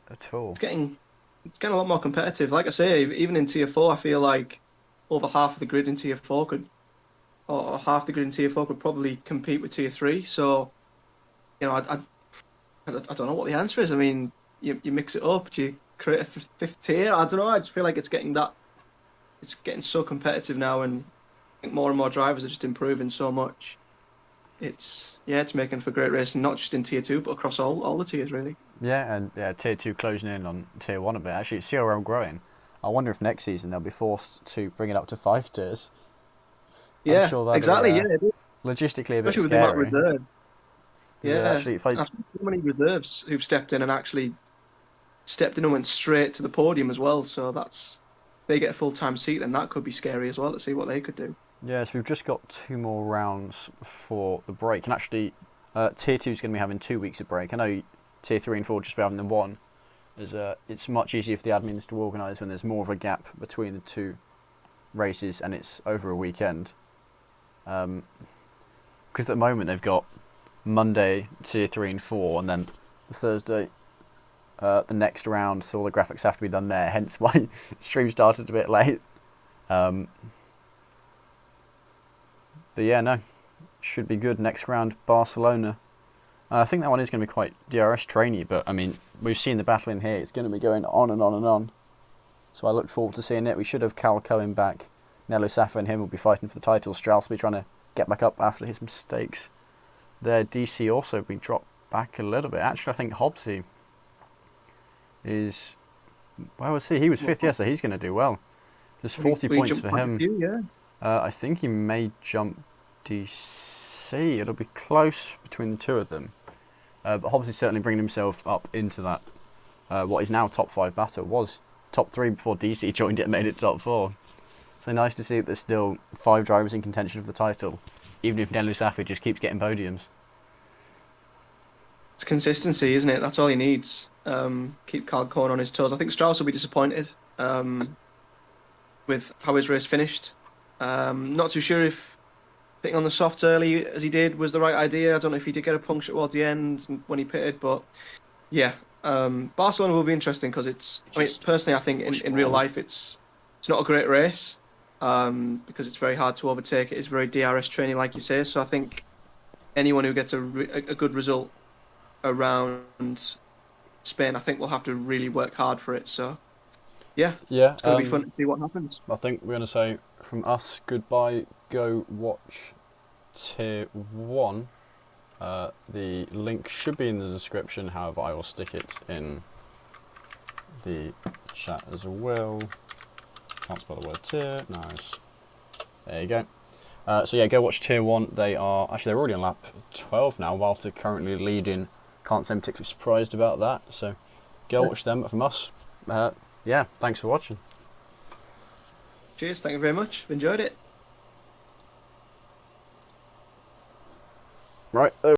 at all. It's getting a lot more competitive. Like I say, even in Tier 4, I feel like over half of the grid in Tier 4 could or half the grid in Tier 4 could probably compete with Tier 3. So, you know, I don't know what the answer is. I mean, you mix it up. Do you create a fifth tier? I don't know. I just feel like it's getting so competitive now, and I think more and more drivers are just improving so much. It's making for great racing, not just in Tier 2, but across all the tiers, really. Yeah, and yeah, Tier 2 closing in on Tier 1 a bit. Actually, CRL growing. I wonder if next season they'll be forced to bring it up to 5 tiers. Yeah, sure that'd exactly. be, Yeah, it is. logistically a bit Especially with the amount of scary. reserves. Yeah, Actually, if I I've seen so many reserves who've stepped in and actually stepped in and went straight to the podium as well. So they get a full-time seat, then that could be scary as well to see what they could do. yeah, so we've just got 2 more rounds for the break, and actually, Tier 2 is going to be having 2 weeks of break. I know Tier 3 and 4 just be having the one. It's much easier for the admins to organise when there's more of a gap between the 2 races and it's over a weekend. Because at the moment they've got Monday Tier 3 and 4, and then Thursday the next round, so all the graphics have to be done there, hence why stream started a bit late. But yeah, no, should be good. Next round, Barcelona. I think that one is going to be quite DRS trainy, but I mean, we've seen the battle in here. It's going to be going on and on and on. So I look forward to seeing it. We should have Cal Cohen back. Nello Safa and him will be fighting for the title. Strauss will be trying to get back up after his mistakes. Their DC also been dropped back a little bit. Actually, I think Hobbsy is... Where was he? He was 5th, so he's going to do well. There's 40 points for him. Yeah. I think he may jump DC. It'll be close between the 2 of them. But Hobbs is certainly bringing himself up into that, what is now top 5 battle. Was top 3 before DC joined it and made it top 4. So nice to see that there's still 5 drivers in contention for the title, even if Nelu Safi just keeps getting podiums. It's consistency, isn't it? That's all he needs. Keep Carl Cohen on his toes. I think Strauss will be disappointed with how his race finished. Not too sure if pitting on the soft early as he did was the right idea. I don't know if he did get a puncture towards the end when he pitted, but yeah, Barcelona will be interesting because personally, I think in real life it's not a great race because it's very hard to overtake. It is very DRS training, like you say. So I think anyone who gets a good result around Spain, I think will have to really work hard for it. So yeah, it's going to be fun to see what happens. I think we're going to say from us goodbye. Go watch Tier 1. The link should be in the description, however I will stick it in the chat as well. Can't spell the word tier. Nice. There you go. So yeah, go watch Tier 1. They're already on lap 12 now, whilst they're currently leading. Can't say I'm particularly surprised about that. So go watch them. But from us, yeah, thanks for watching. Cheers, thank you very much. Enjoyed it. Right.